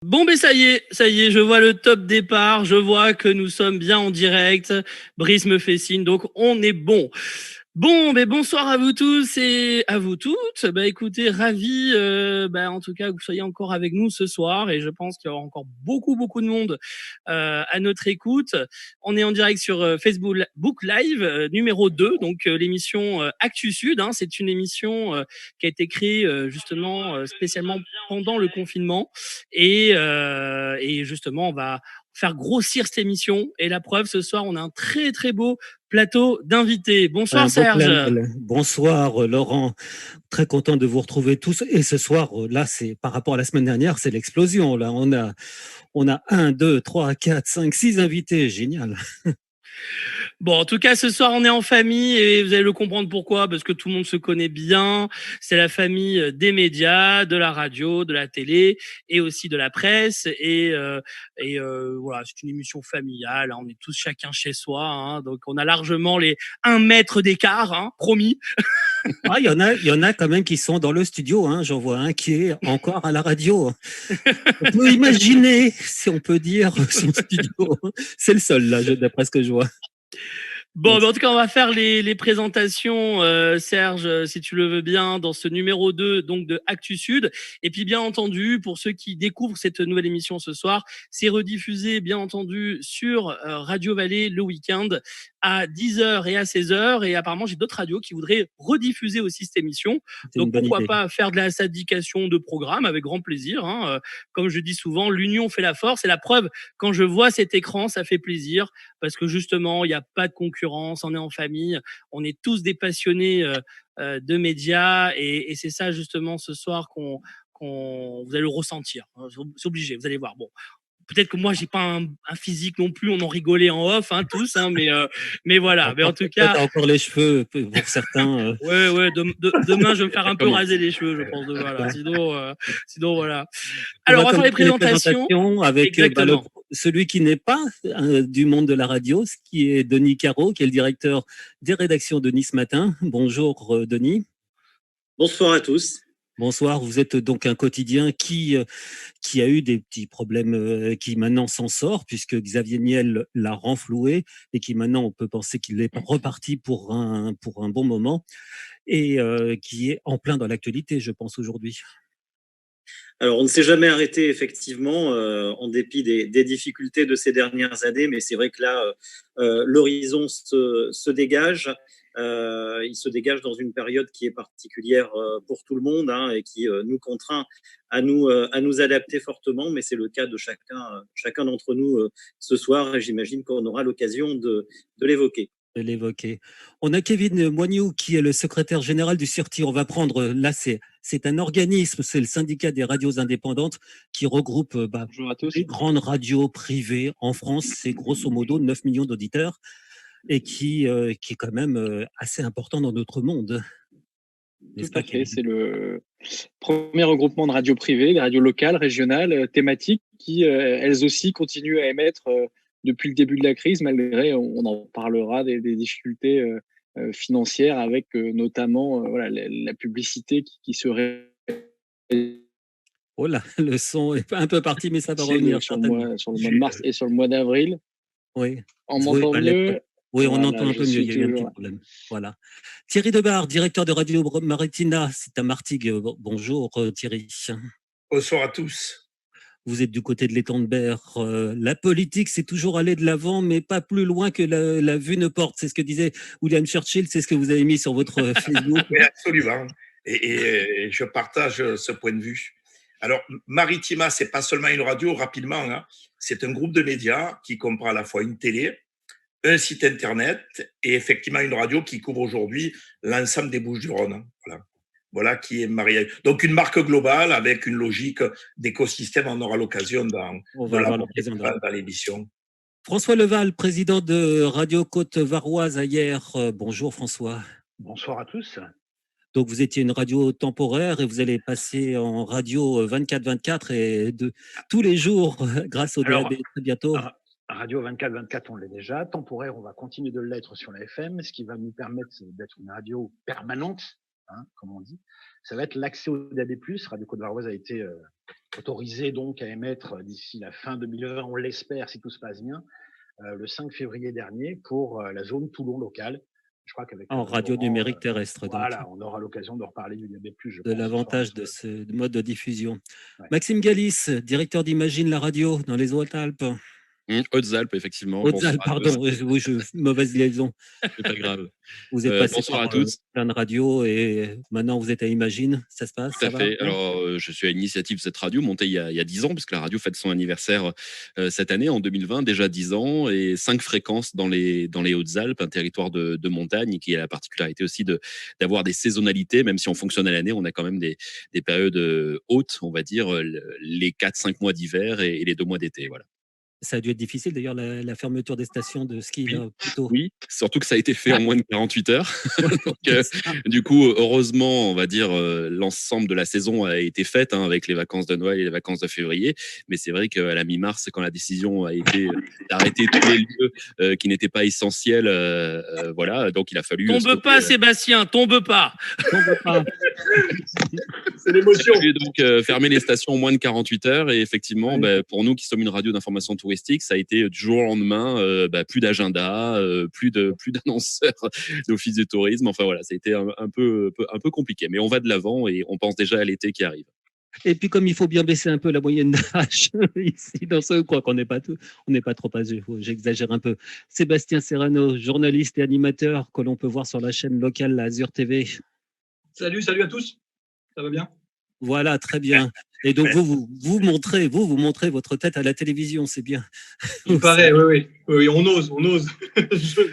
Bon, ben ça y est, je vois le top départ, je vois que nous sommes bien en direct. Brice me fait signe, donc on est bon. Bon, ben bonsoir à vous tous et à vous toutes. Bah écoutez, ravi, en tout cas que vous soyez encore avec nous ce soir et je pense qu'il y aura encore beaucoup de monde à notre écoute. On est en direct sur Facebook Book Live numéro 2, donc l'émission Actu Sud. Hein, c'est une émission qui a été créée justement spécialement pendant le confinement et justement on va faire grossir cette émission. Et la preuve, ce soir, on a un très beau plateau d'invités. Bonsoir Un beau Serge. panel. Bonsoir Laurent, très content de vous retrouver tous. Et ce soir, là, c'est par rapport à la semaine dernière, c'est l'explosion. Là, on a 1, 2, 3, 4, 5, 6 invités. Génial. Bon, en tout cas, ce soir, on est en famille et vous allez le comprendre pourquoi, parce que tout le monde se connaît bien. C'est la famille des médias, de la radio, de la télé et aussi de la presse. Voilà, c'est une émission familiale. Hein, on est tous chacun chez soi. Hein, donc, on a largement les 1 mètre d'écart, hein, promis. Ah, il y en a quand même qui sont dans le studio. Hein. J'en vois un qui est encore à la radio. On peut imaginer, si on peut dire, son studio. C'est le seul, là, d'après ce que je vois. Bon, en tout cas, on va faire les présentations, Serge, si tu le veux bien, dans ce numéro 2 donc de Actu Sud. Et puis, bien entendu, pour ceux qui découvrent cette nouvelle émission ce soir, c'est rediffusé, bien entendu, sur Radio Vallée le week-end à 10h et à 16h. Et apparemment, j'ai d'autres radios qui voudraient rediffuser aussi cette émission. C'est une Donc, bonne pourquoi idée. pas faire de la syndication de programmes avec grand plaisir. Hein. Comme je dis souvent, l'union fait la force. Et la preuve, quand je vois cet écran, ça fait plaisir parce que justement, il n'y a pas de concurrence, on est en famille, on est tous des passionnés de médias et c'est ça justement ce soir vous allez le ressentir. C'est obligé, vous allez voir. Bon, peut-être que moi j'ai pas un physique non plus, on en rigolait en off hein, tous, hein, mais voilà. Mais en tout Peut-être cas, encore les cheveux pour certains. ouais, demain je vais me faire Ça un peu commence. raser les cheveux, je pense. Voilà. Sinon voilà. On Alors va on va faire les commencer les présentations. présentations avec Exactement. celui qui n'est pas du monde de la radio, ce qui est Denis Caro, qui est le directeur des rédactions de Nice Matin. Bonjour Denis. Bonsoir à tous. Bonsoir, vous êtes donc un quotidien qui a eu des petits problèmes, qui maintenant s'en sort, puisque Xavier Niel l'a renfloué et qui maintenant on peut penser qu'il est reparti pour un bon moment et qui est en plein dans l'actualité, je pense, aujourd'hui. Alors, on ne s'est jamais arrêté, effectivement, en dépit des difficultés de ces dernières années, mais c'est vrai que là, l'horizon se dégage. Il se dégage dans une période qui est particulière pour tout le monde hein, et qui nous contraint à nous adapter fortement, mais c'est le cas de chacun d'entre nous ce soir et j'imagine qu'on aura l'occasion de l'évoquer. De l'évoquer. On a Kevin Moignou qui est le secrétaire général du CIRTI. On va prendre, là c'est un organisme, c'est le syndicat des radios indépendantes qui regroupe Bonjour à tous. les grandes radios privées en France. C'est grosso modo 9 millions d'auditeurs et qui est quand même assez important dans notre monde. Tout à fait, c'est le premier regroupement de radios privées, des radios locales, régionales, thématiques, qui elles aussi continuent à émettre depuis le début de la crise, malgré, on en parlera, des difficultés financières avec notamment voilà, la publicité qui serait Oh là, le son est un peu parti, mais ça va revenir sur le certainement. mois de mars et sur le mois d'avril. Oui. On Oui, m'entend mieux? oui, on Voilà, entend un peu mieux. Il y a eu un petit problème. Voilà. Thierry Debar, directeur de Radio Maritina, c'est à Martigues. Bonjour Thierry. Bonsoir à tous. Vous êtes du côté de l'étang de Berre. La politique, c'est toujours aller de l'avant, mais pas plus loin que la vue ne porte. C'est ce que disait William Churchill, c'est ce que vous avez mis sur votre Facebook. Oui, absolument. Et je partage ce point de vue. Alors, Maritima, c'est pas seulement une radio, rapidement, hein, c'est un groupe de médias qui comprend à la fois une télé, un site internet et effectivement une radio qui couvre aujourd'hui l'ensemble des Bouches-du-Rhône. Voilà qui est marié. Donc une marque globale avec une logique d'écosystème. On aura l'occasion dans l'émission. François Leval, président de Radio Côte-Varoise hier. Bonjour François. Bonsoir à tous. Donc vous étiez une radio temporaire et vous allez passer en radio 24/24 et tous les jours grâce au DAB très bientôt. Radio 24/24, on l'est déjà. Temporaire, on va continuer de l'être sur la FM, ce qui va nous permettre d'être une radio permanente, hein, comme on dit. Ça va être l'accès au DAB+. Radio Côte-Varoise a été autorisés donc à émettre d'ici la fin 2020, on l'espère si tout se passe bien, le 5 février dernier pour la zone Toulon locale. Je crois qu'avec En radio numérique terrestre, voilà, donc. on aura l'occasion de reparler du DAB+, je De pense. l'avantage de ce mode de diffusion. Ouais. Maxime Galis, directeur d'Imagine la radio dans les Hautes-Alpes. Hautes-Alpes, effectivement. Hautes-Alpes, pardon, oui, mauvaise liaison. C'est pas grave. Vous êtes passé Bonsoir par à tous. plein de radios et maintenant vous êtes à Imagine. Ça se passe, Tout à ça fait. va? Alors, je suis à l'initiative de cette radio, montée il y a 10 ans, puisque la radio fête son anniversaire cette année, en 2020, déjà 10 ans, et 5 fréquences dans les Hautes-Alpes, un territoire de montagne qui a la particularité aussi d'avoir des saisonnalités, même si on fonctionne à l'année, on a quand même des périodes hautes, on va dire, les 4-5 mois d'hiver et les 2 mois d'été. Voilà. Ça a dû être difficile d'ailleurs, la fermeture des stations de ski, Oui. là, plutôt. Oui, surtout que ça a été fait en moins de 48 heures. Donc, du coup, heureusement, on va dire, l'ensemble de la saison a été faite avec les vacances de Noël et les vacances de février. Mais c'est vrai qu'à la mi-mars, quand la décision a été d'arrêter tous les lieux qui n'étaient pas essentiels, voilà, donc il a fallu. Tombe pas, Sébastien, tombe pas. Tombe pas. C'est l'émotion. Il a fallu donc fermer les stations en moins de 48 heures. Et effectivement, pour nous qui sommes une radio d'information touristique, ça a été du jour au lendemain, plus d'agenda, plus d'annonceurs d'office du tourisme. Enfin voilà, ça a été un peu compliqué. Mais on va de l'avant et on pense déjà à l'été qui arrive. Et puis comme il faut bien baisser un peu la moyenne d'âge ici dans ce coin, qu'on n'est pas trop âgé, j'exagère un peu. Sébastien Serrano, journaliste et animateur que l'on peut voir sur la chaîne locale la Azur TV. Salut à tous. Ça va bien? Voilà, très bien. Et donc vous montrez votre tête à la télévision, c'est bien. Il paraît, oui, on ose.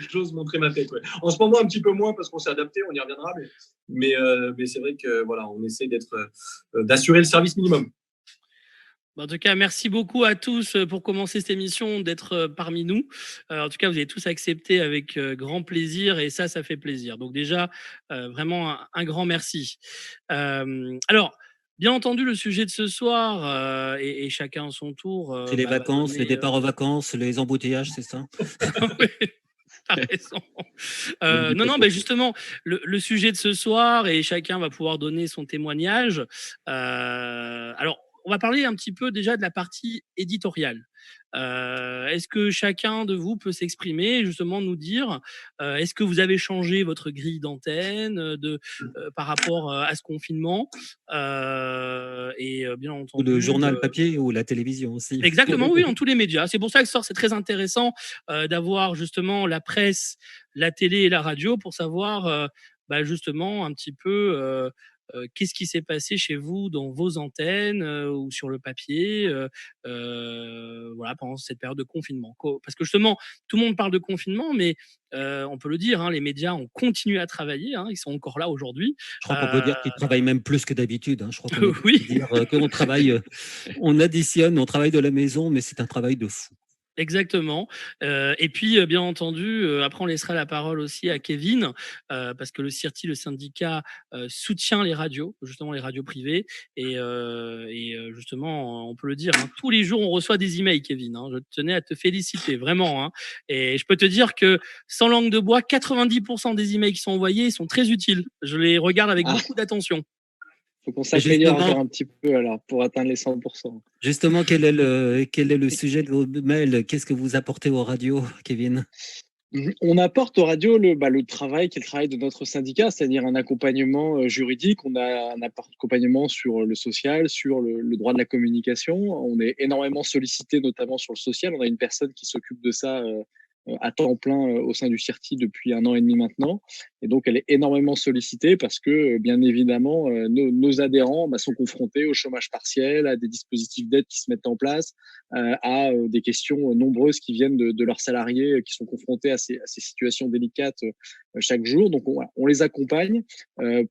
J'ose montrer ma tête. Ouais. En ce moment, un petit peu moins parce qu'on s'est adapté, on y reviendra, mais c'est vrai que voilà, on essaie d'assurer le service minimum. En tout cas, merci beaucoup à tous pour commencer cette émission, d'être parmi nous. En tout cas, vous avez tous accepté avec grand plaisir et ça fait plaisir. Donc déjà, vraiment un grand merci. Alors, bien entendu, le sujet de ce soir, et chacun à son tour. C'est les vacances, donner, les départs aux vacances, les embouteillages, c'est ça? Oui, t'as raison. Non, justement, le sujet de ce soir, et chacun va pouvoir donner son témoignage. Alors, on va parler un petit peu déjà de la partie éditoriale. Est-ce que chacun de vous peut s'exprimer, justement nous dire, est-ce que vous avez changé votre grille d'antenne par rapport à ce confinement, et bien Ou entendu le journal papier ou la télévision aussi. Exactement, oui, en tous les médias. C'est pour ça que c'est très intéressant d'avoir justement la presse, la télé et la radio pour savoir justement un petit peu qu'est-ce qui s'est passé chez vous dans vos antennes ou sur le papier voilà, pendant cette période de confinement. Parce que justement, tout le monde parle de confinement, mais on peut le dire, hein, les médias ont continué à travailler, hein, ils sont encore là aujourd'hui. Je crois qu'on peut dire qu'ils travaillent même plus que d'habitude. Hein. Je crois qu'on Oui. peut dire qu'on travaille, on additionne, on travaille de la maison, mais c'est un travail de fou. Exactement. Et puis, bien entendu, après, on laissera la parole aussi à Kevin, parce que le CIRTI, le syndicat, soutient les radios, justement les radios privées. Et justement, on peut le dire, hein, tous les jours, on reçoit des emails, Kevin. Hein, je tenais à te féliciter, vraiment. Hein, et je peux te dire que, sans langue de bois, 90% des emails qui sont envoyés sont très utiles. Je les regarde avec beaucoup d'attention. Il faut qu'on s'améliore encore un petit peu alors pour atteindre les 100%. Justement, quel est le sujet de vos mails? Qu'est-ce que vous apportez aux radios, Kevin? On apporte aux radios le travail qui est le travail de notre syndicat, c'est-à-dire un accompagnement juridique. On a un accompagnement sur le social, sur le droit de la communication. On est énormément sollicité, notamment sur le social. On a une personne qui s'occupe de ça à temps plein au sein du CIRTI depuis 1 an et demi maintenant. Et donc, elle est énormément sollicitée parce que, bien évidemment, nos adhérents sont confrontés au chômage partiel, à des dispositifs d'aide qui se mettent en place, à des questions nombreuses qui viennent de leurs salariés qui sont confrontés à ces situations délicates chaque jour. Donc, on les accompagne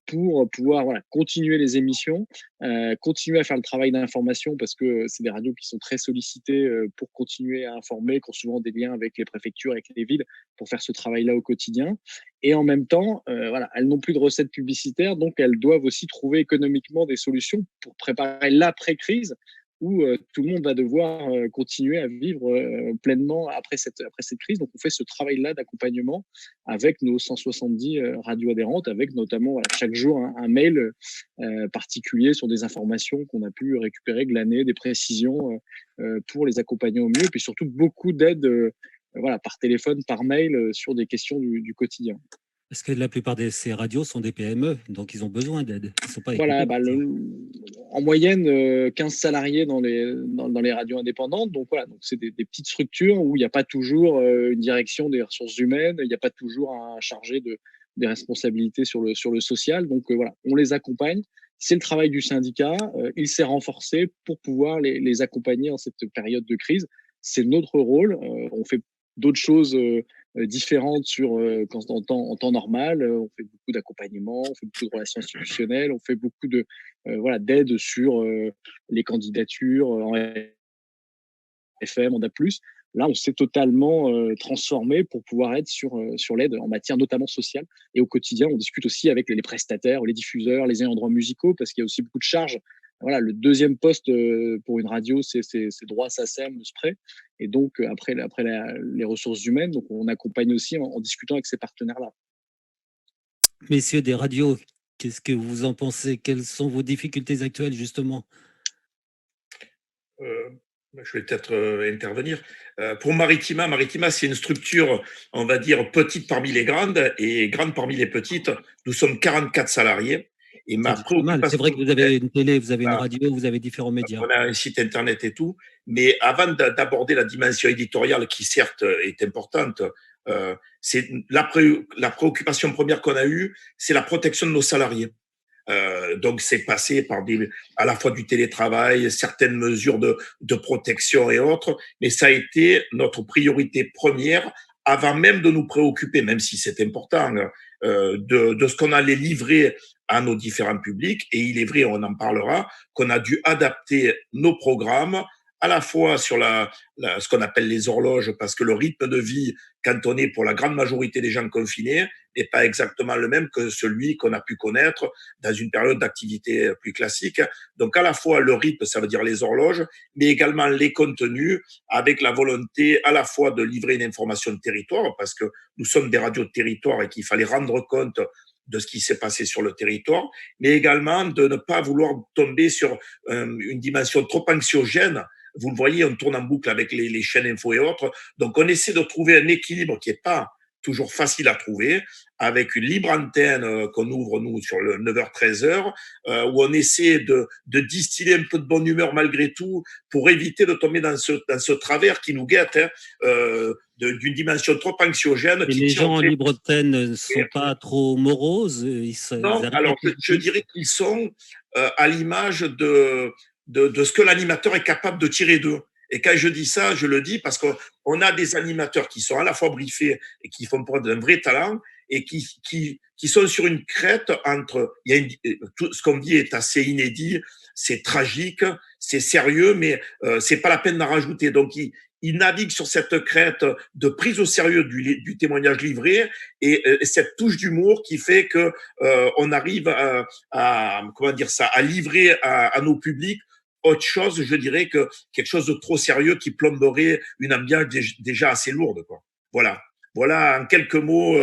pour pouvoir continuer les émissions, continuer à faire le travail d'information parce que c'est des radios qui sont très sollicitées pour continuer à informer, qui ont souvent des liens avec les préfectures, avec les villes, pour faire ce travail-là au quotidien. Et en même temps, elles n'ont plus de recettes publicitaires, donc elles doivent aussi trouver économiquement des solutions pour préparer l'après-crise. où tout le monde va devoir continuer à vivre pleinement après cette crise. Donc, on fait ce travail-là d'accompagnement avec nos 170 radios adhérentes, avec notamment chaque jour un mail particulier sur des informations qu'on a pu récupérer, glaner, des précisions pour les accompagner au mieux, puis surtout beaucoup d'aide par téléphone, par mail, sur des questions du quotidien. Parce que la plupart de ces radios sont des PME, donc ils ont besoin d'aide. Ils ne sont pas Voilà, équipés. en moyenne, 15 salariés dans les radios indépendantes. Donc voilà, donc c'est des petites structures où il n'y a pas toujours une direction des ressources humaines, il n'y a pas toujours un chargé des responsabilités sur le social. Donc voilà, on les accompagne. C'est le travail du syndicat. Il s'est renforcé pour pouvoir les accompagner en cette période de crise. C'est notre rôle. On fait d'autres choses différentes en temps normal. On fait beaucoup d'accompagnement, on fait beaucoup de relations institutionnelles, on fait beaucoup d'aide sur les candidatures en FM, en DA+. Là, on s'est totalement transformé pour pouvoir être sur l'aide en matière notamment sociale. Et au quotidien, on discute aussi avec les prestataires, les diffuseurs, les ayants droit musicaux, parce qu'il y a aussi beaucoup de charges. Voilà, le deuxième poste pour une radio, c'est droit, SACEM, le SPRE. Et donc, après les ressources humaines, donc on accompagne aussi en discutant avec ces partenaires-là. Messieurs des radios, qu'est-ce que vous en pensez? Quelles sont vos difficultés actuelles, justement? Je vais peut-être intervenir. Pour Maritima, c'est une structure, on va dire, petite parmi les grandes et grande parmi les petites. Nous sommes 44 salariés. Et ma préoccupation. C'est vrai que vous avez une télé, vous avez une radio, vous avez différents médias. On a un site internet et tout. Mais avant d'aborder la dimension éditoriale, qui certes est importante, c'est la préoccupation première qu'on a eue, c'est la protection de nos salariés. Donc, c'est passé par à la fois du télétravail, certaines mesures de protection et autres, mais ça a été notre priorité première avant même de nous préoccuper, même si c'est important, de ce qu'on allait livrer à nos différents publics. Et il est vrai, on en parlera, qu'on a dû adapter nos programmes à la fois sur ce qu'on appelle les horloges, parce que le rythme de vie, quand on est pour la grande majorité des gens confinés, n'est pas exactement le même que celui qu'on a pu connaître dans une période d'activité plus classique. Donc, à la fois le rythme, ça veut dire les horloges, mais également les contenus, avec la volonté à la fois de livrer une information de territoire, parce que nous sommes des radios de territoire et qu'il fallait rendre compte de ce qui s'est passé sur le territoire, mais également de ne pas vouloir tomber sur une dimension trop anxiogène. Vous le voyez, on tourne en boucle avec les chaînes info et autres. Donc, on essaie de trouver un équilibre qui n'est pas toujours facile à trouver, avec une libre antenne qu'on ouvre, nous, sur le 9h-13h, où on essaie de distiller un peu de bonne humeur malgré tout, pour éviter de tomber dans ce travers qui nous guette, d'une dimension trop anxiogène. Et les gens en libre antenne ne sont pas trop moroses? Non, alors je dirais qu'ils sont à l'image de ce que l'animateur est capable de tirer d'eux. Et quand je dis ça, je le dis parce qu'on a des animateurs qui sont à la fois briefés et qui font preuve d'un vrai talent et qui sont sur une crête entre. Tout ce qu'on dit est assez inédit, c'est tragique, c'est sérieux, mais c'est pas la peine d'en rajouter. Donc, ils naviguent sur cette crête de prise au sérieux du témoignage livré et cette touche d'humour qui fait que on arrive à livrer à nos publics autre chose, je dirais, que quelque chose de trop sérieux qui plomberait une ambiance déjà assez lourde, quoi. Voilà en quelques mots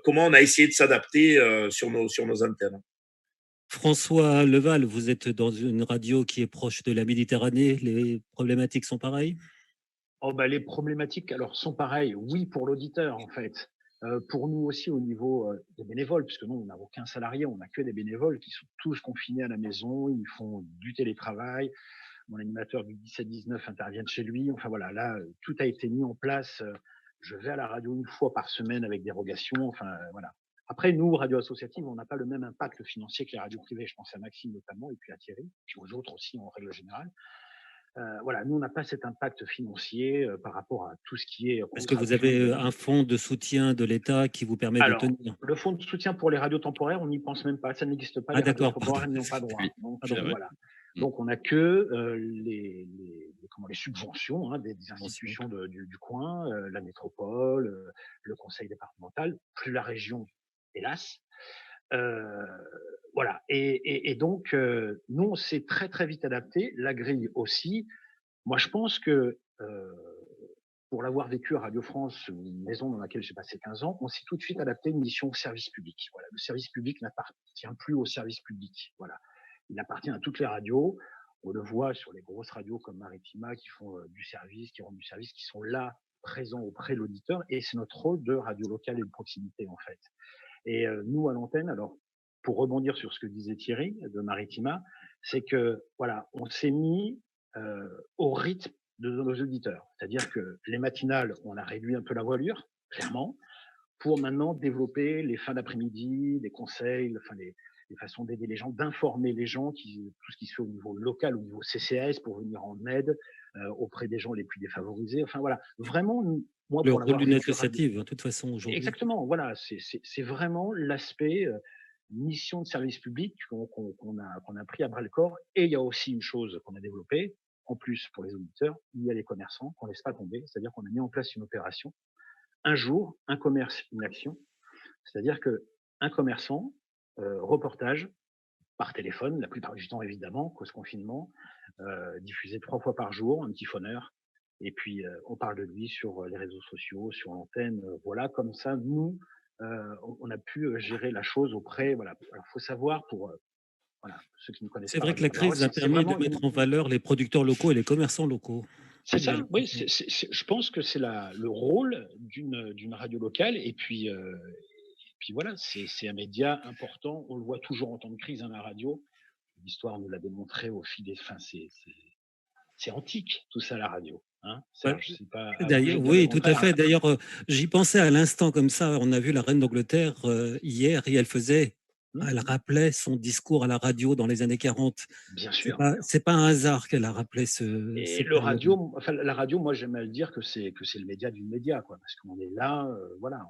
comment on a essayé de s'adapter sur nos antennes. François Leval, vous êtes dans une radio qui est proche de la Méditerranée. Les problématiques sont pareilles? Les problématiques sont pareilles, oui, pour l'auditeur en fait. Pour nous aussi au niveau des bénévoles, puisque nous on n'a aucun salarié, on n'a que des bénévoles qui sont tous confinés à la maison, ils font du télétravail. Mon animateur du 17-19 intervient chez lui. Enfin voilà, là tout a été mis en place. Je vais à la radio une fois par semaine avec dérogation. Enfin voilà. Après, nous, radio associative, on n'a pas le même impact financier que les radios privées. Je pense à Maxime notamment, et puis à Thierry, puis aux autres aussi en règle générale. Nous, on n'a pas cet impact financier par rapport à tout ce qui est. Est-ce que vous avez un fonds de soutien de l'État qui vous permet de tenir? Le fonds de soutien pour les radios temporaires, on n'y pense même pas. Ça n'existe pas. Les radios temporaires n'y ont pas droit. Donc, on n'a que les subventions des institutions du coin, la métropole, le conseil départemental, plus la région, hélas. Voilà. Et donc, nous, on s'est très, très vite adapté. La grille aussi. Moi, je pense que pour l'avoir vécu à Radio France, une maison dans laquelle j'ai passé 15 ans, on s'est tout de suite adapté à une mission service public. Voilà. Le service public n'appartient plus au service public. Voilà. Il appartient à toutes les radios. On le voit sur les grosses radios comme Maritima qui font du service, qui rendent du service, qui sont là, présents auprès de l'auditeur. Et c'est notre rôle de radio locale et de proximité, en fait. Et nous, à l'antenne, alors, pour rebondir sur ce que disait Thierry de Maritima, c'est que, voilà, on s'est mis au rythme de nos auditeurs. C'est-à-dire que les matinales, on a réduit un peu la voilure, clairement, pour maintenant développer les fins d'après-midi, les conseils, enfin les façons d'aider les gens, d'informer les gens, tout ce qui se fait au niveau local, au niveau CCAS, pour venir en aide auprès des gens les plus défavorisés. Enfin voilà, vraiment, moi, Le pour rôle l'avoir d'une vécu associative, de toute façon, aujourd'hui. exactement, voilà, c'est vraiment l'aspect mission de service public qu'on a pris à bras le corps. Et il y a aussi une chose qu'on a développée, en plus pour les auditeurs, il y a les commerçants qu'on ne laisse pas tomber, c'est-à-dire qu'on a mis en place une opération, un jour, un commerce, une action, c'est-à-dire qu'un commerçant, reportage par téléphone, la plupart du temps évidemment, cause confinement, diffusé 3 fois par jour, un petit phoneur, et puis on parle de lui sur les réseaux sociaux, sur l'antenne, voilà, comme ça, nous, on a pu gérer la chose auprès, voilà. Alors, faut savoir pour voilà, ceux qui ne connaissent C'est pas vrai que Radio la La Parole, crise a c'est permis de vraiment mettre en valeur les producteurs locaux et les commerçants locaux. c'est ça, oui, je pense que c'est le rôle d'une radio locale, et puis voilà, c'est un média important, on le voit toujours en temps de crise, hein, la radio. L'histoire nous l'a démontré au fil des fins, c'est antique tout ça, la radio. Hein, Ouais. Serge, c'est pas avant D'ailleurs, que oui, le tout à contraire. fait. D'ailleurs, j'y pensais à l'instant comme ça. On a vu la reine d'Angleterre hier et elle rappelait son discours à la radio dans les années 40. Bien sûr. C'est pas un hasard qu'elle a rappelé Et cette la période. radio, moi j'aime à le dire que c'est le média du média, quoi, parce qu'on est là, voilà,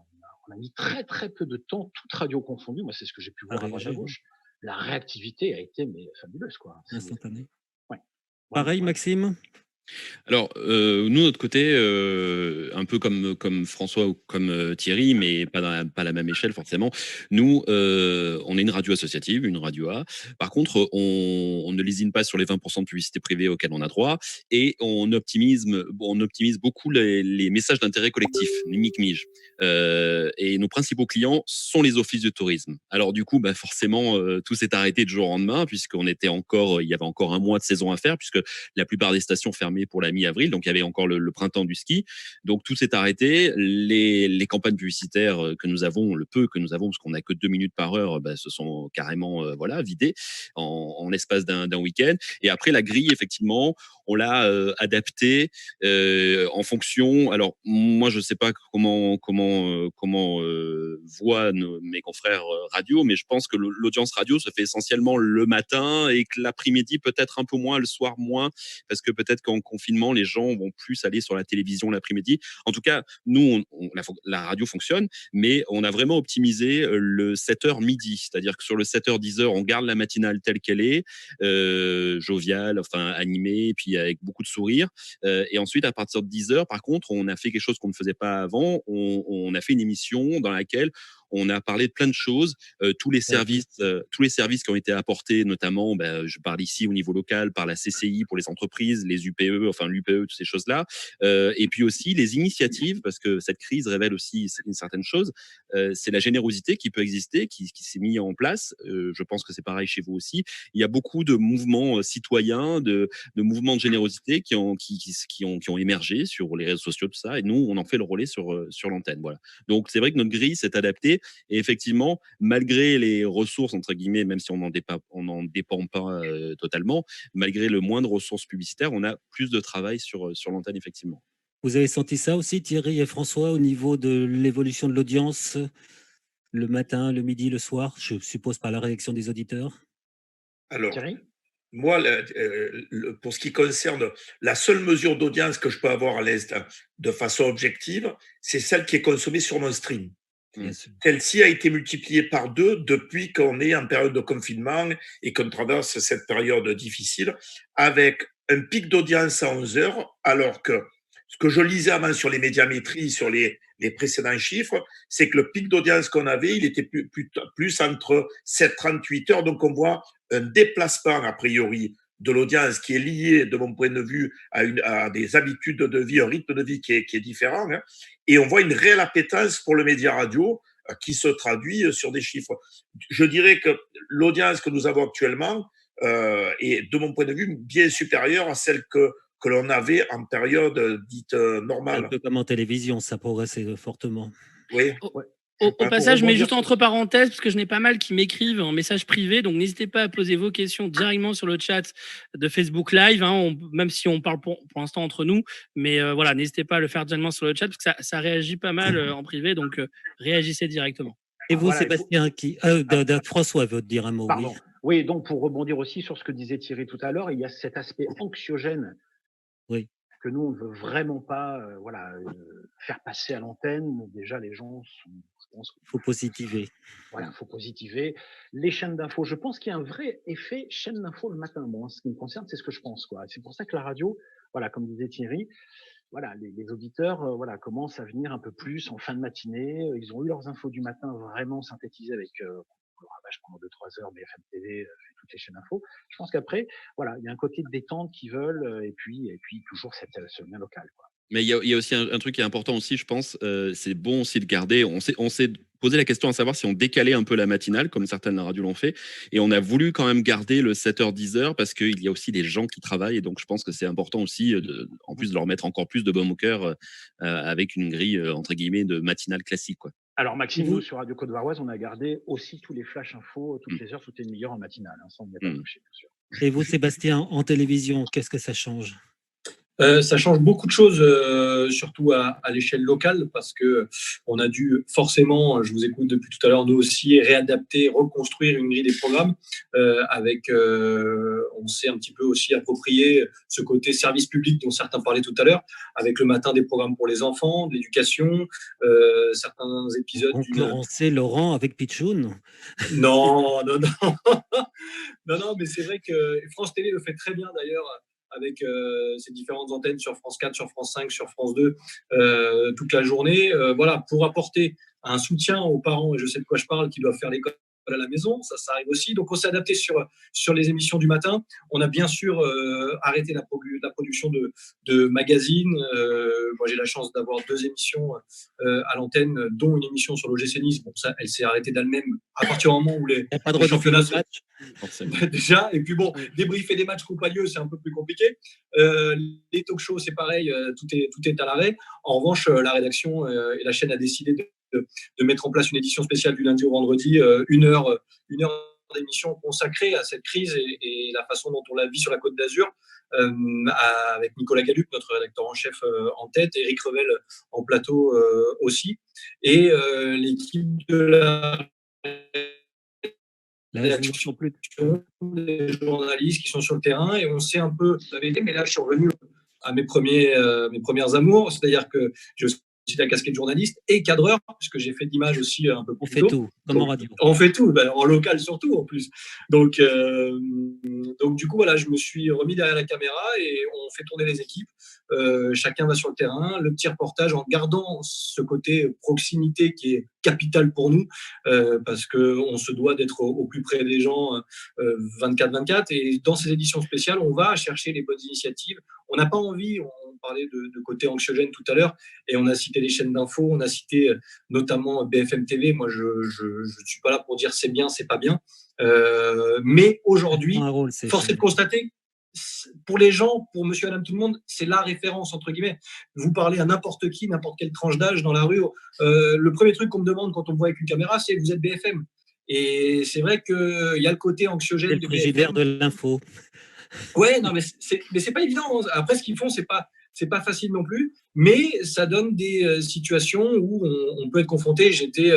on a mis très très peu de temps, toute radio confondue. Moi, c'est ce que j'ai pu voir à droite à gauche. La réactivité a été fabuleuse, quoi. Instantanée. Ouais. Pareil, Maxime. Alors, nous, de notre côté, un peu comme François ou comme Thierry, mais pas la même échelle forcément, nous, on est une radio associative, une radio A. Par contre, on ne lésine pas sur les 20% de publicité privée auxquelles on a droit, et on optimise beaucoup les messages d'intérêt collectif, les MIC-MIJ. Et nos principaux clients sont les offices de tourisme. Alors du coup, forcément, tout s'est arrêté du jour au lendemain, il y avait encore un mois de saison à faire, puisque la plupart des stations fermaient pour la mi-avril, donc il y avait encore le printemps du ski. Donc tout s'est arrêté. Les campagnes publicitaires que nous avons, le peu que nous avons, parce qu'on n'a que 2 minutes par heure, se sont carrément vidées en l'espace d'un week-end. Et après, la grille, effectivement, on l'a adaptée en fonction. Alors moi, je ne sais pas comment voient mes confrères radio, mais je pense que l'audience radio se fait essentiellement le matin, et que l'après-midi peut-être un peu moins, le soir moins, parce que peut-être qu'en confinement, les gens vont plus aller sur la télévision l'après-midi. En tout cas, nous, la radio fonctionne, mais on a vraiment optimisé le 7h midi. C'est-à-dire que sur le 7h, 10h, on garde la matinale telle qu'elle est, joviale, enfin animée, puis avec beaucoup de sourires. Et ensuite, à partir de 10h, par contre, on a fait quelque chose qu'on ne faisait pas avant. On a fait une émission dans laquelle on a parlé de plein de choses, tous les services qui ont été apportés, notamment, je parle ici au niveau local par la CCI pour les entreprises, les UPE, enfin l'UPE, toutes ces choses-là, et puis aussi les initiatives, parce que cette crise révèle aussi une certaine chose, c'est la générosité qui peut exister, qui s'est mise en place. Je pense que c'est pareil chez vous aussi. Il y a beaucoup de mouvements citoyens, de mouvements de générosité qui ont émergé sur les réseaux sociaux, tout ça, et nous, on en fait le relais sur l'antenne. Voilà. Donc, c'est vrai que notre grille s'est adaptée, et effectivement, malgré les ressources, entre guillemets, même si on n'en dépend pas totalement, malgré le moins de ressources publicitaires, on a plus de travail sur l'antenne, effectivement. Vous avez senti ça aussi, Thierry et François, au niveau de l'évolution de l'audience, le matin, le midi, le soir, je suppose par la réaction des auditeurs? Alors, Thierry ? moi, pour ce qui concerne la seule mesure d'audience que je peux avoir à l'instant de façon objective, c'est celle qui est consommée sur mon stream. Celle-ci a été multipliée par 2 depuis qu'on est en période de confinement et qu'on traverse cette période difficile, avec un pic d'audience à 11h, alors que ce que je lisais avant sur les médiamétries, sur les précédents chiffres, c'est que le pic d'audience qu'on avait, il était plus entre 7-38 heures. Donc, on voit un déplacement, a priori, de l'audience qui est lié, de mon point de vue, à des habitudes de vie, un rythme de vie qui est différent. Hein. Et on voit une réelle appétence pour le média radio qui se traduit sur des chiffres. Je dirais que l'audience que nous avons actuellement est, de mon point de vue, bien supérieure à celle que l'on avait en période dite normale. Un peu comme en télévision, ça progressait fortement. Oui. Au passage, je mets juste entre parenthèses, parce que je n'ai pas mal qui m'écrivent en message privé, donc n'hésitez pas à poser vos questions directement sur le chat de Facebook Live, hein, même si on parle pour l'instant entre nous, mais voilà, n'hésitez pas à le faire directement sur le chat, parce que ça réagit pas mal en privé, donc réagissez directement. Et vous, Sébastien, François veut te dire un mot. Pardon. Oui, donc pour rebondir aussi sur ce que disait Thierry tout à l'heure, il y a cet aspect anxiogène que nous, on ne veut vraiment pas faire passer à l'antenne. Déjà, les gens sont... Il faut positiver. Voilà, il faut positiver. Les chaînes d'infos, je pense qu'il y a un vrai effet chaîne d'infos le matin. Bon, en ce qui me concerne, c'est ce que je pense, quoi. C'est pour ça que la radio, voilà, comme disait Thierry, voilà, les auditeurs commencent à venir un peu plus en fin de matinée. Ils ont eu leurs infos du matin vraiment synthétisées avec le ravage pendant 2-3 heures, BFM TV, toutes les chaînes infos. Je pense qu'après, voilà, il y a un côté de détente qu'ils veulent, et puis toujours ce lien local, quoi. Mais il y a aussi un truc qui est important aussi, je pense, c'est bon aussi de garder, on s'est posé la question à savoir si on décalait un peu la matinale, comme certaines radios l'ont fait, et on a voulu quand même garder le 7h-10h, parce qu'il y a aussi des gens qui travaillent, et donc je pense que c'est important aussi, en plus de leur mettre encore plus de baume au cœur, avec une grille, entre guillemets, de matinale classique, quoi. Alors Maxime, nous sur Radio Côte-Varoise, on a gardé aussi tous les flash infos, toutes les heures, toutes les demi-heures en matinale, hein, ça on n'y a pas touché, bien sûr. Et vous, Sébastien, en télévision, qu'est-ce que ça change ? Ça change beaucoup de choses, surtout à l'échelle locale, parce que on a dû forcément, je vous écoute depuis tout à l'heure, nous aussi réadapter, reconstruire une grille des programmes on s'est un petit peu aussi approprié ce côté service public dont certains parlaient tout à l'heure, avec le matin des programmes pour les enfants, de l'éducation, certains épisodes. Concurrencer Laurent avec Pitchoun ? Non, mais c'est vrai que France Télé le fait très bien d'ailleurs, avec ses différentes antennes sur France 4, sur France 5, sur France 2, toute la journée, pour apporter un soutien aux parents, et je sais de quoi je parle, qui doivent faire l'école à la maison, ça arrive aussi. Donc on s'est adapté sur les émissions du matin. On a bien sûr arrêté la production de magazines. Moi j'ai la chance d'avoir 2 émissions à l'antenne, dont une émission sur l'OGC Nice. Bon, ça, elle s'est arrêtée d'elle-même à partir du moment où les championnats déjà. Et puis bon, débriefer des matchs qui n'ont pas lieu, c'est un peu plus compliqué. Les talk shows, c'est pareil, tout est à l'arrêt. En revanche, la rédaction et la chaîne a décidé de mettre en place une édition spéciale du lundi au vendredi, une heure d'émission consacrée à cette crise et la façon dont on la vit sur la Côte d'Azur, avec Nicolas Galup, notre rédacteur en chef, en tête, Éric Revel en plateau aussi, et l'équipe de la rédaction, les journalistes qui sont sur le terrain, et on s'est un peu... Mais là, je suis revenu à mes premières amours, c'est-à-dire que je suis la casquette journaliste et cadreur, puisque j'ai fait de l'image aussi un peu plus tôt. On fait tout, comme en radio. On fait tout, en local surtout en plus. Donc du coup, voilà, je me suis remis derrière la caméra et on fait tourner les équipes. Chacun va sur le terrain, le petit reportage en gardant ce côté proximité qui est capital pour nous, parce qu'on se doit d'être au plus près des gens 24/24. Et dans ces éditions spéciales, on va chercher les bonnes initiatives. On n'a pas envie, on parlait de côté anxiogène tout à l'heure, et on a cité les chaînes d'infos, on a cité notamment BFM TV. Moi, je ne suis pas là pour dire c'est bien, c'est pas bien. Mais aujourd'hui, force est de constater, pour les gens, pour monsieur, madame, tout le monde, c'est la référence, entre guillemets. Vous parlez à n'importe qui, n'importe quelle tranche d'âge dans la rue. Le premier truc qu'on me demande quand on me voit avec une caméra, c'est « vous êtes BFM ». Et c'est vrai qu'il y a le côté anxiogène de BFM. Le frigidaire de l'info. Ouais, non, mais c'est pas évident. Après, ce qu'ils font, c'est pas facile non plus, mais ça donne des situations où on peut être confronté. J'étais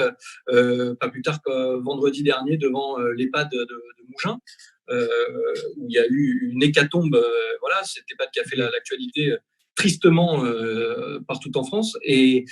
pas plus tard que vendredi dernier devant l'EHPAD de Mougins, où il y a eu une hécatombe. Voilà, cet EHPAD qui a fait l'actualité tristement partout en France, et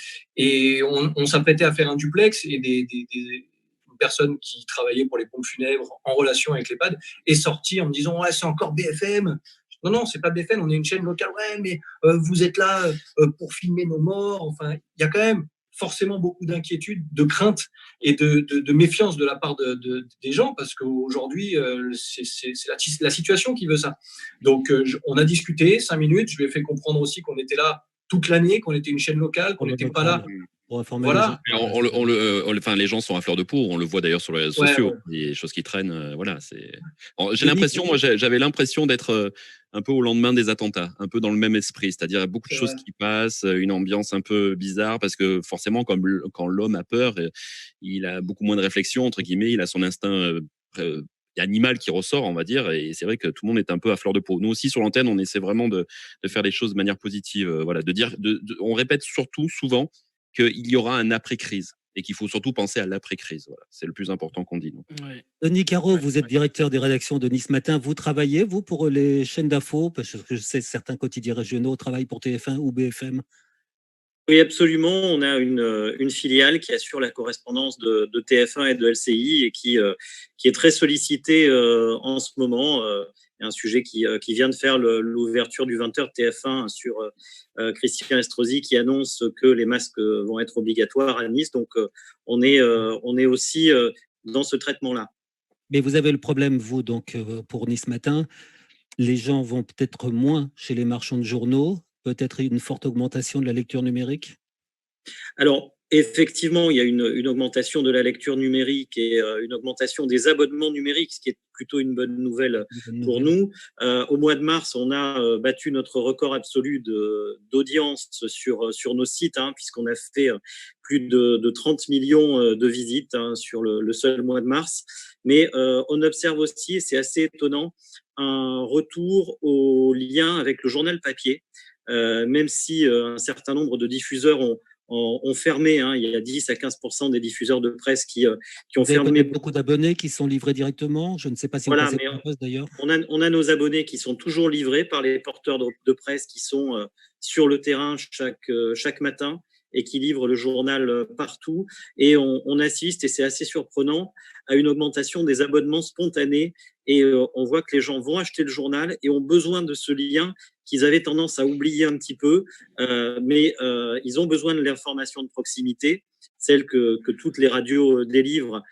on s'apprêtait à faire un duplex, et une personne qui travaillait pour les pompes funèbres en relation avec l'EHPAD est sortie en me disant « ouais, c'est encore BFM ». Non, c'est pas BFM, on est une chaîne locale. Ouais, mais vous êtes là pour filmer nos morts. Enfin, il y a quand même forcément beaucoup d'inquiétude, de crainte et de méfiance de la part des gens, parce qu'aujourd'hui, c'est la situation qui veut ça. Donc, on a discuté 5 minutes. Je lui ai fait comprendre aussi qu'on était là toute l'année, qu'on était une chaîne locale, qu'on n'était pas là. Pour informer Voilà. les gens. Enfin, les gens sont à fleur de peau. On le voit d'ailleurs sur les réseaux sociaux. Les choses qui traînent. Voilà. J'ai l'impression, moi, j'avais l'impression d'être un peu au lendemain des attentats, un peu dans le même esprit. C'est-à-dire, il y a beaucoup de choses qui passent, une ambiance un peu bizarre, parce que forcément, quand l'homme a peur, il a beaucoup moins de réflexion, entre guillemets. Il a son instinct animal qui ressort, on va dire. Et c'est vrai que tout le monde est un peu à fleur de peau. Nous aussi, sur l'antenne, on essaie vraiment de faire les choses de manière positive. Voilà, on répète surtout souvent qu'il y aura un après-crise et qu'il faut surtout penser à l'après-crise. Voilà. C'est le plus important qu'on dit. Ouais. Denis Caro, vous êtes directeur des rédactions de Nice Matin. Vous travaillez, vous, pour les chaînes d'infos? Parce que je sais que certains quotidiens régionaux travaillent pour TF1 ou BFM. Oui, absolument. On a une filiale qui assure la correspondance de TF1 et de LCI et qui est très sollicitée en ce moment. Il y a un sujet qui vient de faire l'ouverture du 20h de TF1 sur Christian Estrosi qui annonce que les masques vont être obligatoires à Nice. Donc, on est aussi dans ce traitement-là. Mais vous avez le problème, vous, donc, pour Nice Matin. Les gens vont peut-être moins chez les marchands de journaux, peut-être une forte augmentation de la lecture numérique? Alors, effectivement, il y a une augmentation de la lecture numérique et une augmentation des abonnements numériques, ce qui est plutôt une bonne nouvelle pour nous. Au mois de mars, on a battu notre record absolu d'audience sur nos sites, puisqu'on a fait plus de 30 millions de visites sur le seul mois de mars. Mais on observe aussi, et c'est assez étonnant, un retour au lien avec le journal papier, même si un certain nombre de diffuseurs ont fermé. Il y a 10 à 15% des diffuseurs de presse qui ont fermé. Beaucoup d'abonnés qui sont livrés directement. Je ne sais pas si vous passez par la poste d'ailleurs. On a nos abonnés qui sont toujours livrés par les porteurs de presse qui sont sur le terrain chaque matin et qui livrent le journal partout. Et on assiste, et c'est assez surprenant, à une augmentation des abonnements spontanés. Et on voit que les gens vont acheter le journal et ont besoin de ce lien qu'ils avaient tendance à oublier un petit peu, mais ils ont besoin de l'information de proximité, celle que toutes les radios délivrent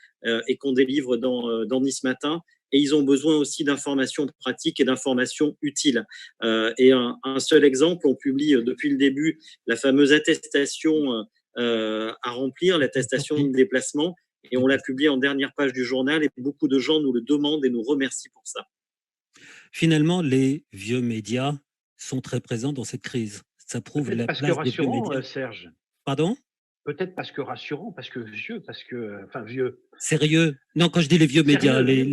et qu'on délivre dans Nice Matin. Et ils ont besoin aussi d'informations pratiques et d'informations utiles. Et un seul exemple, on publie depuis le début la fameuse attestation à remplir, l'attestation de déplacement, et on l'a publiée en dernière page du journal, et beaucoup de gens nous le demandent et nous remercient pour ça. Finalement, les vieux médias sont très présents dans cette crise. Ça prouve la place des vieux médias. Serge. Pardon ? Peut-être parce que rassurant, parce que vieux, vieux. Sérieux. Non, quand je dis les vieux médias, les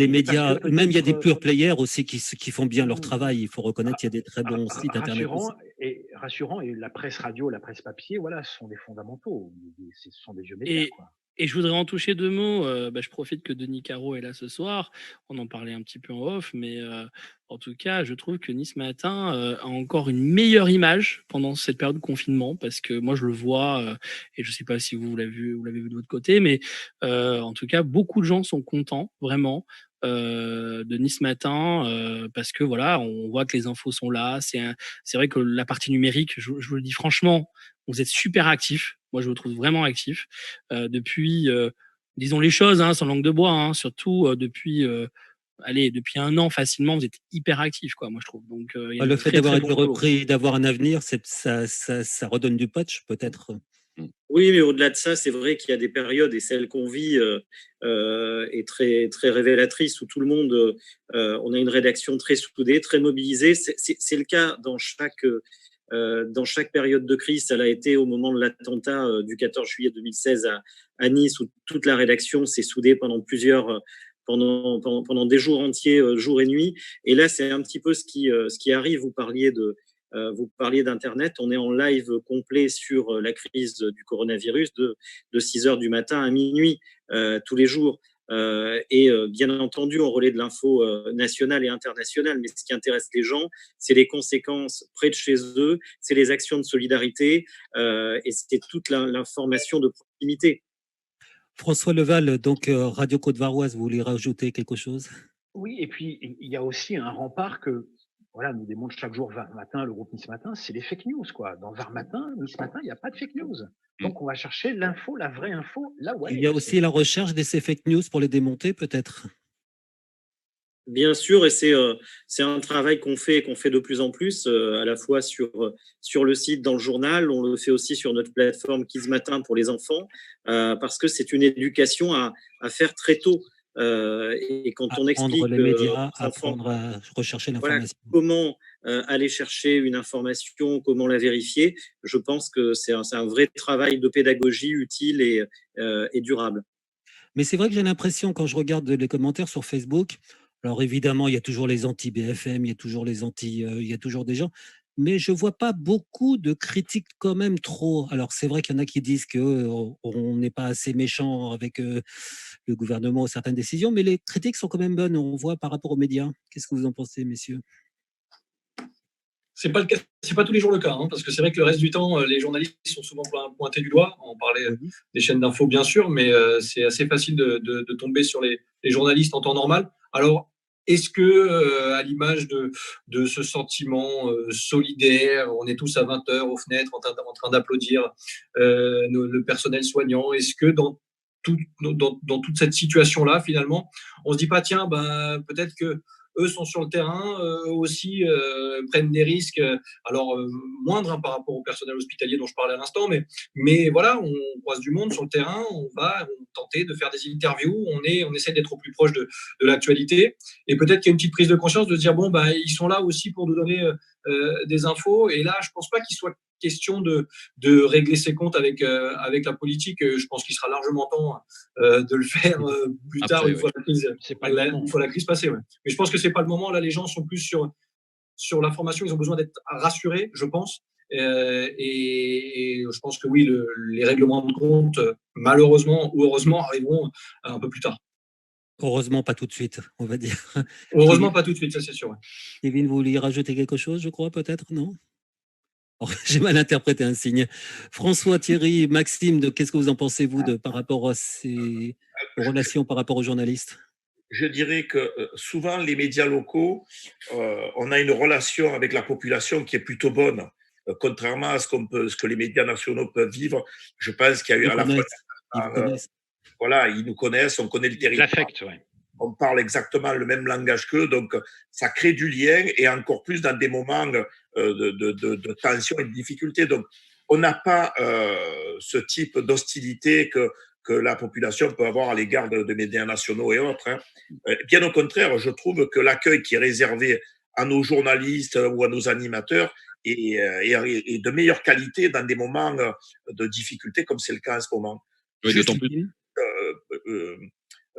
médias, même il y a des pure players aussi qui font bien leur travail. Il faut reconnaître qu'il y a des très bons sites internet aussi. Rassurant, et la presse radio, la presse papier, voilà, ce sont des fondamentaux. Ce sont des vieux médias. Et je voudrais en toucher deux mots. Je profite que Denis Caro est là ce soir. On en parlait un petit peu en off, mais en tout cas, je trouve que Nice Matin a encore une meilleure image pendant cette période de confinement, parce que moi, je le vois, et je ne sais pas si vous l'avez vu de votre côté, mais en tout cas, beaucoup de gens sont contents, vraiment, de Nice Matin, parce que voilà, on voit que les infos sont là. C'est vrai que la partie numérique, je vous le dis franchement, vous êtes super actifs. Moi, je vous trouve vraiment actif depuis, disons les choses, sans langue de bois, surtout depuis un an facilement, vous êtes hyper actif, quoi. Moi, je trouve. Donc, le fait d'avoir été repris, d'avoir un avenir, ça redonne du punch, peut-être. Oui, mais au-delà de ça, c'est vrai qu'il y a des périodes, et celle qu'on vit est très, très révélatrice, où tout le monde, on a une rédaction très soudée, très mobilisée. C'est le cas dans chaque période de crise. Ça l'a été au moment de l'attentat du 14 juillet 2016 à Nice, où toute la rédaction s'est soudée pendant des jours entiers, jour et nuit. Et là, c'est un petit peu ce qui arrive. Vous parliez d'Internet. On est en live complet sur la crise du coronavirus de 6h du matin à minuit tous les jours. Et bien entendu, on relaie de l'info nationale et internationale, mais ce qui intéresse les gens, c'est les conséquences près de chez eux, c'est les actions de solidarité et c'est toute l'information de proximité. François Leval, donc Radio Côte-Varoise, vous voulez rajouter quelque chose ? Oui, et puis il y a aussi un rempart que voilà, nous démontre chaque jour Var Matin, le groupe Nice Matin, c'est les fake news, quoi. Dans Var Matin, Nice Matin, il n'y a pas de fake news. Donc, on va chercher l'info, la vraie info, là où elle est. Il y a aussi la recherche de ces fake news pour les démonter, peut-être. Bien sûr, et c'est un travail qu'on fait de plus en plus, à la fois sur le site, dans le journal, on le fait aussi sur notre plateforme Kids Matin pour les enfants, parce que c'est une éducation à faire très tôt. Et quand on explique les médias, aux enfants, apprendre à rechercher voilà, l'information. comment aller chercher une information, comment la vérifier, je pense que c'est un vrai travail de pédagogie utile et durable. Mais c'est vrai que j'ai l'impression, quand je regarde les commentaires sur Facebook, alors évidemment, il y a toujours les anti-BFM, il y a toujours les il y a toujours des gens, mais je vois pas beaucoup de critiques quand même trop. Alors c'est vrai qu'il y en a qui disent qu'on n'est pas assez méchant avec le gouvernement ou certaines décisions, mais les critiques sont quand même bonnes, on voit par rapport aux médias. Qu'est-ce que vous en pensez, messieurs? C'est pas tous les jours le cas, hein, parce que c'est vrai que le reste du temps, les journalistes sont souvent pointés du doigt. On parlait des chaînes d'infos, bien sûr, mais c'est assez facile de tomber sur les journalistes en temps normal. Alors, est-ce que, à l'image de ce sentiment solidaire, on est tous à 20h aux fenêtres en train d'applaudir le personnel soignant, est-ce que dans toute cette situation-là, finalement, on se dit pas, tiens, ben, peut-être que eux sont sur le terrain, eux aussi prennent des risques, alors moindres, hein, par rapport au personnel hospitalier dont je parlais à l'instant, mais voilà, on croise du monde sur le terrain, on va tenter de faire des interviews, on essaie d'être au plus proche de l'actualité, et peut-être qu'il y a une petite prise de conscience de se dire, bon, bah, ils sont là aussi pour nous donner des infos, et là, je pense pas qu'il soit question de régler ses comptes avec la politique. Je pense qu'il sera largement temps de le faire plus tard, une fois la crise passée. Ouais. Mais je pense que c'est pas le moment. Là, les gens sont plus sur l'information. Ils ont besoin d'être rassurés, je pense. Et je pense que oui, les règlements de compte, malheureusement ou heureusement, arriveront un peu plus tard. Heureusement, pas tout de suite, on va dire. Heureusement, pas tout de suite, ça c'est sûr. Ouais. Kevin, vous vouliez rajouter quelque chose, je crois, peut-être, non? J'ai mal interprété un signe. François, Thierry, Maxime, qu'est-ce que vous en pensez, vous, par rapport à ces relations par rapport aux journalistes? Je dirais que souvent, les médias locaux, on a une relation avec la population qui est plutôt bonne, contrairement à ce que les médias nationaux peuvent vivre. Je pense qu'il y a eu à la fois… voilà, ils nous connaissent, on connaît le territoire. L'affect, ouais. On parle exactement le même langage qu'eux, donc ça crée du lien, et encore plus dans des moments de tension et de difficulté. Donc, on n'a pas ce type d'hostilité que la population peut avoir à l'égard de médias nationaux et autres. Hein. Bien au contraire, je trouve que l'accueil qui est réservé à nos journalistes ou à nos animateurs est de meilleure qualité dans des moments de difficulté, comme c'est le cas en ce moment. Oui, d'autant plus.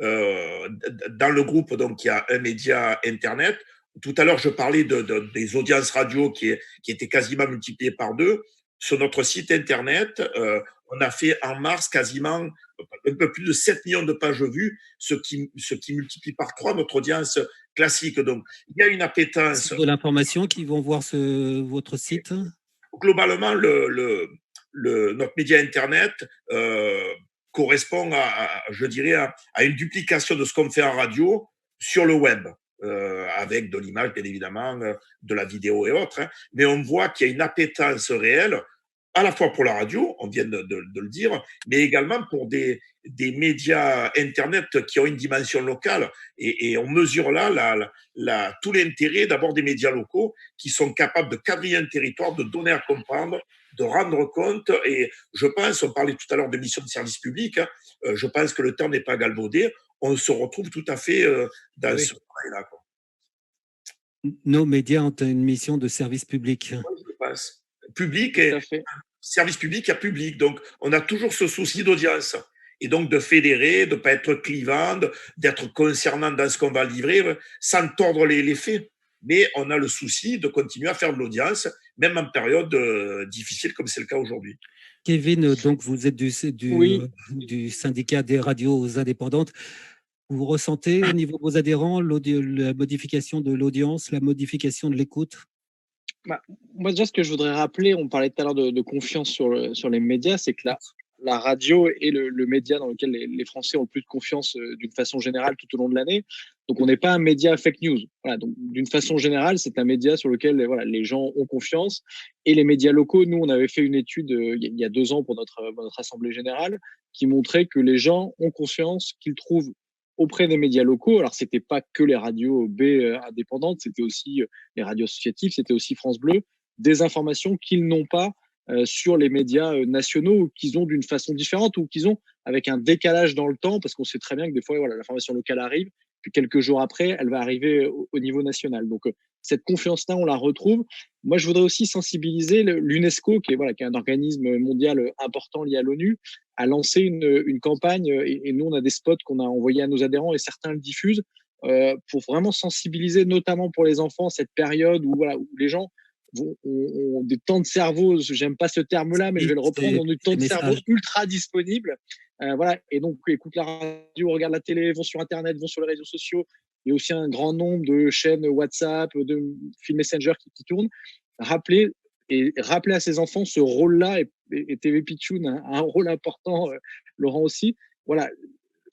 Dans le groupe, donc, il y a un média Internet. Tout à l'heure, je parlais des audiences radio qui étaient quasiment multipliées par 2. Sur notre site Internet, on a fait en mars quasiment un peu plus de 7 millions de pages vues, ce qui multiplie par 3 notre audience classique. Donc, il y a une appétence. C'est de l'information qui vont voir votre site. Globalement, notre média Internet correspond je dirais, à une duplication de ce qu'on fait en radio sur le web, avec de l'image, bien évidemment, de la vidéo et autres. Hein. Mais on voit qu'il y a une appétence réelle, à la fois pour la radio, on vient de le dire, mais également pour des médias Internet qui ont une dimension locale. Et on mesure là tout l'intérêt d'abord des médias locaux qui sont capables de quadriller un territoire, de donner à comprendre, de rendre compte. Et je pense, on parlait tout à l'heure de mission de service public, hein, je pense que le temps n'est pas galvaudé. On se retrouve tout à fait dans ce travail-là. Nos médias ont une mission de service public. Oui, je pense. Public et service public, il y a public. Donc, on a toujours ce souci d'audience. Et donc, de fédérer, de ne pas être clivant, d'être concernant dans ce qu'on va livrer, sans tordre les faits. Mais on a le souci de continuer à faire de l'audience, même en période difficile comme c'est le cas aujourd'hui. Kevin, donc vous êtes du syndicat des radios indépendantes. Vous ressentez au niveau de vos adhérents la modification de l'audience, la modification de l'écoute? Moi, déjà, ce que je voudrais rappeler, on parlait tout à l'heure de confiance sur les médias, c'est que là, la radio est le média dans lequel les Français ont le plus de confiance d'une façon générale tout au long de l'année. Donc, on n'est pas un média fake news. Voilà, donc, d'une façon générale, c'est un média sur lequel voilà, les gens ont confiance. Et les médias locaux, nous, on avait fait une étude il y a 2 ans pour notre Assemblée générale qui montrait que les gens ont confiance qu'ils trouvent auprès des médias locaux. Alors, ce n'était pas que les radios B indépendantes, c'était aussi les radios associatives, c'était aussi France Bleu, des informations qu'ils n'ont pas sur les médias nationaux ou qu'ils ont d'une façon différente ou qu'ils ont avec un décalage dans le temps, parce qu'on sait très bien que des fois, voilà, l'information locale arrive, puis quelques jours après, elle va arriver au niveau national. Donc, cette confiance-là, on la retrouve. Moi, je voudrais aussi sensibiliser l'UNESCO, qui est un organisme mondial important lié à l'ONU, a lancé une campagne, et nous, on a des spots qu'on a envoyés à nos adhérents et certains le diffusent, pour vraiment sensibiliser, notamment pour les enfants, cette période où les gens ont des temps de cerveau, j'aime pas ce terme-là, mais je vais le reprendre, ont des temps de cerveau ultra disponibles. Et donc, écoutent la radio, regardent la télé, vont sur Internet, vont sur les réseaux sociaux. Il y a aussi un grand nombre de chaînes WhatsApp, de fils Messenger qui tournent. Rappelez à ces enfants ce rôle-là, et TV Pitchoun a un rôle important, Laurent aussi. Voilà,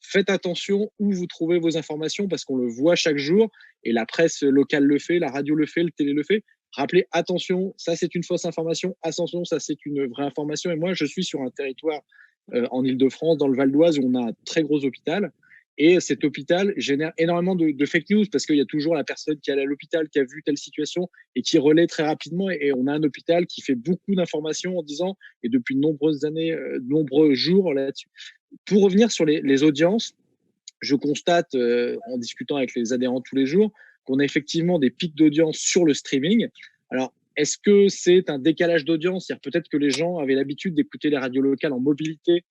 faites attention où vous trouvez vos informations parce qu'on le voit chaque jour et la presse locale le fait, la radio le fait, le télé le fait. Rappelez, attention, ça c'est une fausse information, attention, ça c'est une vraie information. Et moi, je suis sur un territoire en Île-de-France, dans le Val d'Oise, où on a un très gros hôpital. Et cet hôpital génère énormément de fake news parce qu'il y a toujours la personne qui est allée à l'hôpital, qui a vu telle situation et qui relaie très rapidement. Et on a un hôpital qui fait beaucoup d'informations en disant, et depuis de nombreuses années, de nombreux jours là-dessus. Pour revenir sur les audiences, je constate en discutant avec les adhérents tous les jours qu'on a effectivement des pics d'audience sur le streaming. Alors, est-ce que c'est un décalage d'audience? C'est-à-dire peut-être que les gens avaient l'habitude d'écouter les radios locales en mobilité,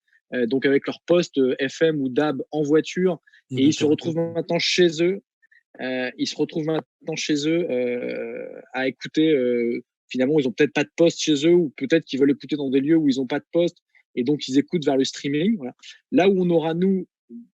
donc avec leur poste FM ou DAB en voiture, et ils se retrouvent maintenant chez eux. À écouter. Finalement, ils n'ont peut-être pas de poste chez eux, ou peut-être qu'ils veulent écouter dans des lieux où ils n'ont pas de poste, et donc ils écoutent vers le streaming. Voilà. Là où on aura, nous,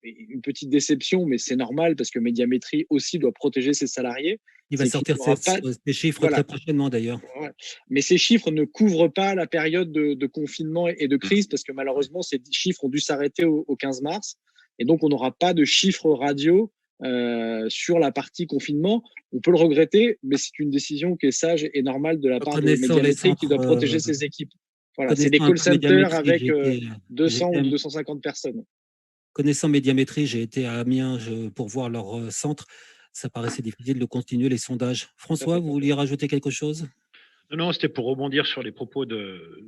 une petite déception, mais c'est normal parce que Médiamétrie aussi doit protéger ses salariés. Il va sortir ces chiffres très prochainement d'ailleurs. Ouais. Mais ces chiffres ne couvrent pas la période de confinement et de crise parce que malheureusement, ces chiffres ont dû s'arrêter au 15 mars. Et donc, on n'aura pas de chiffres radio sur la partie confinement. On peut le regretter, mais c'est une décision qui est sage et normale de la part de Médiamétrie qui doit protéger ses équipes. Voilà, c'est des call centers avec 200 ou 250 personnes. Connaissant Médiamétrie, j'ai été à Amiens pour voir leur centre. Ça paraissait difficile de continuer les sondages. François, vous vouliez rajouter quelque chose? Non, c'était pour rebondir sur les propos de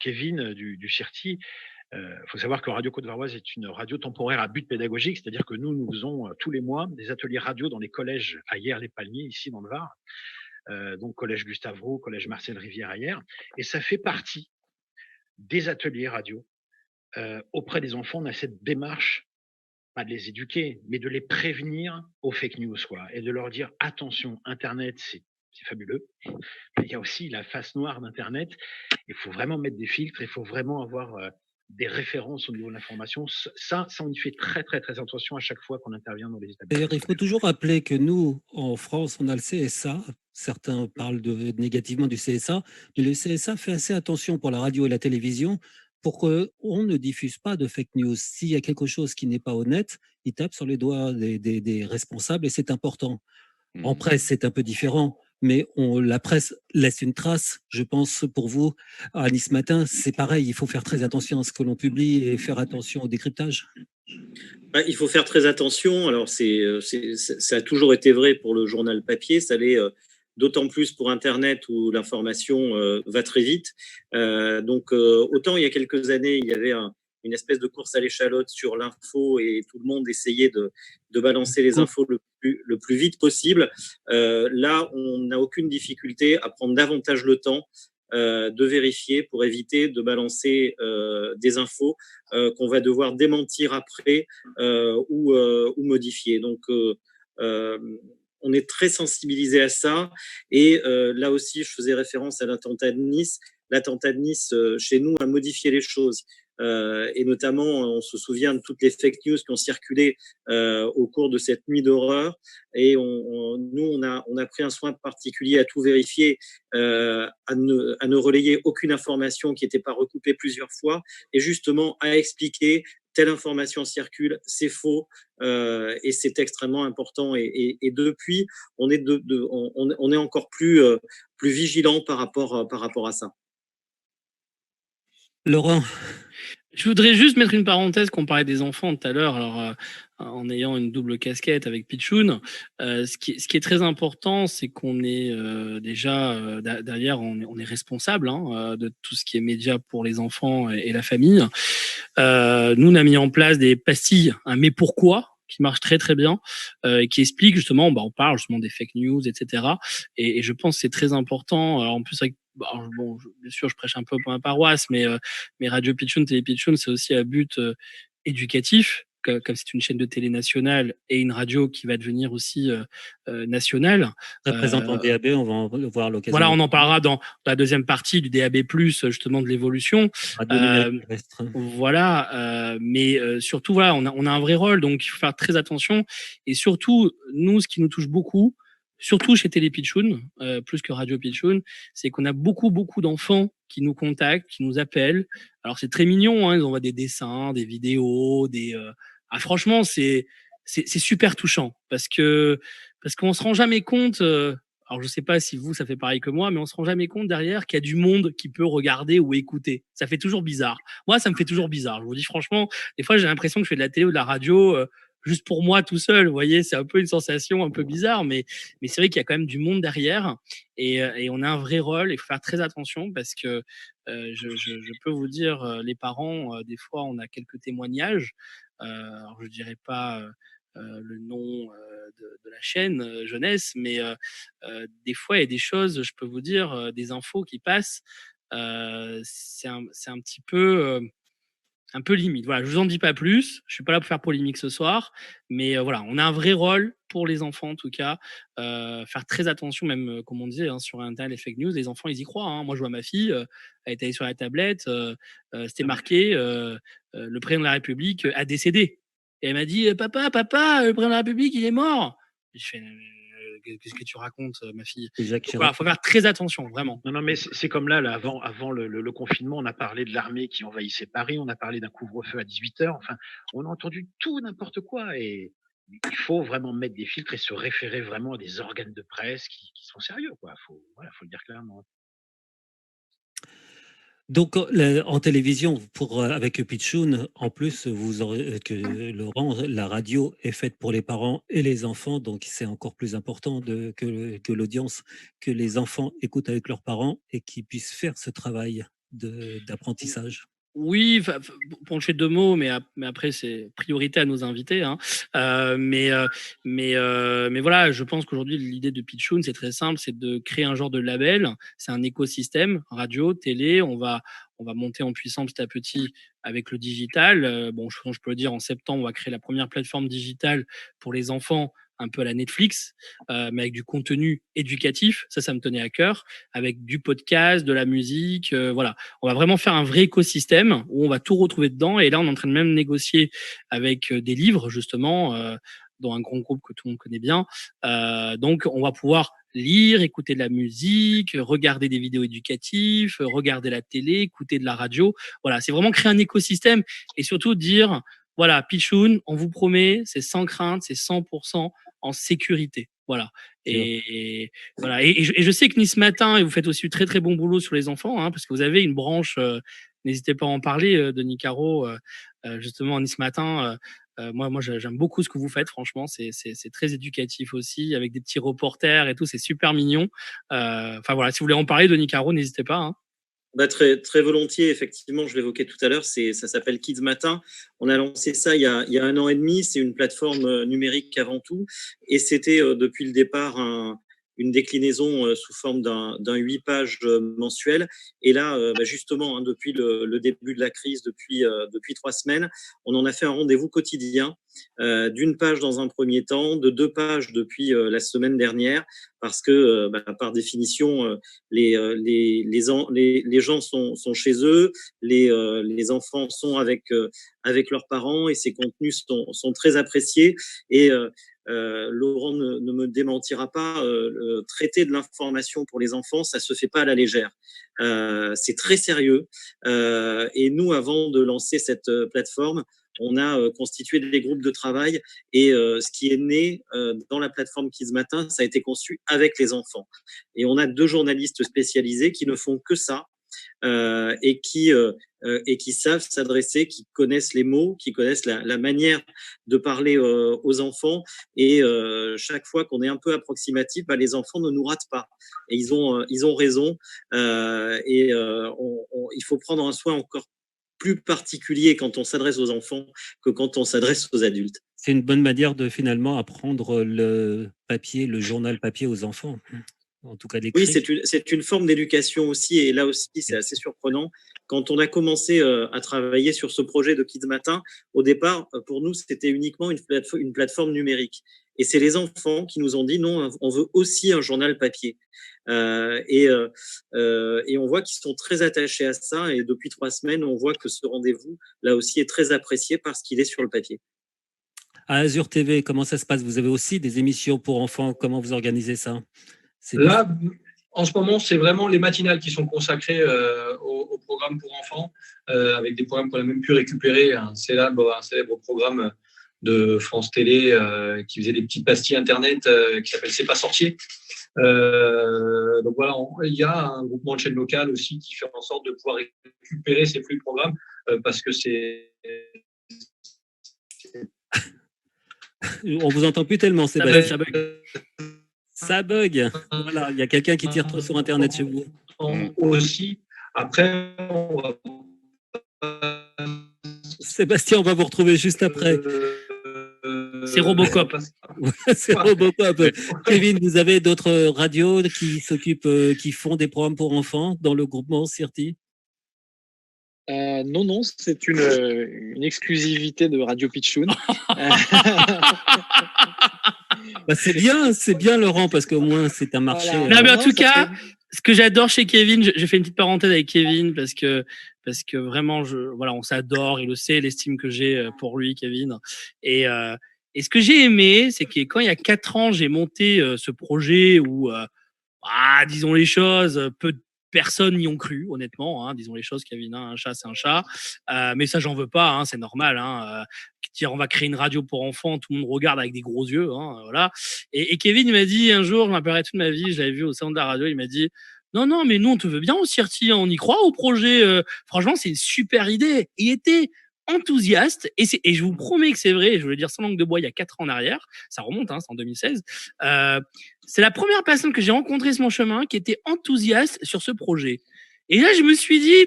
Kevin du CIRTI. Faut savoir que Radio Côte-Varoise est une radio temporaire à but pédagogique, c'est-à-dire que nous faisons tous les mois des ateliers radio dans les collèges à Hyères-les-Palmiers, ici dans le Var, donc collège Gustave Roux, collège Marcel Rivière à Hyères, et ça fait partie des ateliers radio. Auprès des enfants, on a cette démarche, pas de les éduquer, mais de les prévenir aux fake news, et de leur dire attention, Internet, c'est fabuleux, mais il y a aussi la face noire d'Internet. Il faut vraiment mettre des filtres, il faut vraiment avoir des références au niveau de l'information. Ça, on y fait très, très, très attention à chaque fois qu'on intervient dans les établissements. D'ailleurs, il faut toujours rappeler que nous, en France, on a le CSA. Certains parlent négativement du CSA, mais le CSA fait assez attention pour la radio et la télévision pour qu'on ne diffuse pas de fake news. S'il y a quelque chose qui n'est pas honnête, il tape sur les doigts des responsables et c'est important. En presse, c'est un peu différent, mais la presse laisse une trace. Je pense pour vous, à Nice Matin, c'est pareil, il faut faire très attention à ce que l'on publie et faire attention au décryptage. Il faut faire très attention. Alors, ça a toujours été vrai pour le journal papier, ça l'est d'autant plus pour Internet où l'information va très vite. Donc, autant il y a quelques années, il y avait une espèce de course à l'échalote sur l'info et tout le monde essayait de balancer les infos le plus vite possible. Là, on n'a aucune difficulté à prendre davantage le temps de vérifier pour éviter de balancer des infos qu'on va devoir démentir après ou modifier. Donc, on est très sensibilisé à ça. Et là aussi, je faisais référence à l'attentat de Nice. L'attentat de Nice, chez nous, a modifié les choses. et notamment, on se souvient de toutes les fake news qui ont circulé au cours de cette nuit d'horreur. Et nous, on a pris un soin particulier à tout vérifier, à ne relayer aucune information qui n'était pas recoupée plusieurs fois, et justement à expliquer telle information circule, c'est faux, et c'est extrêmement important. Et depuis, on est encore plus vigilant par rapport à ça. Laurent. Je voudrais juste mettre une parenthèse qu'on parlait des enfants tout à l'heure. Alors, en ayant une double casquette avec Pitchoun, ce qui est très important, c'est qu'on est déjà derrière, on est responsable de tout ce qui est média pour les enfants et la famille. Nous, on a mis en place des pastilles, mais pourquoi, qui marche très très bien, et qui explique justement, on parle justement des fake news, etc. Et je pense que c'est très important. Alors, en plus, avec bien sûr, je prêche un peu pour ma paroisse, mais Radio Pitchoun, Télé Pitchoun, c'est aussi à but éducatif, comme c'est une chaîne de télé nationale et une radio qui va devenir aussi nationale. Représentant DAB, on va en voir l'occasion. Voilà, on en parlera dans la deuxième partie du DAB+, justement de l'évolution. Voilà, mais surtout, voilà, on a un vrai rôle, donc il faut faire très attention. Et surtout, nous, ce qui nous touche beaucoup, surtout chez Télé Pitchoun, plus que Radio Pitchoun, c'est qu'on a beaucoup d'enfants qui nous contactent, qui nous appellent. Alors c'est très mignon, ils envoient des dessins, des vidéos, franchement, c'est super touchant parce qu'on se rend jamais compte. Alors je sais pas si vous ça fait pareil que moi, mais on se rend jamais compte derrière qu'il y a du monde qui peut regarder ou écouter. Ça fait toujours bizarre. Moi, ça me fait toujours bizarre. Je vous dis franchement, des fois j'ai l'impression que je fais de la télé ou de la radio. Juste pour moi tout seul, vous voyez, c'est un peu une sensation un peu bizarre, mais c'est vrai qu'il y a quand même du monde derrière et on a un vrai rôle. Il faut faire très attention parce que je peux vous dire, les parents, des fois, on a quelques témoignages. Alors je dirais pas le nom de la chaîne jeunesse, mais des fois il y a des choses, je peux vous dire, des infos qui passent. C'est un petit peu un peu limite. Voilà, je vous en dis pas plus. Je suis pas là pour faire polémique ce soir, mais voilà, on a un vrai rôle pour les enfants en tout cas. Faire très attention, même comme on disait sur Internet, les fake news, les enfants ils y croient. Moi, je vois ma fille, elle est allée sur la tablette, c'était marqué le président de la République a décédé. Et elle m'a dit papa, le président de la République il est mort. Je fais qu'est-ce que tu racontes, ma fille? Voilà, faut faire très attention, vraiment. Non, mais c'est comme là avant le confinement, on a parlé de l'armée qui envahissait Paris, on a parlé d'un couvre-feu à 18h. Enfin, on a entendu tout, n'importe quoi. Et il faut vraiment mettre des filtres et se référer vraiment à des organes de presse qui sont sérieux, quoi. Faut le dire clairement. Donc, en télévision, avec Pitchoun, en plus, vous aurez Laurent, la radio est faite pour les parents et les enfants, donc c'est encore plus important que l'audience, que les enfants écoutent avec leurs parents et qu'ils puissent faire ce travail d'apprentissage. Oui, pour le fait deux mots, mais après c'est priorité à nos invités. Mais voilà, je pense qu'aujourd'hui l'idée de Pitchoun c'est très simple, c'est de créer un genre de label. C'est un écosystème radio, télé. On va monter en puissance petit à petit avec le digital. Je peux le dire, en septembre on va créer la première plateforme digitale pour les enfants, un peu à la Netflix, mais avec du contenu éducatif, ça me tenait à cœur, avec du podcast, de la musique, voilà. On va vraiment faire un vrai écosystème où on va tout retrouver dedans. Et là, on est en train de même négocier avec des livres, justement, dans un grand groupe que tout le monde connaît bien. Donc, on va pouvoir lire, écouter de la musique, regarder des vidéos éducatives, regarder la télé, écouter de la radio. Voilà, c'est vraiment créer un écosystème et surtout dire, voilà, Pitchoun, on vous promet, c'est sans crainte, c'est 100% en sécurité. Voilà. Et voilà. Et je sais que Nice Matin, et vous faites aussi du très très bon boulot sur les enfants, parce que vous avez une branche, n'hésitez pas à en parler, Denis Caro, justement, Nice Matin. Moi, j'aime beaucoup ce que vous faites, franchement, c'est très éducatif aussi, avec des petits reporters et tout, c'est super mignon. Enfin voilà, si vous voulez en parler, Denis Caro, n'hésitez pas. Très, très volontiers, effectivement, je l'évoquais tout à l'heure, ça s'appelle Kids Matin. On a lancé ça il y a 1 an et demi, c'est une plateforme numérique avant tout, et c'était depuis le départ une déclinaison sous forme d'un 8 pages mensuel. Et là, justement, hein, depuis le début de la crise, depuis 3 semaines, on en a fait un rendez-vous quotidien d'1 page dans un premier temps, de 2 pages depuis la semaine dernière, parce que par définition, les gens sont chez eux, les enfants sont avec leurs parents et ces contenus sont très appréciés. Et Laurent ne me démentira pas, traiter de l'information pour les enfants, ça se fait pas à la légère. C'est très sérieux. Et nous, avant de lancer cette plateforme, on a constitué des groupes de travail et ce qui est né dans la plateforme Kids Matin, ça a été conçu avec les enfants. Et on a 2 journalistes spécialisés qui ne font que ça et qui savent s'adresser, qui connaissent les mots, qui connaissent la manière de parler aux enfants. Et chaque fois qu'on est un peu approximatif, les enfants ne nous ratent pas. Et ils ont raison. Il faut prendre un soin encore plus particulier quand on s'adresse aux enfants que quand on s'adresse aux adultes. C'est une bonne manière de finalement apprendre le papier, le journal papier aux enfants. En tout cas, l'écrit. Oui, c'est une forme d'éducation aussi. Et là aussi, c'est assez surprenant. Quand on a commencé à travailler sur ce projet de Kids Matin, au départ, pour nous, c'était uniquement une plateforme numérique. Et c'est les enfants qui nous ont dit non, on veut aussi un journal papier. Et on voit qu'ils sont très attachés à ça. Et depuis 3 semaines, on voit que ce rendez-vous, là aussi, est très apprécié parce qu'il est sur le papier. À Azure TV, comment ça se passe? Vous avez aussi des émissions pour enfants. Comment vous organisez ça? Là, en ce moment, c'est vraiment les matinales qui sont consacrées au programme pour enfants, avec des programmes qu'on a même pu récupérer. Un célèbre programme de France Télé qui faisait des petites pastilles Internet qui s'appelle C'est pas sorcier. Donc voilà, il y a un groupement de chaînes locales aussi qui fait en sorte de pouvoir récupérer ces flux de programmes parce que c'est... On vous entend plus tellement, Sébastien. Ça bug. Voilà, il y a quelqu'un qui tire trop sur Internet chez vous. Aussi. Après, Sébastien, on va vous retrouver juste après. C'est Robocop. C'est Robocop. Kevin, vous avez d'autres radios qui font des programmes pour enfants dans le groupement CIRTI? Non, c'est une exclusivité de Radio Pitchoun. C'est bien Laurent, parce qu'au moins c'est un marché. Voilà. Non, mais en tout cas, ce que j'adore chez Kevin, je fais une petite parenthèse avec Kevin parce que vraiment, on s'adore, il le sait, l'estime que j'ai pour lui, Kevin. Et ce que j'ai aimé, c'est que quand il y a 4 ans, j'ai monté ce projet où, disons les choses, peu de personnes n'y ont cru, honnêtement. Hein, disons les choses, Kevin, un chat, c'est un chat. Mais ça, j'en veux pas, hein, c'est normal. Hein, dire on va créer une radio pour enfants, tout le monde regarde avec des gros yeux. Hein, voilà. Et Kevin il m'a dit un jour, je m'appellerai toute ma vie, je l'avais vu au salon de la radio, il m'a dit non, mais nous, on te veut bien au CIRTI, on y croit au projet. Franchement, c'est une super idée. Il était enthousiaste, et je vous promets que c'est vrai, je voulais dire sans langue de bois, il y a 4 ans en arrière, ça remonte, hein, c'est en 2016. C'est la première personne que j'ai rencontrée sur mon chemin qui était enthousiaste sur ce projet. Et là, je me suis dit,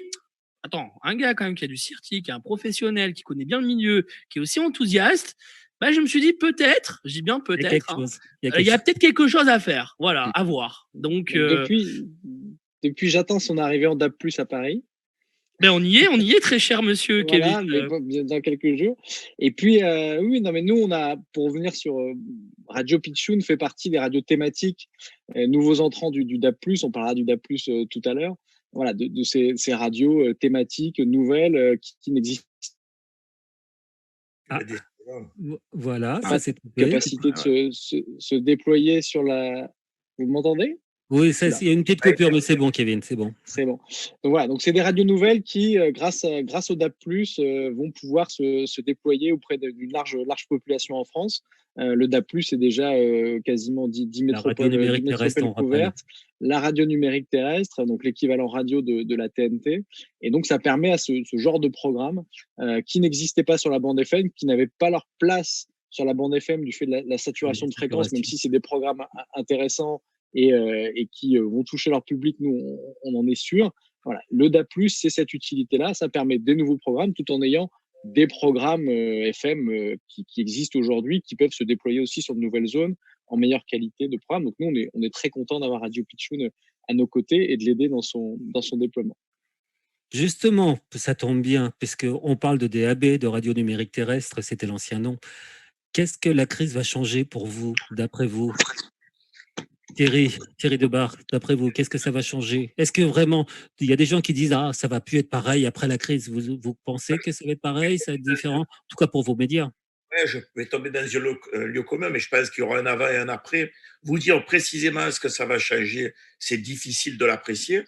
attends, un gars quand même qui a du CIRTI, qui est un professionnel, qui connaît bien le milieu, qui est aussi enthousiaste, je me suis dit peut-être, je dis bien peut-être, il y a peut-être quelque chose à faire, voilà, à voir. Donc depuis j'attends son arrivée en DAB+ à Paris. On y est, très cher monsieur voilà, Kevin. Dans quelques jours. Et puis, mais nous, pour revenir sur Radio Pitchoun, fait partie des radios thématiques, nouveaux entrants du DAB+. On parlera du DAB+ tout à l'heure. Voilà, de ces radios thématiques nouvelles qui n'existent pas. Voilà, ça c'est capacité de se déployer sur la. Vous m'entendez? Oui, il y a une petite coupure, mais c'est bon, Kevin, c'est bon. C'est bon. Donc voilà, donc c'est des radios nouvelles qui, grâce au DAB+, vont pouvoir se déployer auprès d'une large population en France. Le DAB+, est déjà quasiment 10 métropoles couvertes. La radio numérique terrestre, donc l'équivalent radio de la TNT. Et donc, ça permet à ce genre de programme qui n'existait pas sur la bande FM, qui n'avaient pas leur place sur la bande FM du fait de la saturation de fréquence, même si c'est des programmes intéressants et qui vont toucher leur public, nous, on en est sûr. Voilà. Le DAB+, c'est cette utilité-là. Ça permet des nouveaux programmes tout en ayant des programmes FM qui existent aujourd'hui, qui peuvent se déployer aussi sur de nouvelles zones en meilleure qualité de programme. Donc nous, on est très content d'avoir Radio Pitchoun à nos côtés et de l'aider dans son déploiement. Justement, ça tombe bien, puisqu'on parle de DAB, de radio numérique terrestre, c'était l'ancien nom. Qu'est-ce que la crise va changer pour vous, d'après vous? Thierry Debar, d'après vous, qu'est-ce que ça va changer? Est-ce que vraiment, il y a des gens qui disent ah ça va plus être pareil après la crise. Vous pensez que ça va être pareil, ça va être différent, en tout cas pour vos médias? Ouais, je vais tomber dans un lieu commun, mais je pense qu'il y aura un avant et un après. Vous dire précisément ce que ça va changer, c'est difficile de l'apprécier.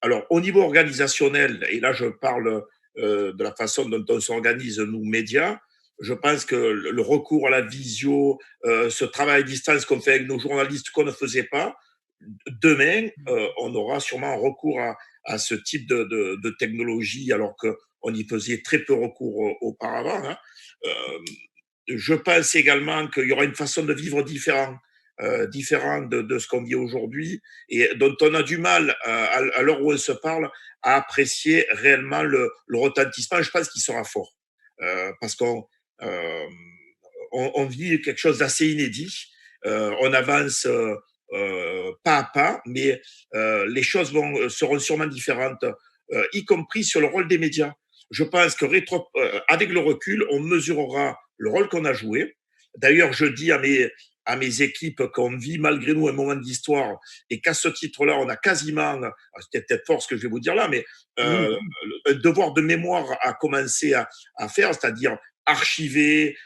Alors, au niveau organisationnel, et là je parle de la façon dont on s'organise, nous, médias, je pense que le recours à la visio, ce travail à distance qu'on fait avec nos journalistes qu'on ne faisait pas, demain, on aura sûrement recours à ce type de technologie alors qu'on y faisait très peu recours auparavant. Hein. Je pense également qu'il y aura une façon de vivre différente de ce qu'on vit aujourd'hui et dont on a du mal, à l'heure où on se parle, à apprécier réellement le retentissement. Je pense qu'il sera fort parce on vit quelque chose d'assez inédit. On avance pas à pas, mais les choses seront sûrement différentes, y compris sur le rôle des médias. Je pense que avec le recul, on mesurera le rôle qu'on a joué. D'ailleurs, je dis à mes équipes qu'on vit malgré nous un moment d'histoire et qu'à ce titre-là, on a quasiment, c'est peut-être fort ce que je vais vous dire là, mais un devoir de mémoire à commencer à faire, c'est-à-dire archiver,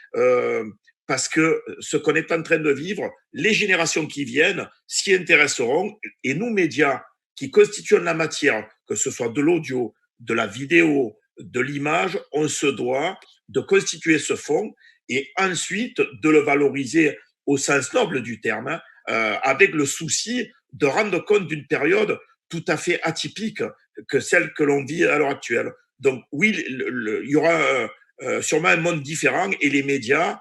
parce que ce qu'on est en train de vivre, les générations qui viennent s'y intéresseront et nous, médias, qui constituons la matière, que ce soit de l'audio, de la vidéo, de l'image, on se doit de constituer ce fonds et ensuite de le valoriser au sens noble du terme, avec le souci de rendre compte d'une période tout à fait atypique que celle que l'on vit à l'heure actuelle. Donc oui, il y aura sûrement un monde différent et les médias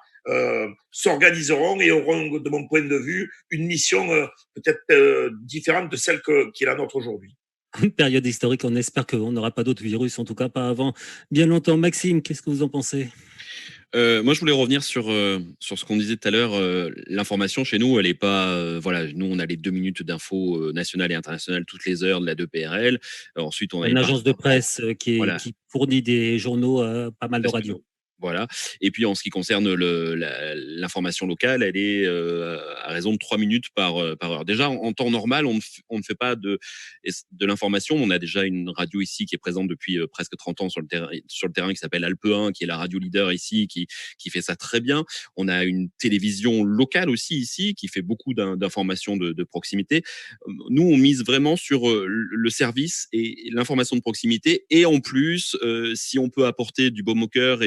s'organiseront et auront, de mon point de vue, une mission peut-être différente de celle qui est la nôtre aujourd'hui. Une période historique, on espère qu'on n'aura pas d'autres virus, en tout cas pas avant bien longtemps. Maxime, qu'est-ce que vous en pensez? Moi, je voulais revenir sur ce qu'on disait tout à l'heure. L'information chez nous, elle est pas. Voilà, nous, on a les 2 minutes d'infos nationales et internationales toutes les heures de la 2PRL. Ensuite, on a une agence de presse qui fournit des journaux à pas mal de radios. Voilà. Et puis en ce qui concerne l'information locale, elle est à raison de 3 minutes par heure. Déjà, en temps normal, on ne fait pas de l'information. On a déjà une radio ici qui est présente depuis presque 30 ans sur le terrain qui s'appelle Alpe 1, qui est la radio leader ici, qui fait ça très bien. On a une télévision locale aussi ici qui fait beaucoup d'informations de proximité. Nous, on mise vraiment sur le service et l'information de proximité. Et en plus, si on peut apporter du baume au cœur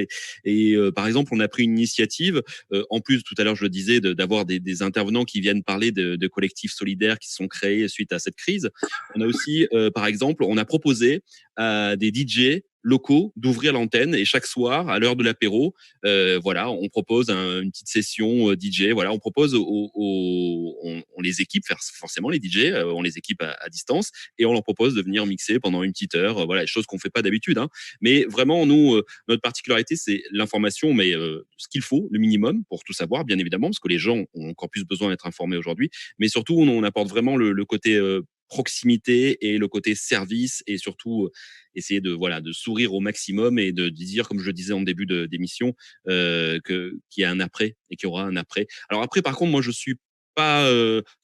et par exemple, on a pris une initiative, en plus, tout à l'heure, je le disais, d'avoir des intervenants qui viennent parler de collectifs solidaires qui se sont créés suite à cette crise. On a aussi, par exemple, on a proposé à des DJ locaux d'ouvrir l'antenne et chaque soir, à l'heure de l'apéro, voilà, on propose une petite session DJ. Voilà, on propose on les équipe, forcément les DJ, on les équipe à distance et on leur propose de venir mixer pendant une petite heure. Voilà, chose qu'on fait pas d'habitude. Hein. Mais vraiment, nous, notre particularité, c'est l'information, mais ce qu'il faut, le minimum pour tout savoir, bien évidemment, parce que les gens ont encore plus besoin d'être informés aujourd'hui. Mais surtout, on apporte vraiment le côté proximité et le côté service et surtout essayer de sourire au maximum et de dire, comme je le disais en début d'émission, qu'il y a un après et qu'il y aura un après. Alors après, par contre, moi, je suis pas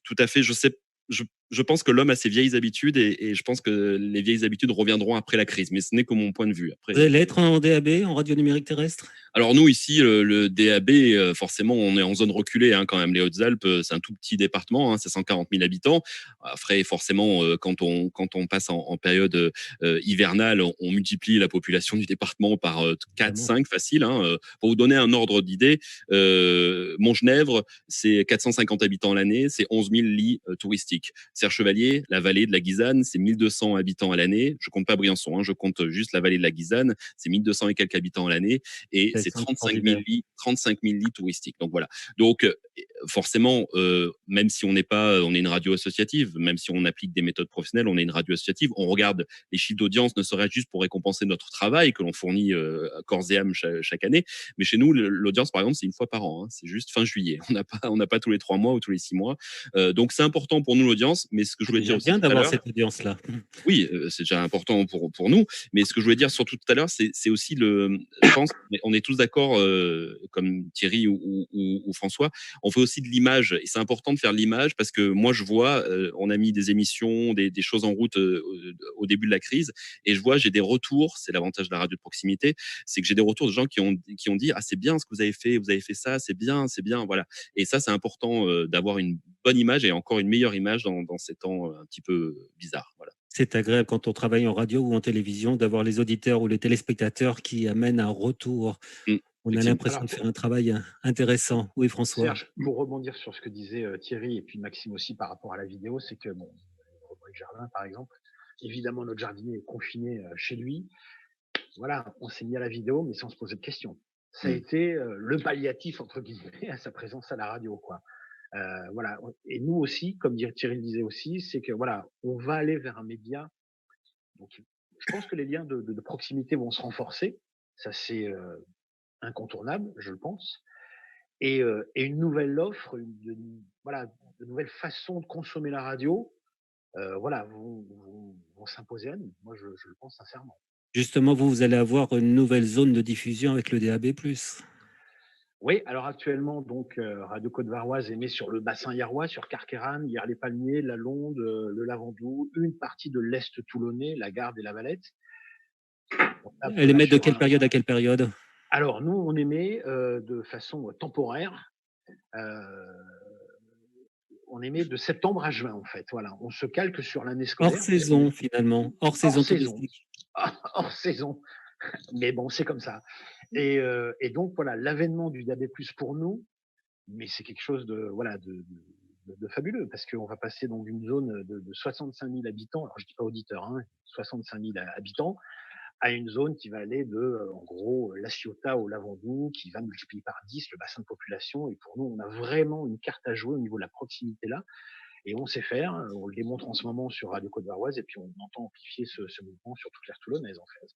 tout à fait, je pense que l'homme a ses vieilles habitudes et je pense que les vieilles habitudes reviendront après la crise, mais ce n'est que mon point de vue. Après, vous allez être en DAB, en radio numérique terrestre? Alors nous ici, le DAB, forcément, on est en zone reculée hein, quand même. Les Hautes-Alpes, c'est un tout petit département, hein, c'est 140 000 habitants. Après, forcément, quand on passe en période hivernale, on multiplie la population du département par 4, 5 facile. Hein. Pour vous donner un ordre d'idée, Montgenèvre, c'est 450 habitants l'année, c'est 11 000 lits touristiques. Serre Chevalier, la vallée de la Guisane, c'est 1200 habitants à l'année. Je compte pas Briançon, hein, je compte juste la vallée de la Guisane, c'est 1200 et quelques habitants à l'année, et c'est 35 000 lits touristiques. Donc voilà. Donc forcément, même si on est une radio associative, même si on applique des méthodes professionnelles, on est une radio associative, on regarde les chiffres d'audience, ne serait-ce juste pour récompenser notre travail que l'on fournit corps et âme chaque année. Mais chez nous, l'audience, par exemple, c'est une fois par an. Hein. C'est juste fin juillet. On n'a pas tous les 3 mois ou tous les 6 mois. Donc c'est important pour nous l'audience. Mais ce que je voulais dire aussi bien d'avoir cette audience-là. Oui, c'est déjà important pour nous. Mais ce que je voulais dire surtout tout à l'heure, c'est aussi je pense, on est tous d'accord, comme Thierry ou François, on fait aussi de l'image. Et c'est important de faire de l'image parce que moi, je vois, on a mis des émissions, des choses en route au début de la crise. Et je vois, j'ai des retours. C'est l'avantage de la radio de proximité. C'est que j'ai des retours de gens qui ont dit, ah, c'est bien ce que vous avez fait ça, c'est bien, voilà. Et ça, c'est important d'avoir une bonne image et encore une meilleure image dans ces temps un petit peu bizarres. Voilà. C'est agréable quand on travaille en radio ou en télévision d'avoir les auditeurs ou les téléspectateurs qui amènent un retour. On a l'impression de faire un travail intéressant. Oui, François. Serge, pour rebondir sur ce que disait Thierry et puis Maxime aussi par rapport à la vidéo, c'est que, bon, le jardin, par exemple, évidemment, notre jardinier est confiné chez lui. Voilà, on s'est mis à la vidéo, mais sans se poser de questions. Ça a été le palliatif, entre guillemets, à sa présence à la radio, quoi. Voilà. Et nous aussi, comme Thierry le disait aussi, c'est que voilà, on va aller vers un média. Donc, je pense que les liens de proximité vont se renforcer. Ça, c'est incontournable, je le pense. Et une nouvelle offre, de nouvelles façons de consommer la radio, vont s'imposer à nous. Moi, je le pense sincèrement. Justement, vous allez avoir une nouvelle zone de diffusion avec le DAB+. Oui, alors actuellement, donc Radio Côte-Varoise émet sur le bassin yarrois, sur Carqueiranne, Hyères-les-Palmiers, la Londe, le Lavandou, une partie de l'Est toulonnais, la Garde et la Valette. Elle émet de quelle période à quelle période? Alors, nous, on émet de façon temporaire. On émet de septembre à juin, en fait. Voilà, on se calque sur l'année scolaire. Hors saison, finalement. Hors saison touristique. Hors saison. Mais bon, c'est comme ça. Et donc, voilà, l'avènement du DAB+, pour nous, mais c'est quelque chose de fabuleux, parce qu'on va passer donc d'une zone de 65 000 habitants, alors je dis pas auditeurs, hein, 65 000 habitants, à une zone qui va aller en gros, La Ciotat au Lavandou, qui va multiplier par 10 le bassin de population. Et pour nous, on a vraiment une carte à jouer au niveau de la proximité là. Et on sait faire, on le démontre en ce moment sur Radio Côte-Varoise, et puis on entend amplifier ce mouvement sur toute l'aire toulonnaise, en fait.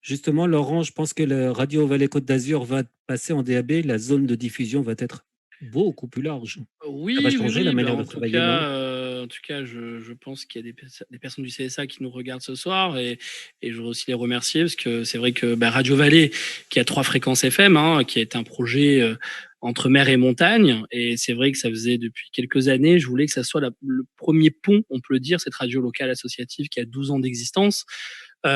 Justement, Laurent, je pense que la radio Valais Côte d'Azur va passer en DAB. La zone de diffusion va être beaucoup plus large. Oui, ça va changer la manière de travailler. En tout cas, je pense qu'il y a des personnes du CSA qui nous regardent ce soir, et je voudrais aussi les remercier, parce que c'est vrai que Radio Valais, qui a 3 fréquences FM, qui est un projet entre mer et montagne, et c'est vrai que ça faisait depuis quelques années, je voulais que ça soit le premier pont, on peut le dire, cette radio locale associative qui a 12 ans d'existence, où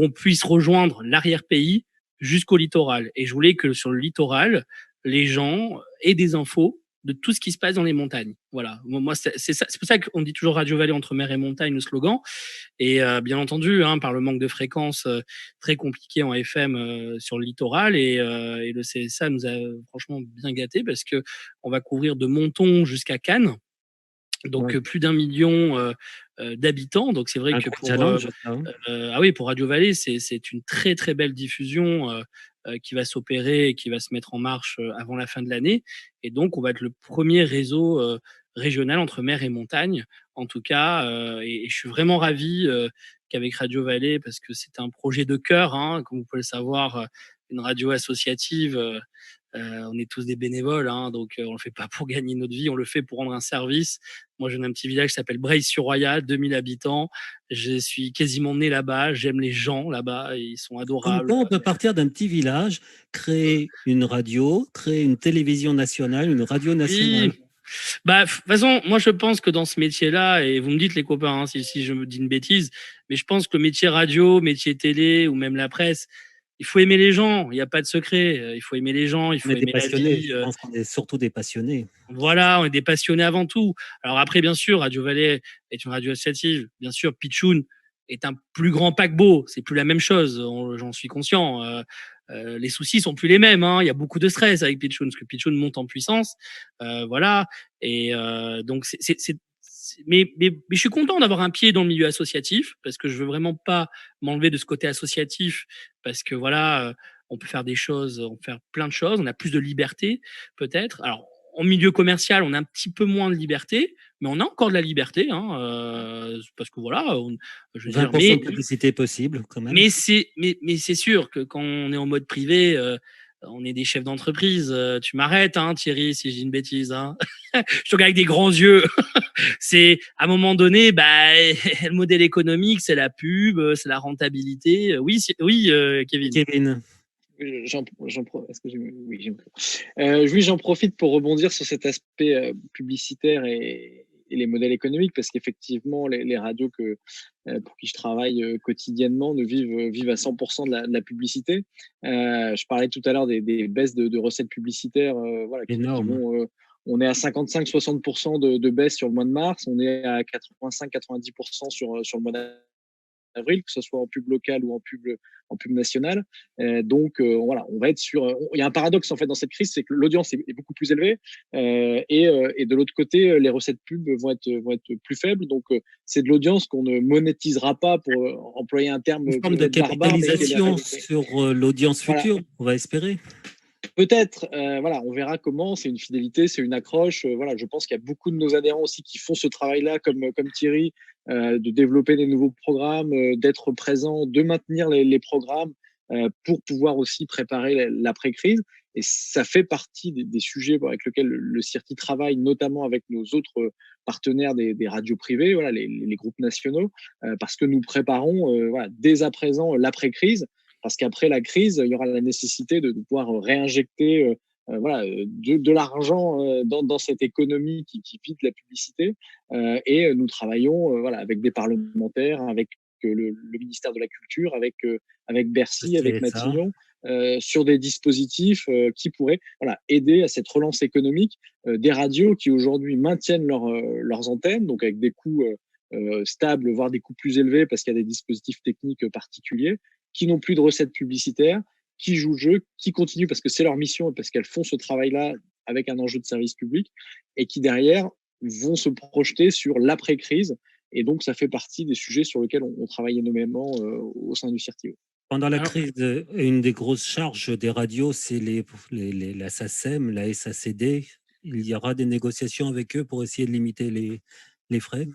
on puisse rejoindre l'arrière-pays jusqu'au littoral. Et je voulais que sur le littoral, les gens aient des infos de tout ce qui se passe dans les montagnes. Voilà. Moi, c'est pour ça qu'on dit toujours Radio Valais entre mer et montagne, le slogan. Et bien entendu, par le manque de fréquences très compliqué en FM sur le littoral, et le CSA nous a franchement bien gâtés, parce que on va couvrir de Menton jusqu'à Cannes. Donc plus d'1 million d'habitants. Donc c'est vrai que pour Radio Valais, c'est une très très belle diffusion qui va s'opérer et qui va se mettre en marche avant la fin de l'année. Et donc on va être le premier réseau régional entre mer et montagne, en tout cas. Et je suis vraiment ravi qu'avec Radio Valais, parce que c'est un projet de cœur, comme vous pouvez le savoir, une radio associative. On est tous des bénévoles, donc on le fait pas pour gagner notre vie, on le fait pour rendre un service. Moi, je viens d'un petit village qui s'appelle Breil-sur-Roya, 2000 habitants. Je suis quasiment né là-bas, j'aime les gens là-bas, ils sont adorables. Comme on peut partir d'un petit village, créer une radio, créer une télévision nationale, une radio nationale. Oui. De toute façon, moi je pense que dans ce métier-là, et vous me dites les copains si je me dis une bêtise, mais je pense que métier radio, métier télé ou même la presse, il faut aimer les gens, il n'y a pas de secret. Il faut aimer les gens, il faut aimer la vie. Je pense qu'on est surtout des passionnés. Voilà, on est des passionnés avant tout. Alors après, bien sûr, Radio Valais est une radio associative. Bien sûr, Pitchoun est un plus grand paquebot. C'est plus la même chose, j'en suis conscient. Les soucis sont plus les mêmes. Il y a beaucoup de stress avec Pitchoun, parce que Pitchoun monte en puissance. Voilà. Et donc, mais je suis content d'avoir un pied dans le milieu associatif parce que je veux vraiment pas m'enlever de ce côté associatif parce que voilà, on peut faire des choses, on peut faire plein de choses, on a plus de liberté peut-être. Alors en milieu commercial, on a un petit peu moins de liberté, mais on a encore de la liberté, parce que voilà, je veux dire, 20% de publicité possible quand même. mais c'est sûr que quand on est en mode privé, on est des chefs d'entreprise. Tu m'arrêtes, Thierry, si je dis une bêtise. Je te regarde avec des grands yeux. C'est à un moment donné, le modèle économique, c'est la pub, c'est la rentabilité. Oui, Kevin. Kevin. Est-ce que oui, j'en profite pour rebondir sur cet aspect publicitaire et les modèles économiques, parce qu'effectivement, les radios pour qui je travaille quotidiennement vivent à 100% de la publicité. Je parlais tout à l'heure des baisses de recettes publicitaires, voilà, qui vont, on est à 55-60% de baisse sur le mois de mars, on est à 85-90% sur le mois d'avril, que ce soit en pub locale ou en pub nationale. Donc voilà, on va être sur. Il y a un paradoxe en fait dans cette crise, c'est que l'audience est beaucoup plus élevée et de l'autre côté, les recettes pub vont être plus faibles. Donc c'est de l'audience qu'on ne monétisera pas, pour employer un terme. Une forme de capitalisation sur l'audience future, voilà. On va espérer. Peut-être, voilà, on verra comment. C'est une fidélité, c'est une accroche. Voilà, je pense qu'il y a beaucoup de nos adhérents aussi qui font ce travail-là, comme Thierry, de développer des nouveaux programmes, d'être présents, de maintenir les programmes pour pouvoir aussi préparer l'après-crise. Et ça fait partie des sujets avec lesquels le CIRTI travaille, notamment avec nos autres partenaires des radios privées, voilà, les groupes nationaux, parce que nous préparons voilà, dès à présent l'après-crise. Parce qu'après la crise, il y aura la nécessité de pouvoir réinjecter voilà, de l'argent dans cette économie qui vide la publicité. Et nous travaillons voilà, avec des parlementaires, avec le ministère de la Culture, avec Bercy, avec Matignon, sur des dispositifs qui pourraient voilà, aider à cette relance économique des radios qui aujourd'hui maintiennent leurs antennes, donc avec des coûts stables, voire des coûts plus élevés parce qu'il y a des dispositifs techniques particuliers, qui n'ont plus de recettes publicitaires, qui jouent le jeu, qui continuent parce que c'est leur mission et parce qu'elles font ce travail-là avec un enjeu de service public, et qui derrière vont se projeter sur l'après-crise. Et donc, ça fait partie des sujets sur lesquels on travaille énormément au sein du CIRTI. Pendant la crise, une des grosses charges des radios, c'est la SACEM, la SACD. Il y aura des négociations avec eux pour essayer de limiter les frais.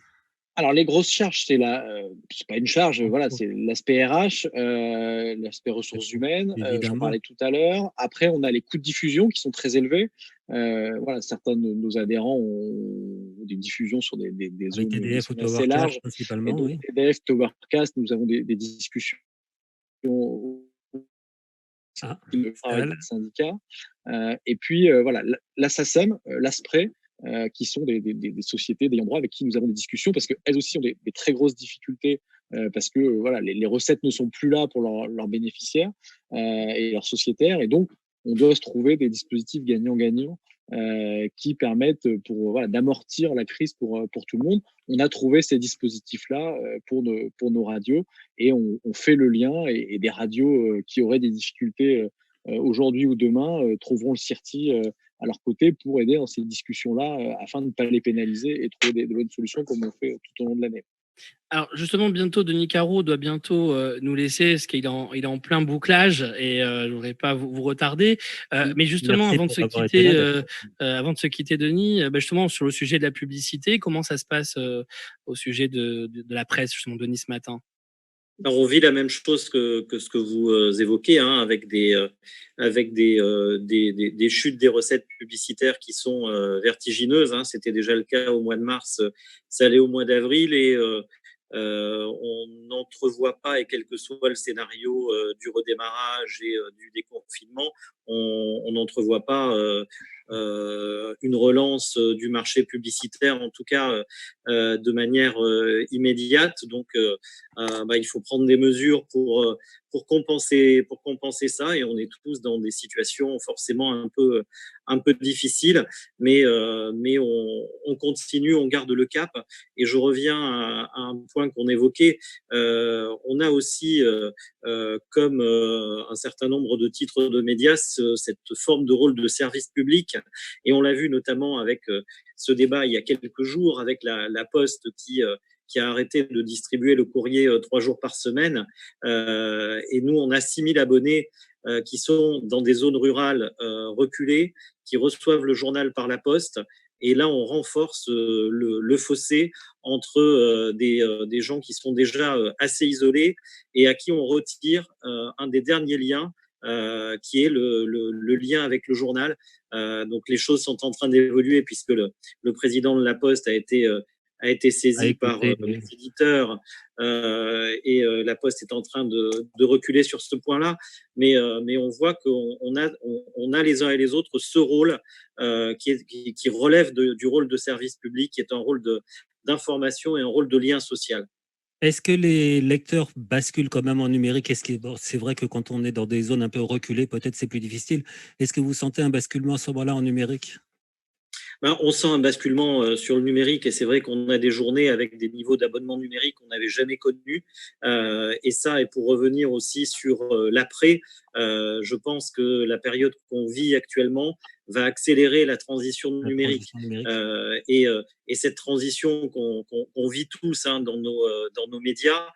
Alors, les grosses charges, c'est pas une charge, voilà, c'est l'aspect RH, l'aspect ressources humaines, j'en parlais tout à l'heure. Après, on a les coûts de diffusion qui sont très élevés. Voilà, certains de nos adhérents ont des diffusions sur des zones TDF ou assez larges. Principalement, oui. TDF, Towercast, nous avons des discussions avec les syndicats. Et puis, voilà, la SACEM, l'ASPRE, qui sont des sociétés d'ayant droit avec qui nous avons des discussions, parce qu'elles aussi ont des très grosses difficultés, parce que voilà, les recettes ne sont plus là pour leurs bénéficiaires et leurs sociétaires, et donc on doit se trouver des dispositifs gagnant-gagnant qui permettent voilà, d'amortir la crise pour tout le monde. On a trouvé ces dispositifs-là pour nos radios, et on fait le lien, et des radios qui auraient des difficultés aujourd'hui ou demain trouveront le CIRTI à leur côté pour aider dans ces discussions-là afin de ne pas les pénaliser et trouver de bonnes solutions comme on fait tout au long de l'année. Alors justement, bientôt, Denis Caro doit bientôt nous laisser parce qu'il est en plein bouclage et je ne voudrais pas vous retarder. Mais justement, avant de se quitter, Denis, justement, sur le sujet de la publicité, comment ça se passe au sujet de la presse, justement, Denis, ce matin? Alors, on vit la même chose que ce que vous évoquez, avec des chutes des recettes publicitaires qui sont vertigineuses. C'était déjà le cas au mois de mars, ça allait au mois d'avril, et on n'entrevoit pas, et quel que soit le scénario du redémarrage et du déconfinement, on n'entrevoit pas une relance du marché publicitaire, en tout cas de manière immédiate. Donc, il faut prendre des mesures pour compenser ça, et on est tous dans des situations forcément un peu difficiles, mais on continue, on garde le cap. Et je reviens à un point qu'on évoquait, on a aussi comme un certain nombre de titres de médias cette forme de rôle de service public, et on l'a vu notamment avec ce débat il y a quelques jours avec la Poste qui a arrêté de distribuer le courrier 3 jours par semaine. Et nous, on a 6 000 abonnés qui sont dans des zones rurales reculées, qui reçoivent le journal par la Poste. Et là, on renforce le fossé entre des gens qui sont déjà assez isolés et à qui on retire un des derniers liens, qui est le lien avec le journal. Donc, les choses sont en train d'évoluer puisque le président de la Poste a été saisi par les éditeurs et la Poste est en train de reculer sur ce point-là. Mais on voit qu'on a les uns et les autres ce rôle qui relève du rôle de service public, qui est un rôle d'information et un rôle de lien social. Est-ce que les lecteurs basculent quand même en numérique? C'est vrai que quand on est dans des zones un peu reculées, peut-être c'est plus difficile. Est-ce que vous sentez un basculement à ce moment-là en numérique? On sent un basculement sur le numérique et c'est vrai qu'on a des journées avec des niveaux d'abonnement numérique qu'on n'avait jamais connus. Et ça, et pour revenir aussi sur l'après, je pense que la période qu'on vit actuellement va accélérer la transition numérique. Et cette transition qu'on vit tous dans nos médias,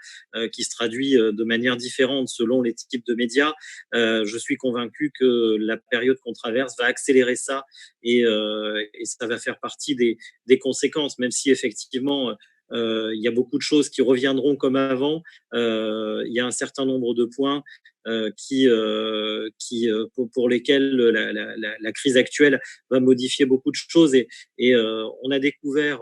qui se traduit de manière différente selon les types de médias, je suis convaincu que la période qu'on traverse va accélérer ça et ça va faire partie des conséquences, même si effectivement il y a beaucoup de choses qui reviendront comme avant. Il y a un certain nombre de points pour lesquels la crise actuelle va modifier beaucoup de choses et on a découvert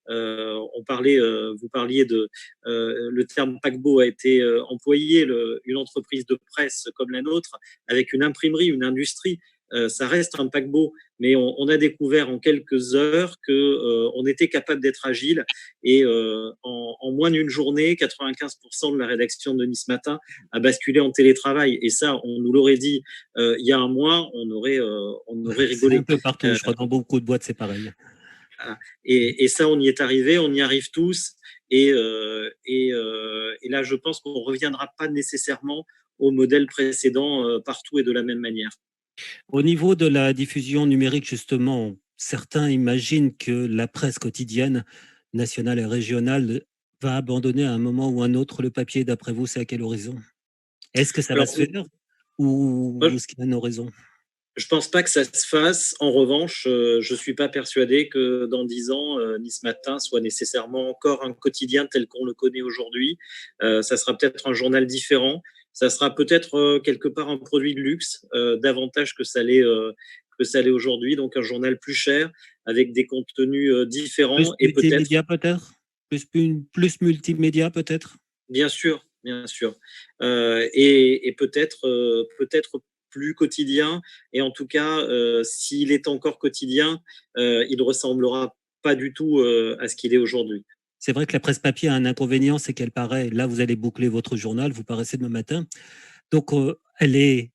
vous parliez le terme paquebot a été employé, une entreprise de presse comme la nôtre avec une imprimerie, une industrie. Ça reste un paquebot, mais on a découvert en quelques heures qu'on était capable d'être agile et en moins d'une journée, 95% de la rédaction de Nice Matin a basculé en télétravail. Et ça, on nous l'aurait dit il y a un mois, on aurait rigolé. C'est un peu partout, je crois, dans beaucoup de boîtes, c'est pareil. Et ça, on y est arrivé, on y arrive tous. Et là, je pense qu'on ne reviendra pas nécessairement au modèle précédent partout et de la même manière. Au niveau de la diffusion numérique, justement, certains imaginent que la presse quotidienne, nationale et régionale, va abandonner à un moment ou un autre le papier. D'après vous, c'est à quel horizon? Est-ce que ça va se faire ou est-ce qu'il y a un horizon? Je ne pense pas que ça se fasse. En revanche, je ne suis pas persuadé que dans 10 ans, Nice Matin soit nécessairement encore un quotidien tel qu'on le connaît aujourd'hui. Ça sera peut-être un journal différent. Ça sera peut-être quelque part un produit de luxe, davantage que ça l'est aujourd'hui. Donc un journal plus cher, avec des contenus différents. Plus et multimédia peut-être plus multimédia peut-être. Bien sûr. Et peut-être plus quotidien. Et en tout cas, s'il est encore quotidien, il ne ressemblera pas du tout à ce qu'il est aujourd'hui. C'est vrai que la presse papier a un inconvénient, c'est qu'elle paraît, là vous allez boucler votre journal, vous paraissez demain matin, donc elle est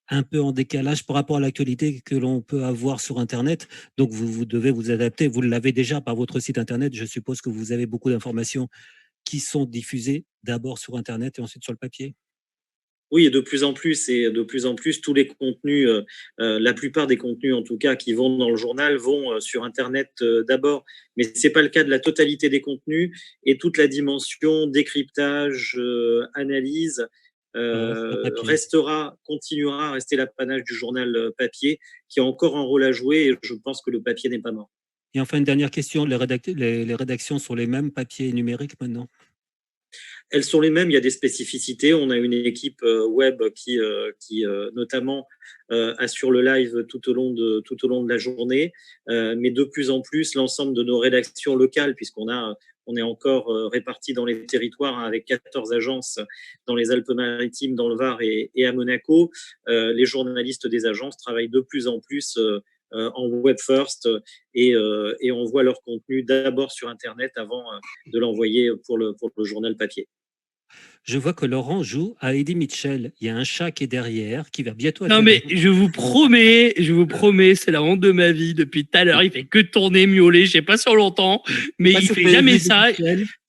un peu en décalage par rapport à l'actualité que l'on peut avoir sur Internet, donc vous devez vous adapter, vous l'avez déjà par votre site Internet, je suppose que vous avez beaucoup d'informations qui sont diffusées d'abord sur Internet et ensuite sur le papier. Oui, et de plus en plus, tous les contenus, la plupart des contenus en tout cas qui vont dans le journal vont sur Internet d'abord, mais ce n'est pas le cas de la totalité des contenus et toute la dimension décryptage, analyse continuera à rester l'apanage du journal papier qui a encore un rôle à jouer et je pense que le papier n'est pas mort. Et enfin, une dernière question, les rédactions sont les mêmes, papier et numérique maintenant? Elles sont les mêmes, il y a des spécificités. On a une équipe web qui notamment assure le live tout au long de la journée, mais de plus en plus, l'ensemble de nos rédactions locales, puisqu'on est encore répartis dans les territoires avec 14 agences dans les Alpes-Maritimes, dans le Var et à Monaco, les journalistes des agences travaillent de plus en plus en web first et on voit leur contenu d'abord sur Internet avant de l'envoyer pour le journal papier. Je vois que Laurent joue à Eddie Mitchell. Il y a un chat qui est derrière, qui va bientôt... Non mais je vous promets, c'est la honte de ma vie. Depuis tout à l'heure, il fait que tourner, miauler, je sais pas sur longtemps, mais il fait jamais ça.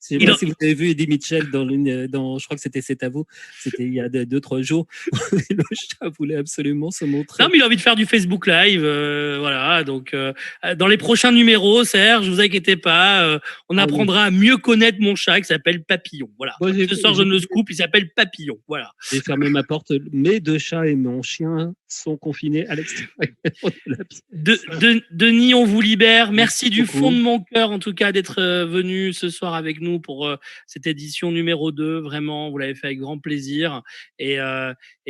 Je sais pas si vous avez vu Eddie Mitchell je crois que C'est à vous, c'était il y a 2-3 jours. Le chat voulait absolument se montrer. Non, mais il a envie de faire du Facebook Live, voilà. Donc, dans les prochains numéros, Serge, vous inquiétez pas, on apprendra à mieux connaître mon chat qui s'appelle Papillon. Voilà. Ce soir, je donne le scoop, il s'appelle Papillon. Voilà. J'ai fermé ma porte. Mes 2 chats et mon chien sont confinés à l'extérieur de la pièce. Denis, on vous libère. Merci du fond de mon cœur, en tout cas, d'être venu ce soir avec nous pour cette édition numéro 2. Vraiment, vous l'avez fait avec grand plaisir. Et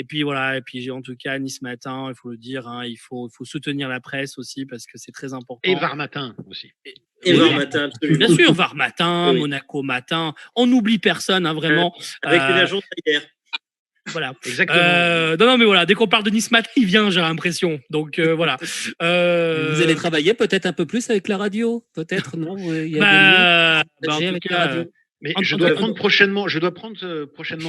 puis voilà. Et puis en tout cas, Nice Matin, il faut le dire, hein, il faut soutenir la presse aussi parce que c'est très important. Et Var Matin aussi. Et Var Matin, absolument. Bien sûr, Var Matin, Oui. Monaco Matin. On n'oublie personne, hein, vraiment. Avec une agence hier. Voilà. Exactement. Non, mais voilà, dès qu'on parle de Nice Matin, il vient, j'ai l'impression. Donc voilà. Vous allez travailler peut-être un peu plus avec la radio, peut-être, non? Il y en a tout avec cas, la radio. Mais je dois prendre prochainement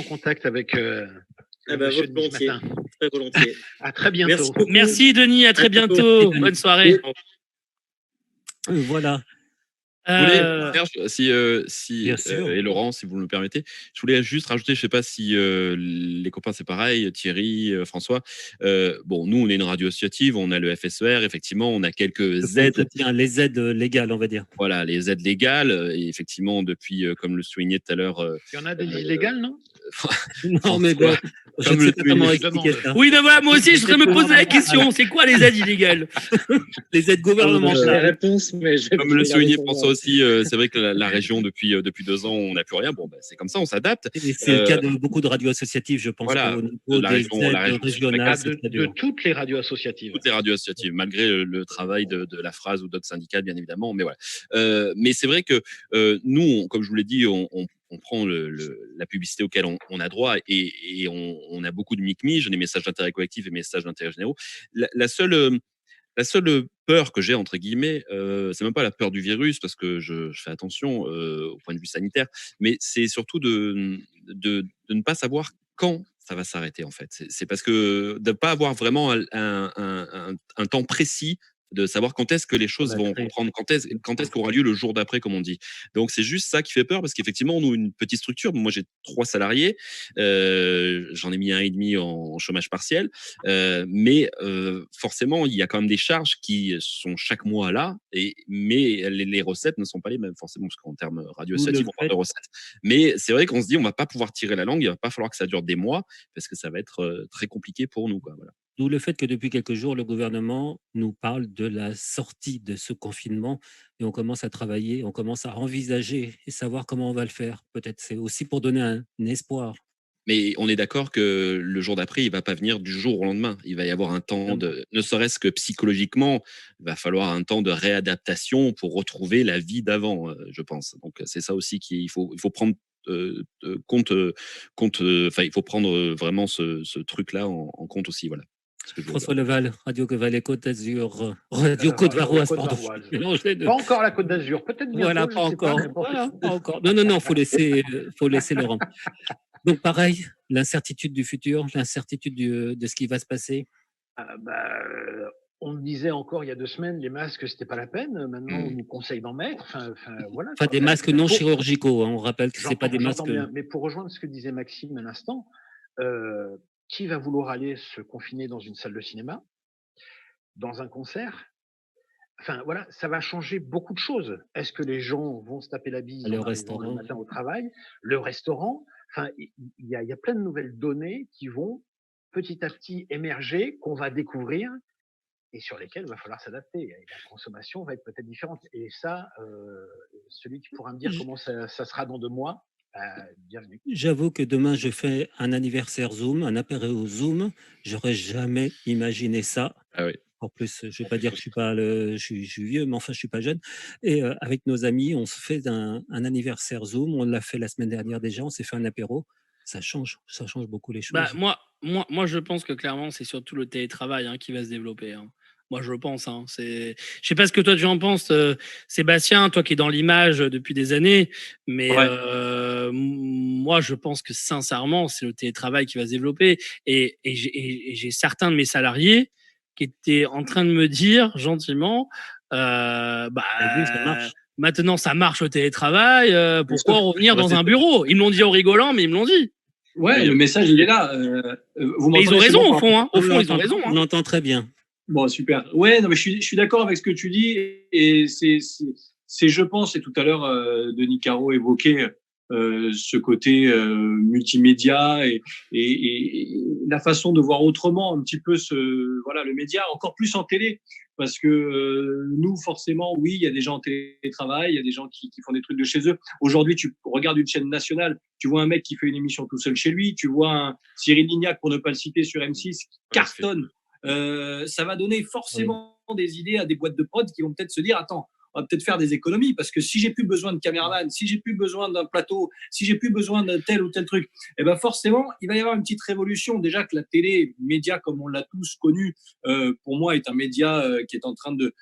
contact avec monsieur de Nice volontiers. Matin. Très volontiers. À très bientôt. Merci Denis, à très bientôt. Bonne soirée. Voilà. Serge, Bien sûr. et Laurent, si vous me le permettez, je voulais juste rajouter, je sais pas si les copains c'est pareil, Thierry, François. Bon, nous on est une radio associative, on a le FSER, effectivement, on a quelques aides. Les aides légales, on va dire. Voilà, les aides légales. Et effectivement, depuis, comme le soulignait tout à l'heure. Il y en a des illégales, non? Non, mais bon, je ne sais pas comment expliquer ça. Oui, ben voilà, moi aussi, je voudrais me poser la question. C'est quoi les aides illégales? Les aides La gouvernementales. réponse, mais Comme le soulignait François aussi, c'est vrai que la région, depuis 2 ans, on n'a plus rien. Bon, ben, c'est comme ça, on s'adapte. Et c'est le cas de beaucoup de radios associatives, je pense. Voilà, Au niveau la des région aides régionales, c'est très De dur. toutes les radios associatives. Toutes les radios associatives, malgré le travail de la phrase ou d'autres syndicats, bien évidemment. Mais voilà. Mais c'est vrai que nous, comme je vous l'ai dit, on prend la publicité auquel on a droit et on a beaucoup de micmiges, des messages d'intérêt collectif et messages d'intérêt généraux. La seule peur que j'ai, entre guillemets, c'est même pas la peur du virus, parce que je fais attention au point de vue sanitaire, mais c'est surtout de ne pas savoir quand ça va s'arrêter, en fait. C'est parce que de ne pas avoir vraiment un temps précis, de savoir quand est-ce que les choses vont reprendre, quand est-ce qu'aura lieu le jour d'après, comme on dit. Donc c'est juste ça qui fait peur, parce qu'effectivement, nous, une petite structure, moi j'ai 3 salariés, j'en ai mis 1,5 en chômage partiel, mais forcément, il y a quand même des charges qui sont chaque mois là, mais les recettes ne sont pas les mêmes, forcément, parce qu'en termes radio associatifs, on parle de recettes. Mais c'est vrai qu'on se dit, on va pas pouvoir tirer la langue, il va pas falloir que ça dure des mois, parce que ça va être très compliqué pour nous, quoi. Voilà. D'où le fait que depuis quelques jours, le gouvernement nous parle de la sortie de ce confinement et on commence à travailler, on commence à envisager et savoir comment on va le faire. Peut-être c'est aussi pour donner un espoir. Mais on est d'accord que le jour d'après, il va pas venir du jour au lendemain. Il va y avoir un temps ne serait-ce que psychologiquement, il va falloir un temps de réadaptation pour retrouver la vie d'avant, je pense. Donc c'est ça aussi il faut prendre compte. Il faut prendre vraiment ce truc-là en compte aussi, voilà. François Leval, Radio Valais Côte d'Azur, Radio Côte d'Aroise, pardon. Pas encore la Côte d'Azur, peut-être bientôt. Voilà, pas encore. Voilà, pas encore. Non, faut laisser Laurent. Donc pareil, l'incertitude du futur, l'incertitude de ce qui va se passer. On me disait encore il y a 2 semaines, les masques, c'était pas la peine. Maintenant, on nous conseille d'en mettre. Voilà. Enfin, des masques non chirurgicaux. Hein. On rappelle que c'est pas des masques. Bien. Mais pour rejoindre ce que disait Maxime à l'instant, qui va vouloir aller se confiner dans une salle de cinéma, dans un concert? Enfin, voilà, ça va changer beaucoup de choses. Est-ce que les gens vont se taper la bise le matin au travail? Le restaurant? Enfin, il y a plein de nouvelles données qui vont petit à petit émerger, qu'on va découvrir et sur lesquelles il va falloir s'adapter. Et la consommation va être peut-être différente. Et ça, celui qui pourra me dire comment ça sera dans 2 mois, bienvenue. J'avoue que demain, je fais un anniversaire Zoom, un apéro Zoom. J'aurais jamais imaginé ça. Ah oui. En plus, je vais pas dire que je suis vieux, mais enfin, je suis pas jeune. Et avec nos amis, on se fait un anniversaire Zoom. On l'a fait la semaine dernière déjà. On s'est fait un apéro. Ça change beaucoup les choses. Moi, je pense que clairement, c'est surtout le télétravail qui va se développer. Moi, je le pense. Je sais pas ce que toi tu en penses, Sébastien, toi qui es dans l'image depuis des années, mais moi, je pense que sincèrement, c'est le télétravail qui va se développer. Et j'ai certains de mes salariés qui étaient en train de me dire gentiment, ça marche. Maintenant, ça marche au télétravail. Pourquoi revenir dans un bureau? Ils me l'ont dit en rigolant, mais ils me l'ont dit. Ouais, le message, il est là. Mais ils ont raison, au fond. Hein. Au fond, ils ont raison. On l'entend très bien. Bon, super. Ouais, non, mais je suis d'accord avec ce que tu dis. Et c'est je pense, et tout à l'heure, Denis Caro évoquait ce côté multimédia et la façon de voir autrement un petit peu le média, encore plus en télé. Parce que nous, forcément, oui, il y a des gens en télétravail, il y a des gens qui font des trucs de chez eux. Aujourd'hui, tu regardes une chaîne nationale, tu vois un mec qui fait une émission tout seul chez lui, tu vois un Cyril Lignac, pour ne pas le citer, sur M6, qui cartonne. Ça va donner forcément des idées à des boîtes de prod qui vont peut-être se dire, attends, on va peut-être faire des économies, parce que si j'ai plus besoin de caméraman, si j'ai plus besoin d'un plateau, si j'ai plus besoin de tel ou tel truc, eh ben forcément, il va y avoir une petite révolution. Déjà que la télé, média comme on l'a tous connu, pour moi, est un média qui est en train de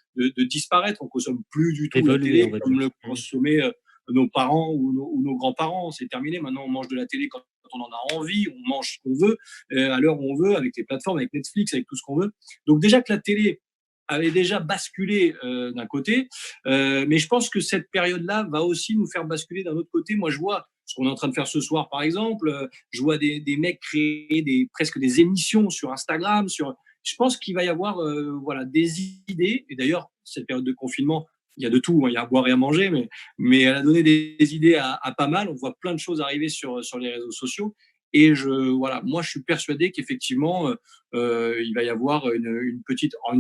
disparaître. On consomme plus du tout la télé comme le consommaient nos parents ou nos grands-parents. C'est terminé. Maintenant, on mange de la télé quand on en a envie, on mange ce qu'on veut, à l'heure où on veut, avec les plateformes, avec Netflix, avec tout ce qu'on veut. Donc déjà que la télé avait déjà basculé d'un côté, mais je pense que cette période-là va aussi nous faire basculer d'un autre côté. Moi, je vois ce qu'on est en train de faire ce soir, par exemple. Je vois des mecs créer presque des émissions sur Instagram. Je pense qu'il va y avoir des idées. Et d'ailleurs, cette période de confinement, il y a de tout, hein, il y a à boire et à manger, mais elle a donné des idées à pas mal. On voit plein de choses arriver sur les réseaux sociaux. Et moi, je suis persuadé qu'effectivement, il va y avoir une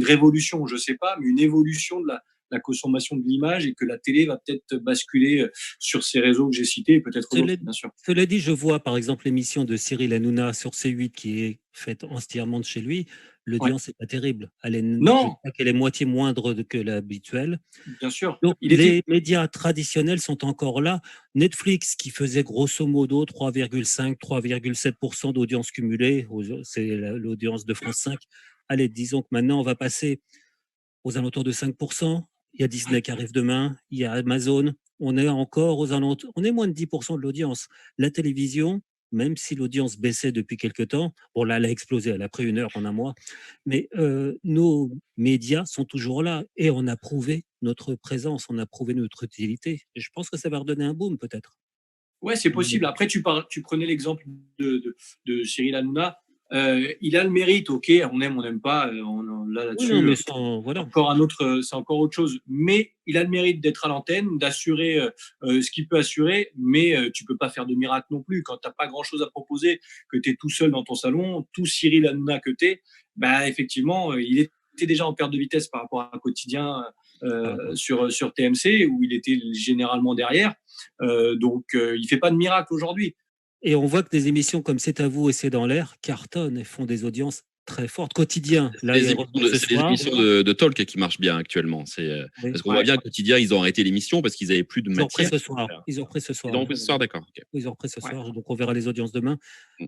révolution, je sais pas, mais une évolution de la consommation de l'image, et que la télé va peut-être basculer sur ces réseaux que j'ai cités, et peut-être d'autres, bien sûr. Cela dit, je vois par exemple l'émission de Cyril Hanouna sur C8 qui est faite entièrement de chez lui. L'audience n'est pas terrible. Non. Elle est moitié moindre que l'habituel. Bien sûr. Donc, les médias traditionnels sont encore là. Netflix, qui faisait grosso modo 3,5-3,7% d'audience cumulée, c'est l'audience de France 5. Allez, disons que maintenant, on va passer aux alentours de 5%. Il y a Disney qui arrive demain, il y a Amazon. On est encore aux alentours, on est moins de 10% de l'audience. La télévision, même si l'audience baissait depuis quelques temps, bon là, elle a explosé, elle a pris 1 heure en un mois, mais nos médias sont toujours là et on a prouvé notre présence, on a prouvé notre utilité. Et je pense que ça va redonner un boom peut-être. Ouais, c'est possible. Après, tu prenais l'exemple de Cyril Hanouna. Il a le mérite, ok, on aime, on n'aime pas, là-dessus, c'est encore autre chose, mais il a le mérite d'être à l'antenne, d'assurer ce qu'il peut assurer, mais tu peux pas faire de miracle non plus. Quand tu n'as pas grand-chose à proposer, que tu es tout seul dans ton salon, tout Cyril Hanouna que tu es, effectivement, il était déjà en perte de vitesse par rapport à un quotidien sur TMC, où il était généralement derrière, donc il fait pas de miracle aujourd'hui. Et on voit que des émissions comme C'est à vous et C'est dans l'air cartonnent et font des audiences très fortes. Quotidien. C'est les émissions de talk qui marchent bien actuellement. Parce qu'on voit bien Quotidien, ils ont arrêté l'émission parce qu'ils n'avaient plus de matière. Ils ont repris ce soir. Ils ont repris ce soir, d'accord. Okay. Ils ont repris ce soir, donc on verra les audiences demain.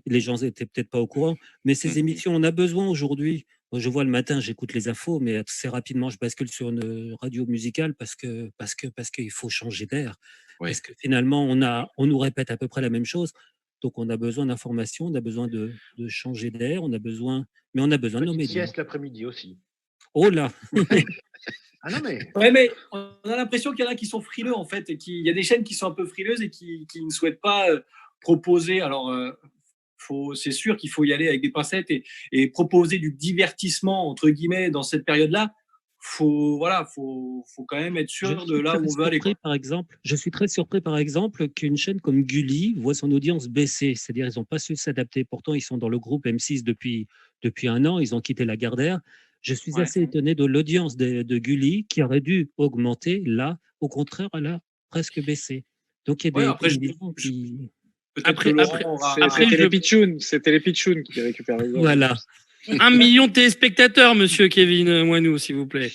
Les gens n'étaient peut-être pas au courant, mais ces émissions, on a besoin aujourd'hui. Moi, je vois le matin, j'écoute les infos, mais assez rapidement, je bascule sur une radio musicale parce qu'il faut changer d'air. Ouais. Parce que finalement, on nous répète à peu près la même chose. Donc, on a besoin d'informations, on a besoin de changer d'air, on a besoin de nos médias. Sieste l'après-midi aussi. Oh là. Ah non, mais... Ouais, mais on a l'impression qu'il y en a qui sont frileux, en fait, et il y a des chaînes qui sont un peu frileuses et qui ne souhaitent pas proposer. Alors, c'est sûr qu'il faut y aller avec des pincettes et proposer du divertissement, entre guillemets, dans cette période-là. Faut quand même être sûr de là où on veut aller. Je suis très surpris, par exemple, qu'une chaîne comme Gulli voit son audience baisser. C'est-à-dire, ils n'ont pas su s'adapter. Pourtant, ils sont dans le groupe M6 depuis 1 an. Ils ont quitté Lagardère. Je suis assez étonné de l'audience de Gulli qui aurait dû augmenter. Là, au contraire, elle a presque baissé. Donc, il y a des télévisions qui... C'était les pitchouns qui récupèrent les audiences. Voilà. 1 million de téléspectateurs, monsieur Kevin Moinou, s'il vous plaît,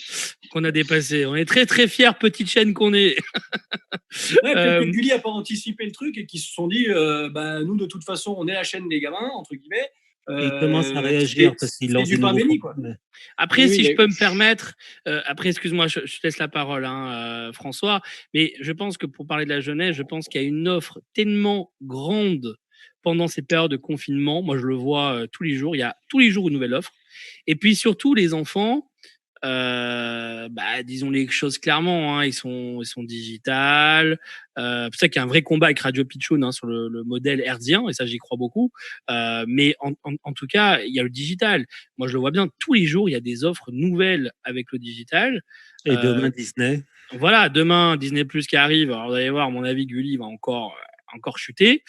qu'on a dépassé. On est très, très fiers, petite chaîne qu'on est. Peut-être que Gulli n'a pas anticipé le truc et qu'ils se sont dit, nous, de toute façon, on est la chaîne des gamins, entre guillemets. Ils commencent à réagir parce qu'ils lancent du pain béni, quoi. Après, si je peux me permettre, excuse-moi, je te laisse la parole, François, mais je pense que pour parler de la jeunesse, je pense qu'il y a une offre tellement grande pendant ces périodes de confinement. Moi, je le vois tous les jours. Il y a tous les jours une nouvelle offre. Et puis surtout, les enfants, disons les choses clairement, hein, ils sont digital. C'est pour ça qu'il y a un vrai combat avec Radio Pitchoun, hein, sur le modèle hertzien, et ça j'y crois beaucoup. Mais en tout cas, il y a le digital. Moi je le vois bien, tous les jours il y a des offres nouvelles avec le digital. Et demain Disney. Voilà, demain Disney Plus qui arrive. Alors vous allez voir, à mon avis, Gulli va encore chuter.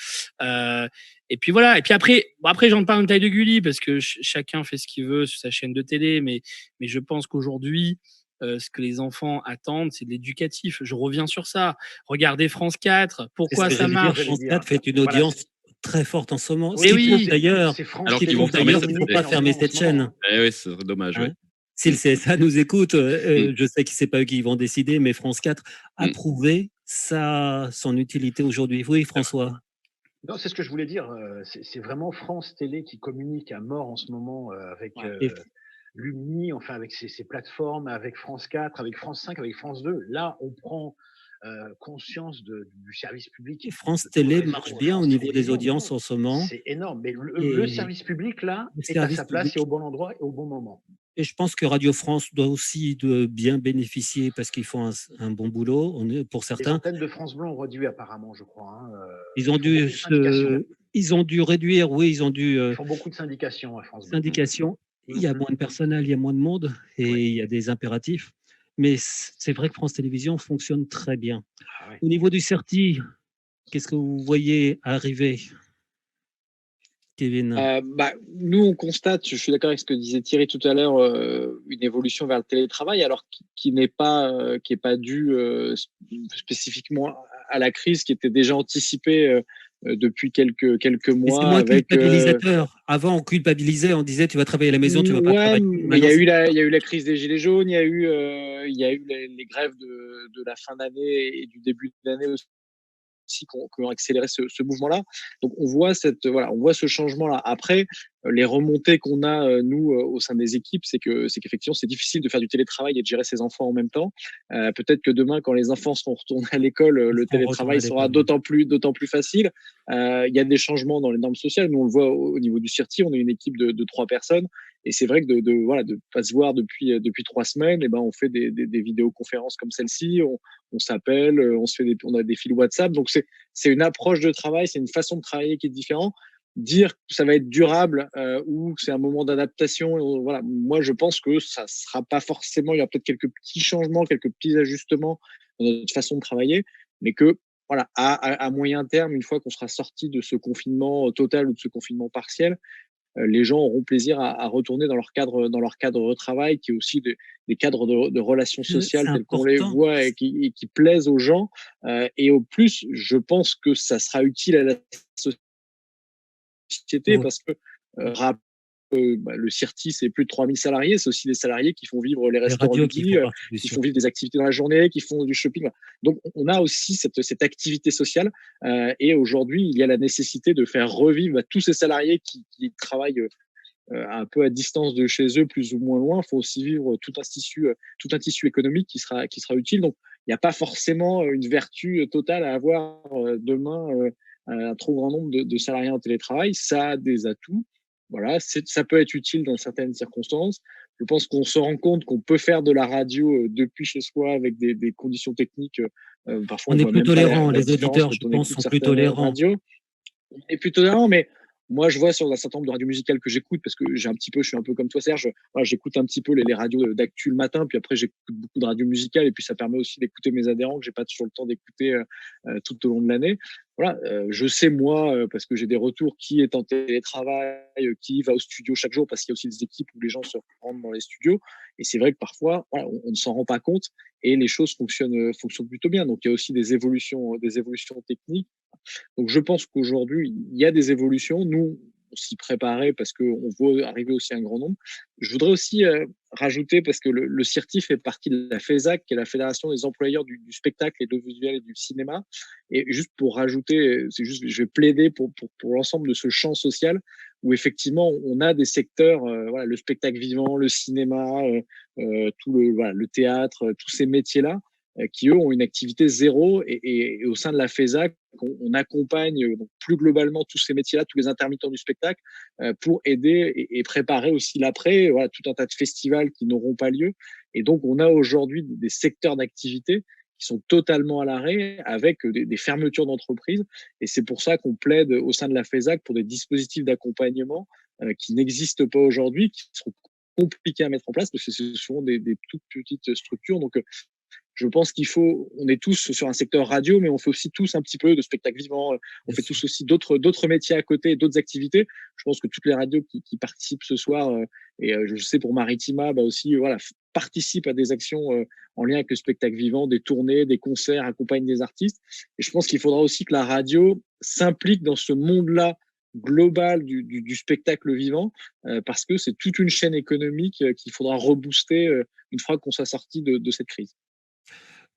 Et puis voilà. Et puis après, j'en parle en taille de Gulli parce que chacun fait ce qu'il veut sur sa chaîne de télé, mais je pense qu'aujourd'hui, ce que les enfants attendent, c'est de l'éducatif. Je reviens sur ça. Regardez France 4. Pourquoi ça marche? France 4 fait une audience très forte en ce moment. Oui, oui. D'ailleurs, alors qu'ils vont il ne faut pas fermer cette chaîne. Eh oui, c'est dommage. Hein, si le CSA nous écoute, je sais que c'est pas eux qui vont décider, mais France 4 a prouvé son utilité aujourd'hui. Oui, François. Non, c'est ce que je voulais dire. C'est vraiment France Télé qui communique à mort en ce moment avec Lumni, enfin avec ses plateformes, avec France 4, avec France 5, avec France 2. Là, on prend conscience du service public. France Télé marche bien au niveau des audiences en ce moment. C'est énorme, mais le service public, là, est à sa place et au bon endroit et au bon moment. Et je pense que Radio France doit aussi bien bénéficier parce qu'ils font un bon boulot pour certains. Les antennes de France Bleu ont réduit apparemment, je crois. Hein, ils ont dû réduire, oui, ils font beaucoup de syndications à France Bleu. Il y a moins de personnel, il y a moins de monde et il y a des impératifs. Mais c'est vrai que France Télévisions fonctionne très bien. Ah ouais. Au niveau du CERTI, qu'est-ce que vous voyez arriver, Kevin? Nous, on constate, je suis d'accord avec ce que disait Thierry tout à l'heure, une évolution vers le télétravail, alors qui n'est pas due spécifiquement à la crise, qui était déjà anticipée depuis quelques mois. C'est moins culpabilisateur. Avant, on culpabilisait, on disait tu vas travailler à la maison, tu vas pas travailler. Mais il y a eu la crise des gilets jaunes, il y a eu les grèves de la fin d'année et du début d'année aussi qui ont accéléré ce mouvement-là. Donc on voit ce changement-là. Après, les remontées qu'on a nous au sein des équipes, c'est qu'effectivement c'est difficile de faire du télétravail et de gérer ses enfants en même temps. Peut-être que demain, quand les enfants seront retournés à l'école, le télétravail sera d'autant plus facile. Il y a des changements dans les normes sociales. Nous on le voit au niveau du CIRTI, on est une équipe de 3 personnes. Et c'est vrai que de pas se voir depuis 3 semaines, on fait des vidéoconférences comme celle-ci, on s'appelle, on a des fils WhatsApp. Donc c'est une approche de travail, c'est une façon de travailler qui est différente. Dire que ça va être durable ou que c'est un moment d'adaptation, voilà. Moi je pense que ça sera pas forcément. Il y aura peut-être quelques petits changements, quelques petits ajustements dans notre façon de travailler, mais que voilà, à moyen terme, une fois qu'on sera sorti de ce confinement total ou de ce confinement partiel, les gens auront plaisir à retourner dans leur cadre de travail, qui est aussi des cadres de relations sociales tels qu'on les voit et qui plaisent aux gens. Et au plus, je pense que ça sera utile à la société parce que le CIRTI, c'est plus de 3000 salariés. C'est aussi des salariés qui font vivre les restaurants du midi, qui font vivre des activités dans la journée, qui font du shopping. Donc, on a aussi cette activité sociale. Et aujourd'hui, il y a la nécessité de faire revivre tous ces salariés qui travaillent un peu à distance de chez eux, plus ou moins loin. Il faut aussi vivre tout un tissu économique qui sera utile. Donc, il n'y a pas forcément une vertu totale à avoir demain un trop grand nombre de salariés en télétravail. Ça a des atouts. Voilà, ça peut être utile dans certaines circonstances. Je pense qu'on se rend compte qu'on peut faire de la radio depuis chez soi avec des conditions techniques. Parfois, on est plus tolérants, les auditeurs, je pense, sont plus tolérants. On est plus tolérants, mais moi, je vois sur un certain nombre de radios musicales que j'écoute, parce que je suis un peu comme toi, Serge. Voilà, j'écoute un petit peu les radios d'actu le matin, puis après, j'écoute beaucoup de radios musicales, et puis ça permet aussi d'écouter mes adhérents que j'ai pas toujours le temps d'écouter tout au long de l'année. Voilà, je sais, moi, parce que j'ai des retours, qui est en télétravail, qui va au studio chaque jour, parce qu'il y a aussi des équipes où les gens se rendent dans les studios. Et c'est vrai que parfois, voilà, on ne s'en rend pas compte, et les choses fonctionnent plutôt bien. Donc, il y a aussi des évolutions techniques. Donc, je pense qu'aujourd'hui, il y a des évolutions. Nous, on s'y préparait parce qu'on voit arriver aussi un grand nombre. Je voudrais aussi rajouter, parce que le CIRTI fait partie de la FESAC, qui est la Fédération des employeurs du spectacle et de l'audiovisuel et du cinéma. Et juste pour rajouter, je vais plaider pour l'ensemble de ce champ social où effectivement on a des secteurs, voilà, le spectacle vivant, le cinéma, le théâtre, tous ces métiers-là, qui eux ont une activité zéro, et au sein de la FESAC, on accompagne donc plus globalement tous ces métiers-là, tous les intermittents du spectacle, pour aider et préparer aussi l'après. Voilà, tout un tas de festivals qui n'auront pas lieu, Et donc, on a aujourd'hui des secteurs d'activité qui sont totalement à l'arrêt avec des fermetures d'entreprises. Et c'est pour ça qu'on plaide au sein de la FESAC pour des dispositifs d'accompagnement qui n'existent pas aujourd'hui, qui seront compliqués à mettre en place parce que c'est souvent des toutes petites structures. Donc, je pense on est tous sur un secteur radio, mais on fait aussi tous un petit peu de spectacle vivant. On fait tous aussi d'autres métiers à côté, d'autres activités. Je pense que toutes les radios qui participent ce soir, et je sais pour Maritima, aussi, participent à des actions en lien avec le spectacle vivant, des tournées, des concerts, accompagnent des artistes. Et je pense qu'il faudra aussi que la radio s'implique dans ce monde-là global du spectacle vivant, parce que c'est toute une chaîne économique qu'il faudra rebooster une fois qu'on soit sorti de cette crise.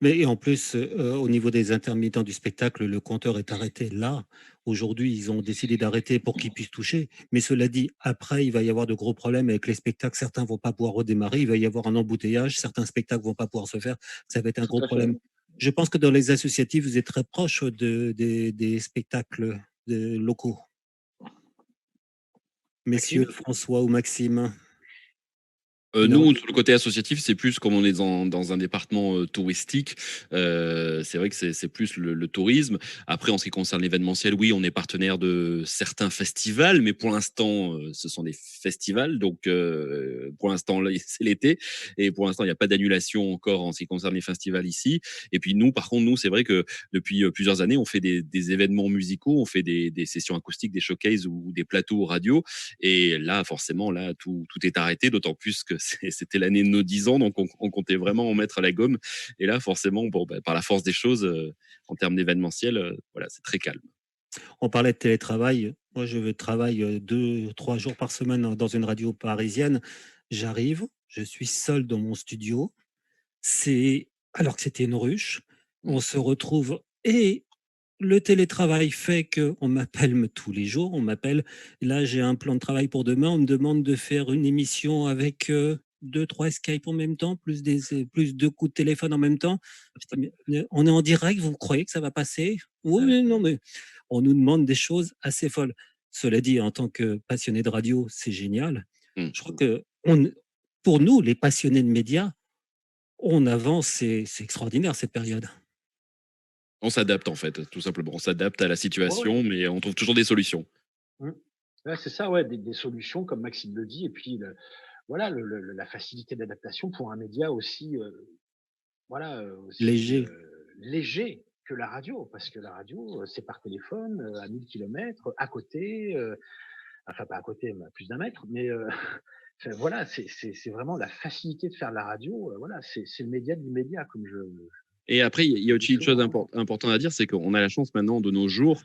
Mais en plus, au niveau des intermittents du spectacle, le compteur est arrêté là. Aujourd'hui, ils ont décidé d'arrêter pour qu'ils puissent toucher. Mais cela dit, après, il va y avoir de gros problèmes avec les spectacles. Certains vont pas pouvoir redémarrer. Il va y avoir un embouteillage. Certains spectacles vont pas pouvoir se faire. Ça va être un gros problème. Je pense que dans les associatifs, vous êtes très proche des spectacles locaux. Messieurs François ou Maxime. Nous, sur le côté associatif, c'est plus comme on est dans un département touristique. C'est vrai que c'est plus le tourisme. Après, en ce qui concerne l'événementiel, oui, on est partenaire de certains festivals, mais pour l'instant, ce sont des festivals. Donc, pour l'instant, c'est l'été. Et pour l'instant, il n'y a pas d'annulation encore en ce qui concerne les festivals ici. Et puis nous, par contre, c'est vrai que depuis plusieurs années, on fait des événements musicaux, on fait des sessions acoustiques, des showcases ou des plateaux radio. Et là, forcément, là, tout est arrêté, d'autant plus que c'était l'année de nos 10 ans, donc on comptait vraiment en mettre à la gomme. Et là, forcément, par la force des choses, en termes d'événementiel, voilà, c'est très calme. On parlait de télétravail. Moi, je travaille 2-3 jours par semaine dans une radio parisienne. J'arrive, je suis seul dans mon studio. Alors que c'était une ruche. On se retrouve et le télétravail fait qu'on m'appelle tous les jours. On m'appelle. Là, j'ai un plan de travail pour demain. On me demande de faire une émission avec 2-3 Skype en même temps, plus 2 coups de téléphone en même temps. Je dis, mais on est en direct, vous croyez que ça va passer? Oui, non, mais on nous demande des choses assez folles. Cela dit, en tant que passionné de radio, c'est génial. Je crois que pour nous, les passionnés de médias, on avance, c'est extraordinaire cette période. On s'adapte en fait, tout simplement. On s'adapte à la situation, mais on trouve toujours des solutions. Ouais, c'est ça, des solutions, comme Maxime le dit, et puis la facilité d'adaptation pour un média aussi, léger que la radio, parce que la radio, c'est par téléphone, à 1000 km, à côté, enfin pas à côté, mais à plus d'un mètre, mais voilà, c'est vraiment la facilité de faire la radio, c'est le média de l'immédiat, comme Et après, il y a aussi une chose importante à dire, c'est qu'on a la chance maintenant de nos jours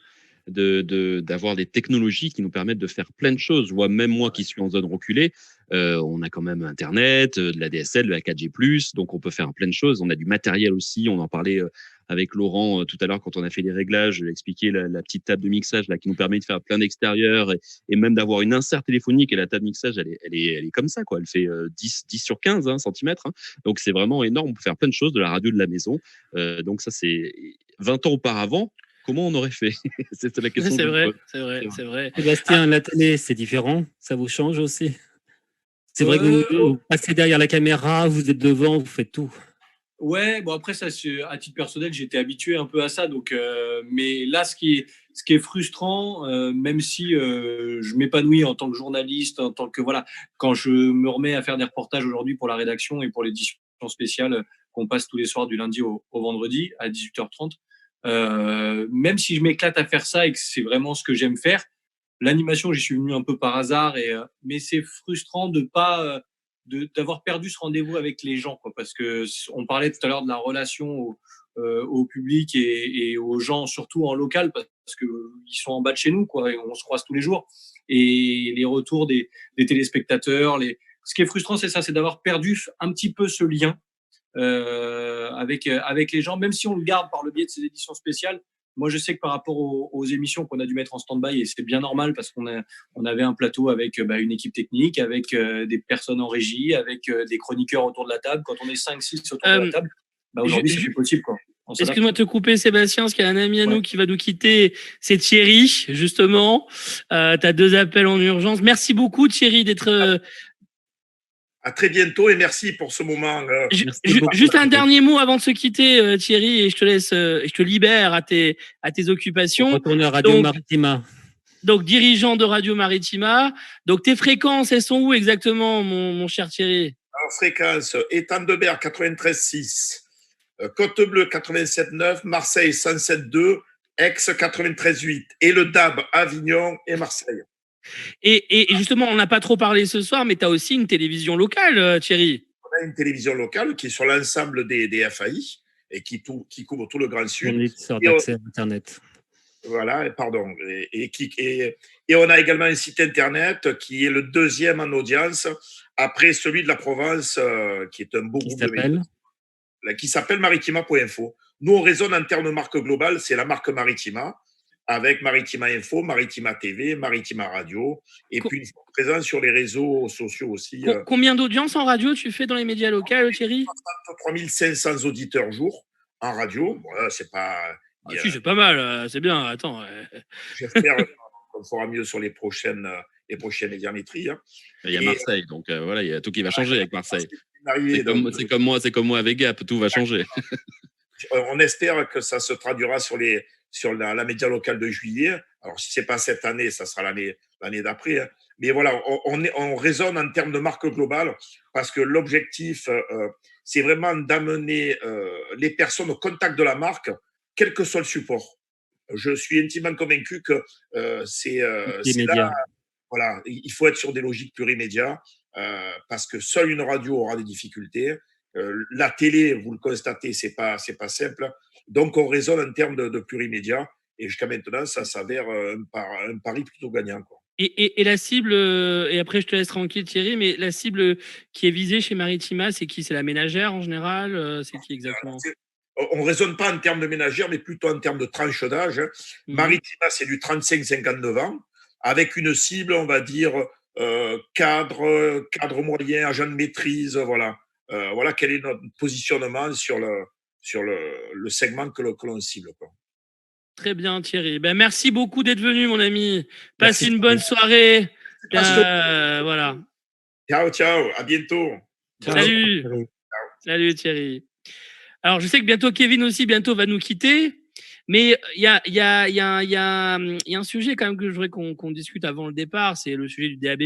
d'avoir des technologies qui nous permettent de faire plein de choses. Même moi qui suis en zone reculée, on a quand même Internet, de la DSL, de la 4G+, donc on peut faire plein de choses. On a du matériel aussi, on en parlait avec Laurent tout à l'heure quand on a fait les réglages, expliquer la petite table de mixage là, qui nous permet de faire plein d'extérieur et même d'avoir une insert téléphonique. Et la table de mixage, elle est comme ça, quoi. Elle fait 10 sur 15 cm. Donc c'est vraiment énorme, on peut faire plein de choses, de la radio de la maison. Donc ça, c'est 20 ans auparavant. Comment on aurait fait? C'est la question. C'est vrai. Sébastien, la télé, c'est différent. Ça vous change aussi? C'est vrai que vous passez derrière la caméra, vous êtes devant, vous faites tout. Ouais, bon après ça, à titre personnel, j'étais habitué un peu à ça. Donc, mais là, ce qui est frustrant, même si je m'épanouis en tant que journaliste, en tant que quand je me remets à faire des reportages aujourd'hui pour la rédaction et pour l'édition spéciale qu'on passe tous les soirs du lundi au vendredi à 18h30. Même si je m'éclate à faire ça et que c'est vraiment ce que j'aime faire, l'animation, j'y suis venu un peu par hasard, mais c'est frustrant d'avoir perdu ce rendez-vous avec les gens, quoi, parce que on parlait tout à l'heure de la relation au public et aux gens, surtout en local, parce que ils sont en bas de chez nous, quoi, et on se croise tous les jours. Et les retours des téléspectateurs, ce qui est frustrant, c'est ça, c'est d'avoir perdu un petit peu ce lien avec les gens, même si on le garde par le biais de ces éditions spéciales. Moi, je sais que par rapport aux émissions qu'on a dû mettre en stand-by, et c'est bien normal parce qu'on avait un plateau avec une équipe technique, avec des personnes en régie, avec des chroniqueurs autour de la table. Quand on est 5-6 autour de la table, aujourd'hui, c'est plus possible, quoi. Excuse-moi de te couper, Sébastien, parce qu'il y a un ami à nous qui va nous quitter. C'est Thierry, justement. Tu as 2 appels en urgence. Merci beaucoup, Thierry, d'être... À très bientôt et merci pour ce moment. Juste un dernier mot avant de se quitter, Thierry, et je te laisse, je te libère à tes occupations. Retourner à Radio Maritima. Donc, dirigeant de Radio Maritima. Donc, tes fréquences, elles sont où exactement, mon cher Thierry? Alors, fréquence, Étang de Berre 93.6, Côte-Bleue 87.9, Marseille 107.2, Aix 93.8 et le DAB Avignon et Marseille. Et justement, on n'a pas trop parlé ce soir, mais tu as aussi une télévision locale, Thierry. On a une télévision locale qui est sur l'ensemble des FAI et qui couvre tout le Grand Sud. On est sur d'accès à Internet. Voilà, pardon. Et on a également un site Internet qui est le deuxième en audience après celui de la Provence, qui est un beau groupe de médias. Qui s'appelle maritima.info. Nous, on raisonne en termes de marque globale, c'est la marque Maritima, avec Maritima Info, Maritima TV, Maritima Radio, et puis une présence sur les réseaux sociaux aussi. Combien d'audience en radio tu fais dans les médias locaux, Thierry? 3500 auditeurs jour en radio. Voilà, c'est pas... si, c'est pas mal, c'est bien. Attends. J'espère qu'on fera mieux sur les prochaines médiamétries. Hein. Il y a Marseille, donc voilà, il y a tout qui va changer avec Marseille. C'est comme moi avec Gap, tout va changer. On espère que ça se traduira sur la média locale de juillet. Alors, si ce n'est pas cette année, ça sera l'année d'après. Hein. Mais voilà, on raisonne en termes de marque globale parce que l'objectif, c'est vraiment d'amener les personnes au contact de la marque, quel que soit le support. Je suis intimement convaincu que c'est là, voilà, il faut être sur des logiques plurimédias parce que seule une radio aura des difficultés. La télé, vous le constatez, c'est pas simple. Donc, on raisonne en termes de plurimédia et jusqu'à maintenant, ça s'avère un pari plutôt gagnant, quoi. Et la cible, et après je te laisse tranquille Thierry, mais la cible qui est visée chez Maritima, c'est qui? C'est la ménagère en général? C'est qui exactement? On ne raisonne pas en termes de ménagère, mais plutôt en termes de tranche d'âge. Maritima, c'est du 35-59 ans, avec une cible, on va dire, cadre moyen, agent de maîtrise, voilà. Voilà quel est notre positionnement sur le segment que l'on cible, quoi. Très bien, Thierry. Ben, merci beaucoup d'être venu, mon ami. Passe une bonne soirée. Voilà. Ciao. À bientôt. Salut. Salut, Thierry. Alors, je sais que bientôt, Kevin aussi, va nous quitter. Mais il y a un sujet quand même que je voudrais qu'on discute avant le départ. C'est le sujet du DAB+,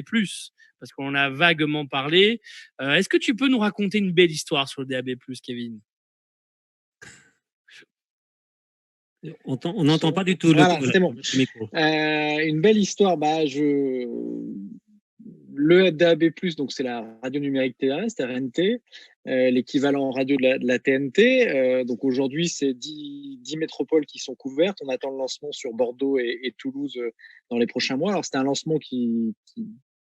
parce qu'on en a vaguement parlé. Est-ce que tu peux nous raconter une belle histoire sur le DAB+, Kevin? On n'entend pas du tout le bon. Micro. Une belle histoire. Le DAB+, donc c'est la radio numérique terrestre, RNT, l'équivalent radio de la TNT. Donc aujourd'hui, c'est 10 métropoles qui sont couvertes. On attend le lancement sur Bordeaux et Toulouse dans les prochains mois. Alors, c'est un lancement qui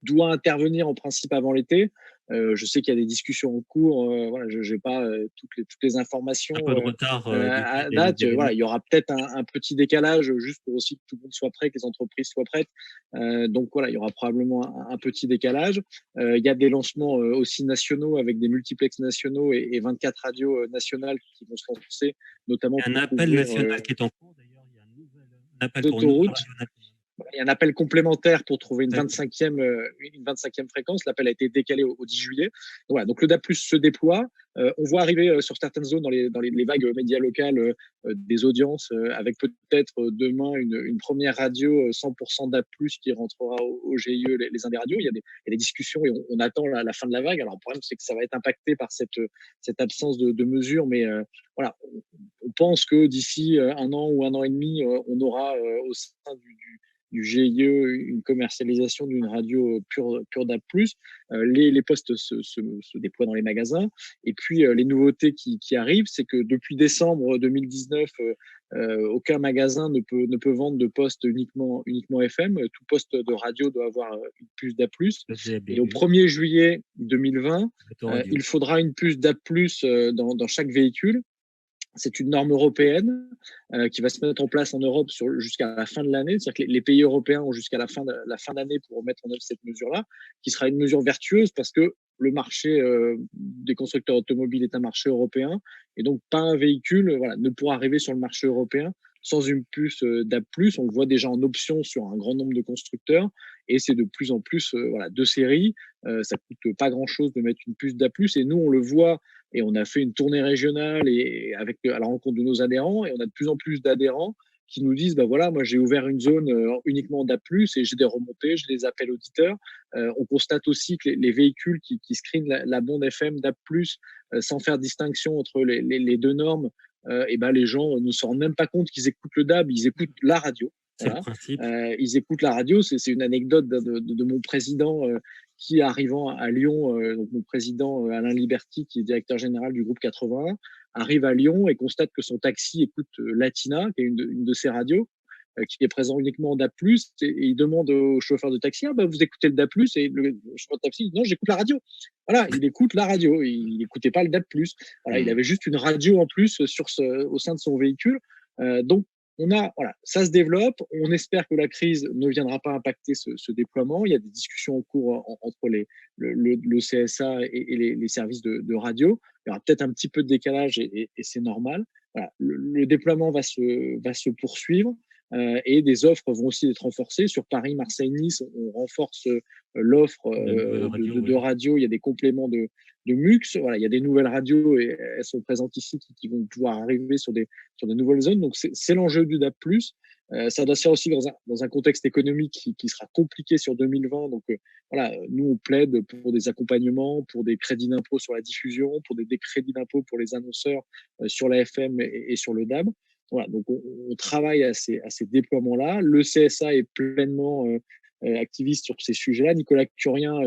doit intervenir en principe avant l'été. Je sais qu'il y a des discussions en cours. Voilà, je n'ai pas toutes les informations. Un peu de retard à date. Voilà, il y aura peut-être un petit décalage juste pour aussi que tout le monde soit prêt, que les entreprises soient prêtes. Donc voilà, il y aura probablement un petit décalage. Il y a des lancements aussi nationaux avec des multiplex nationaux et 24 radios nationales qui vont se lancer, notamment. Il y a un appel national qui est en cours d'ailleurs. Il y a un appel pour d'autoroute. Il y a un appel complémentaire pour trouver une 25e fréquence. L'appel a été décalé au 10 juillet. Donc, voilà, donc le DAB+ se déploie. On voit arriver sur certaines zones dans les vagues médias locales des audiences avec peut-être demain une première radio 100% DAB+ qui rentrera au GIE les uns des radios. Il y a des discussions et on attend la fin de la vague. Alors le problème, c'est que ça va être impacté par cette absence de mesures, mais voilà, on pense que d'ici un an ou un an et demi, on aura au sein du GIE une commercialisation d'une radio pure DAB+. Les postes se déploient dans les magasins. Et puis, les nouveautés qui arrivent, c'est que depuis décembre 2019, aucun magasin ne peut vendre de poste uniquement FM. Tout poste de radio doit avoir une puce DAB+. Et au 1er juillet 2020, il faudra une puce DAB+ dans chaque véhicule. C'est une norme européenne qui va se mettre en place en Europe jusqu'à la fin de l'année. C'est-à-dire que les pays européens ont jusqu'à la fin d'année pour mettre en œuvre cette mesure-là, qui sera une mesure vertueuse parce que le marché des constructeurs automobiles est un marché européen et donc pas un véhicule ne pourra arriver sur le marché européen sans une puce DAB+. On le voit déjà en option sur un grand nombre de constructeurs et c'est de plus en plus de série. Ça coûte pas grand-chose de mettre une puce DAB+. Et nous, on le voit et on a fait une tournée régionale et à la rencontre de nos adhérents et on a de plus en plus d'adhérents qui nous disent voilà, moi j'ai ouvert une zone uniquement DAB+, et j'ai des remontées, j'ai des appels auditeurs. On constate aussi que les véhicules qui screenent la bande FM DAB+, sans faire distinction entre les deux normes, et les gens ne se rendent même pas compte qu'ils écoutent le DAB, ils écoutent la radio. C'est le principe. Ils écoutent la radio. C'est une anecdote de mon président qui, arrivant à Lyon, donc mon président Alain Liberty, qui est directeur général du groupe 81, arrive à Lyon et constate que son taxi écoute Latina, qui est une de ses radios, qui est présent uniquement en DAB+, et il demande au chauffeur de taxi, vous écoutez le DAB+, et le chauffeur de taxi dit non, j'écoute la radio. Voilà, il écoute la radio, il n'écoutait pas le DAB+. Voilà, il avait juste une radio en plus au sein de son véhicule. Donc, ça se développe. On espère que la crise ne viendra pas impacter ce déploiement. Il y a des discussions en cours entre le CSA et les services de radio. Il y aura peut-être un petit peu de décalage et c'est normal. Voilà. Le déploiement va se poursuivre. Et des offres vont aussi être renforcées. Sur Paris, Marseille, Nice, on renforce l'offre de radio. Il y a des compléments de MUX. Voilà, il y a des nouvelles radios et elles sont présentes ici qui vont pouvoir arriver sur des nouvelles zones. Donc, c'est l'enjeu du DAB+. Ça doit se faire aussi dans un contexte économique qui sera compliqué sur 2020. Donc, nous, on plaide pour des accompagnements, pour des crédits d'impôt sur la diffusion, pour des crédits d'impôt pour les annonceurs sur la FM et sur le DAB. Voilà, donc on travaille à ces déploiements-là. Le CSA est pleinement activiste sur ces sujets-là. Nicolas Curien,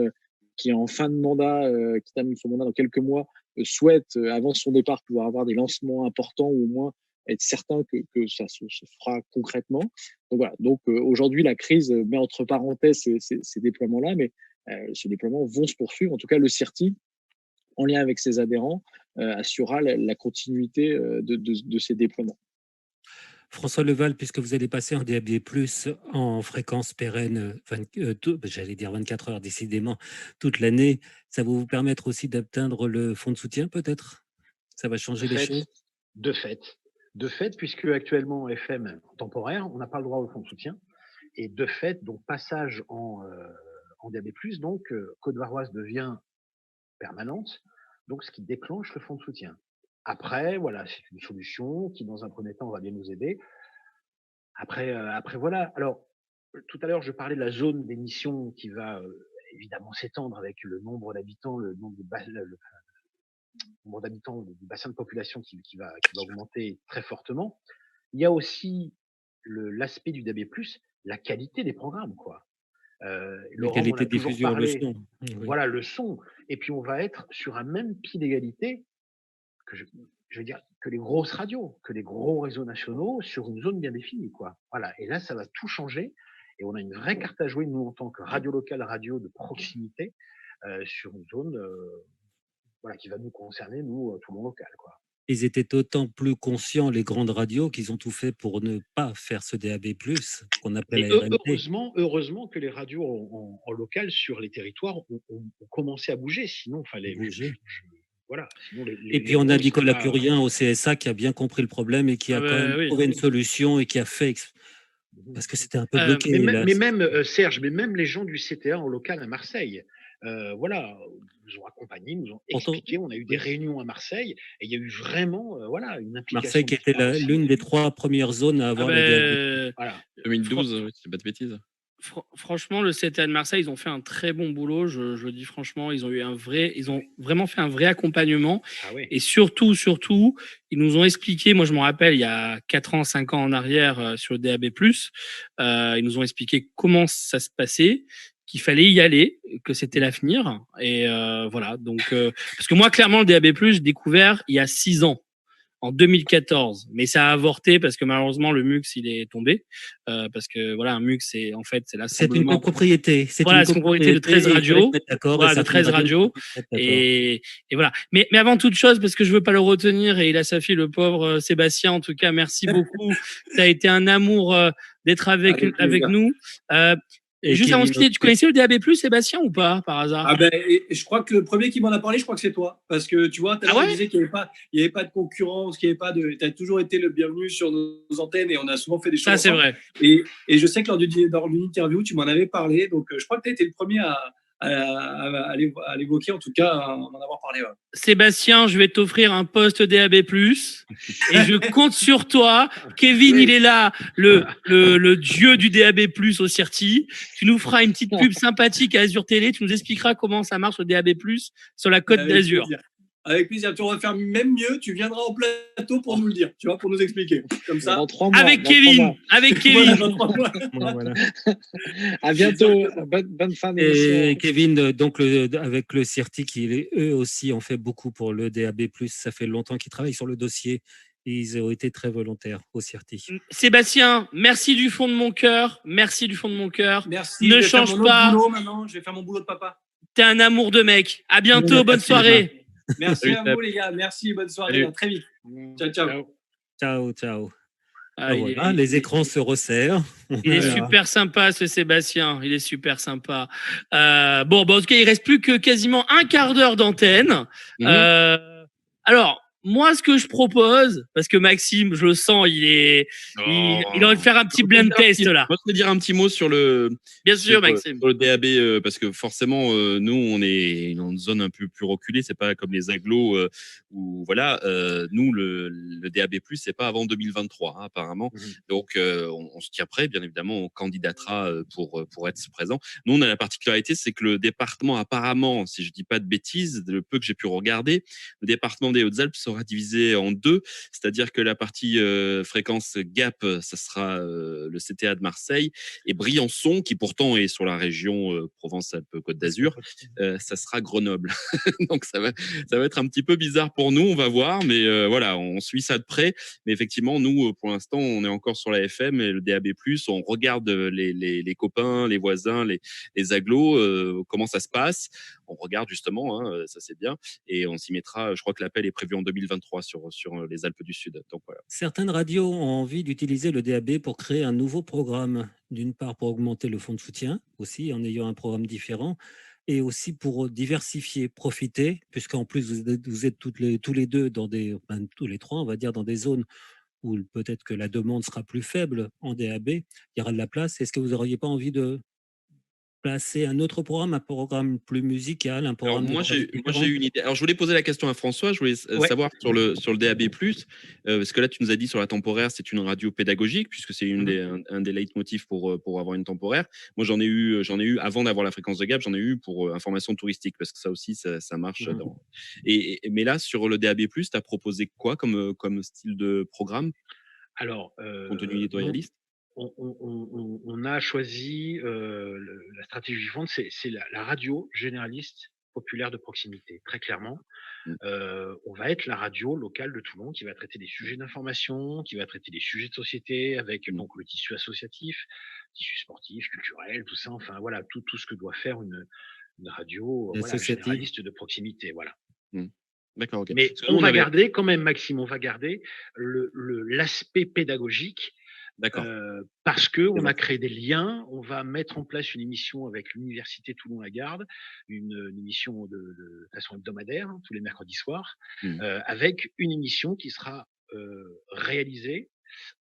qui est en fin de mandat, qui termine son mandat dans quelques mois, souhaite, avant son départ, pouvoir avoir des lancements importants ou au moins être certain que ça se fera concrètement. Donc voilà. Donc aujourd'hui, la crise met entre parenthèses ces déploiements-là, mais ces déploiements vont se poursuivre. En tout cas, le CIRTI, en lien avec ses adhérents, assurera la continuité de ces déploiements. François Leval, puisque vous allez passer en DAB+, en fréquence pérenne, j'allais dire 24 heures, décidément, toute l'année, ça va vous permettre aussi d'atteindre le fonds de soutien, peut-être? Ça va changer les choses? De fait, puisque actuellement en FM temporaire, on n'a pas le droit au fonds de soutien. Et de fait, donc passage en DAB+, donc Côte-Varoise devient permanente, donc ce qui déclenche le fonds de soutien. Après, voilà, c'est une solution qui, dans un premier temps, va bien nous aider. Après, voilà. Alors, tout à l'heure, je parlais de la zone d'émission qui va évidemment s'étendre avec le nombre d'habitants, le nombre d'habitants du bassin de population qui va augmenter très fortement. Il y a aussi l'aspect du DAB+, la qualité des programmes, quoi. La qualité de diffusion, le son. Oui. Voilà, le son. Et puis, on va être sur un même pied d'égalité que je veux dire, que les grosses radios, que les gros réseaux nationaux sur une zone bien définie, quoi. Voilà. Et là, ça va tout changer. Et on a une vraie carte à jouer, nous, en tant que radio locale, radio de proximité, sur une zone qui va nous concerner, nous, tout le monde local, quoi. Ils étaient d'autant plus conscients, les grandes radios, qu'ils ont tout fait pour ne pas faire ce DAB+, qu'on appelle la RMT. Heureusement que les radios en local sur les territoires ont commencé à bouger. Sinon, il fallait bouger. Voilà. Sinon, et puis on a Nicolas Curien au CSA qui a bien compris le problème et qui a quand même trouvé une solution et qui a fait parce que c'était un peu bloqué. Mais même Serge, même les gens du CTA en local à Marseille, nous ont accompagnés, nous ont expliqué. On a eu des réunions à Marseille et il y a eu vraiment une implication. Marseille qui était l'une des 3 premières zones à avoir le DAB+. Voilà. 2012, c'est pas de bêtises. Franchement, le CTA de Marseille, ils ont fait un très bon boulot. Je le dis franchement, ils ont vraiment fait un vrai accompagnement. Ah oui. Et surtout, ils nous ont expliqué. Moi, je me rappelle, il y a 4 ans, 5 ans en arrière, sur le DAB+, ils nous ont expliqué comment ça se passait, qu'il fallait y aller, que c'était l'avenir. Et voilà. Donc, parce que moi, clairement, le DAB+, j'ai découvert il y a 6 ans. En 2014, mais ça a avorté parce que malheureusement le MUX il est tombé parce que voilà, un MUX c'est l'assemblement. C'est une copropriété. C'est une copropriété de 13 radios. De 13 radios. Et voilà. Mais avant toute chose, parce que je veux pas le retenir et il a sa fille, le pauvre Sébastien. En tout cas, merci beaucoup. Ça a été un amour d'être avec nous. Et juste avant de quitter, tu connaissais le DAB+, Sébastien, ou pas, par hasard? Ah ben, et je crois que le premier qui m'en a parlé, je crois que c'est toi. Parce que tu vois, tout à l'heure, on disait qu'il n'y avait pas de concurrence, qu'il n'y avait pas de. Tu as toujours été le bienvenu sur nos antennes et on a souvent fait des choses. Ça, c'est ensemble. vrai. Et je sais que lors d'une interview, tu m'en avais parlé. Donc, je crois que tu as été le premier à l'évoquer, en tout cas, à m'en avoir parlé. Ouais. Sébastien, je vais t'offrir un poste DAB+, et je compte sur toi. Kevin, il est là, le dieu du DAB+, au CIRTI. Tu nous feras une petite pub sympathique à Azure Télé, tu nous expliqueras comment ça marche le DAB+, sur la Côte d'Azur. Avec plaisir. Tu vas faire même mieux. Tu viendras en plateau pour nous le dire, tu vois, pour nous expliquer. Comme ça. Dans 3 mois. Avec Kevin. Avec Kevin. Voilà. À bientôt. Bonne fin d'émission. Et Kevin, donc avec le CIRTI, qui eux aussi ont fait beaucoup pour le DAB+, ça fait longtemps qu'ils travaillent sur le dossier et ils ont été très volontaires au CIRTI. Sébastien, merci du fond de mon cœur. Merci du fond de mon cœur. Merci. Ne change pas. Maintenant, je vais faire mon boulot de papa. T'es un amour de mec. À bientôt. Bonne soirée. Merci à vous, les gars. Merci. Bonne soirée. À très vite. Ciao. Ciao. Ah, voilà, les écrans se resserrent. Il est super sympa, ce Sébastien. Il est super sympa. Bon, en tout cas, il reste plus que quasiment un quart d'heure d'antenne. Alors, moi, ce que je propose, parce que Maxime, je le sens, il a envie de faire un petit blind test là. Moi, je vais dire un petit mot sur le. Bien sûr, Maxime. Sur le DAB, parce que forcément, nous, on est dans une zone un peu plus reculée. C'est pas comme les agglos où voilà. Nous, le DAB+, c'est pas avant 2023, hein, apparemment. Donc, on se tient prêt. Bien évidemment, on candidatera pour être présent. Nous, on a la particularité, c'est que le département, apparemment, si je dis pas de bêtises, le peu que j'ai pu regarder, le département des Hautes-Alpes sera divisé en deux, c'est-à-dire que la partie fréquence GAP, ça sera le CTA de Marseille, et Briançon, qui pourtant est sur la région Provence-Alpes-Côte d'Azur, ça sera Grenoble. Donc ça va être un petit peu bizarre pour nous, on va voir, mais voilà, on suit ça de près. Mais effectivement, nous, pour l'instant, on est encore sur la FM et le DAB+, on regarde les copains, les voisins, les agglos, comment ça se passe. On regarde justement, hein, ça c'est bien, et on s'y mettra. Je crois que l'appel est prévu en 2023 sur les Alpes du Sud. Donc voilà. Certaines radios ont envie d'utiliser le DAB pour créer un nouveau programme. D'une part, pour augmenter le fonds de soutien, aussi en ayant un programme différent, et aussi pour diversifier, profiter, puisqu'en plus vous êtes tous les deux tous les trois, on va dire, dans des zones où peut-être que la demande sera plus faible en DAB, il y aura de la place. Est-ce que vous n'auriez pas envie de placer un autre programme, un programme plus musical, un programme... Alors moi j'ai une idée. Alors je voulais poser la question à François, je voulais savoir sur le DAB+, parce que là tu nous as dit sur la temporaire, c'est une radio pédagogique, puisque c'est un des leitmotifs pour avoir une temporaire. Moi j'en ai eu avant d'avoir la fréquence de GAP, j'en ai eu pour information touristique, parce que ça aussi ça marche. Mais là sur le DAB+, tu as proposé quoi comme style de programme? Alors, contenu éditorialiste? On a choisi la stratégie suivante, c'est la radio généraliste populaire de proximité, très clairement. On va être la radio locale de Toulon qui va traiter des sujets d'information, qui va traiter des sujets de société avec donc le tissu associatif, tissu sportif, culturel, tout ça. Enfin voilà, tout ce que doit faire une radio généraliste de proximité. Voilà. D'accord, ok. Mais on va garder quand même, Maxime, on va garder l'aspect pédagogique. D'accord. Parce qu'on a créé des liens, on va mettre en place une émission avec l'Université Toulon-la-Garde, une émission de façon hebdomadaire, tous les mercredis soirs, avec une émission qui sera réalisée,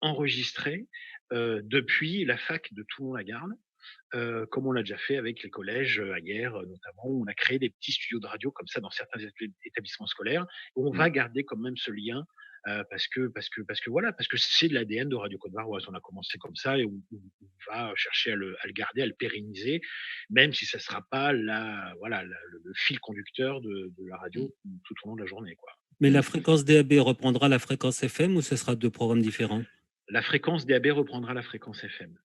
enregistrée depuis la fac de Toulon-la-Garde, comme on l'a déjà fait avec les collèges ailleurs, notamment, où on a créé des petits studios de radio comme ça dans certains établissements scolaires, où on va garder quand même ce lien. Parce que c'est de l'ADN de Radio Côte-d'Arvoise. On a commencé comme ça et on va chercher à le garder, à le pérenniser, même si ça ne sera pas le fil conducteur de la radio tout au long de la journée, quoi. Mais la fréquence DAB reprendra la fréquence FM ou ce sera deux programmes différents? La fréquence DAB reprendra la fréquence FM.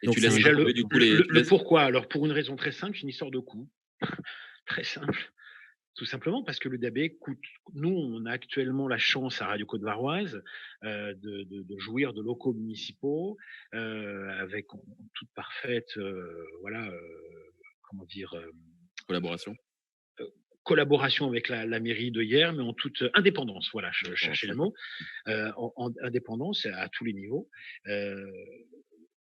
Et donc, tu laisses déjà le pourquoi? Alors, pour une raison très simple, une histoire de coût. Très simple. Tout simplement parce que le DAB coûte. Nous, on a actuellement la chance à Radio Côte-d'Arvoise de jouir de locaux municipaux avec toute parfaite, collaboration avec la mairie de Hyères, mais en toute indépendance. Voilà, je cherchais le mot. En indépendance à tous les niveaux.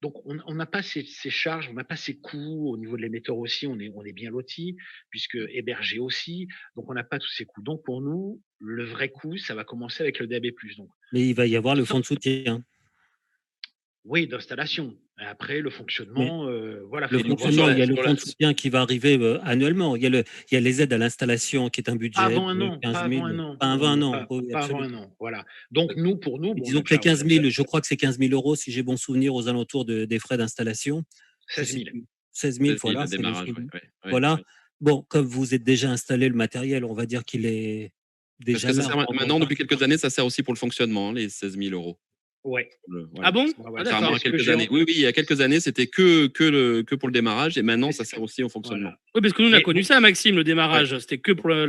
Donc, on n'a pas ces charges, on n'a pas ces coûts. Au niveau de l'émetteur aussi, on est bien loti, puisque hébergé aussi. Donc, on n'a pas tous ces coûts. Donc, pour nous, le vrai coût, ça va commencer avec le DAB+. Donc, Mais il va y avoir le fonds de soutien. oui, d'installation. Et après, le fonctionnement, voilà. Le fonctionnement, il y a le fonds de soutien qui va arriver annuellement. Il y a les aides à l'installation qui est un budget avant un de an, 15 pas 000. avant un an. Pas avant un an. Oui, Pas avant un an, voilà. Donc, pour nous… Bon, disons que les 15 000, je crois que c'est 15 000 euros, si j'ai bon souvenir, aux alentours des frais d'installation. 16 000. 16 000, voilà. Voilà. Bon, comme vous êtes déjà installé le matériel, on va dire qu'il est déjà Parce que là. maintenant, depuis quelques années, ça sert aussi pour le fonctionnement, les 16 000 euros. Ouais. Ah bon? D'accord. Quelques années. Oui, il y a quelques années, c'était que pour le démarrage, et maintenant, ça sert aussi au fonctionnement. Oui, parce que nous, on a connu ça, Maxime, le démarrage. C'était que pour le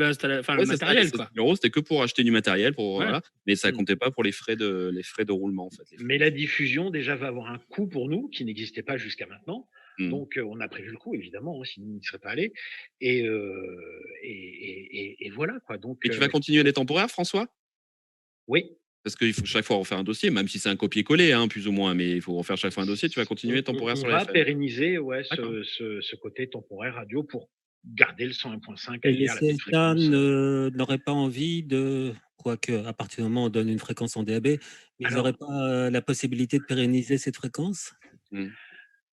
matériel, quoi. Euros, c'était que pour acheter du matériel, voilà, mais ça comptait pas pour les frais de roulement, en fait. Mais la diffusion, déjà, va avoir un coût pour nous qui n'existait pas jusqu'à maintenant. Donc, on a prévu le coup, évidemment, sinon on n'y serait pas allé. Et voilà, quoi. Donc, et tu vas continuer les temporaires, François? Oui. Parce qu'il faut chaque fois refaire un dossier, même si c'est un copier-coller, plus ou moins, mais il faut refaire chaque fois un dossier. Tu vas continuer temporaire sur la FM? On va pérenniser ce côté temporaire radio pour garder le 101.5. Et les CSA n'auraient pas envie de, quoique à partir du moment où on donne une fréquence en DAB, mais ils n'auraient pas la possibilité de pérenniser cette fréquence?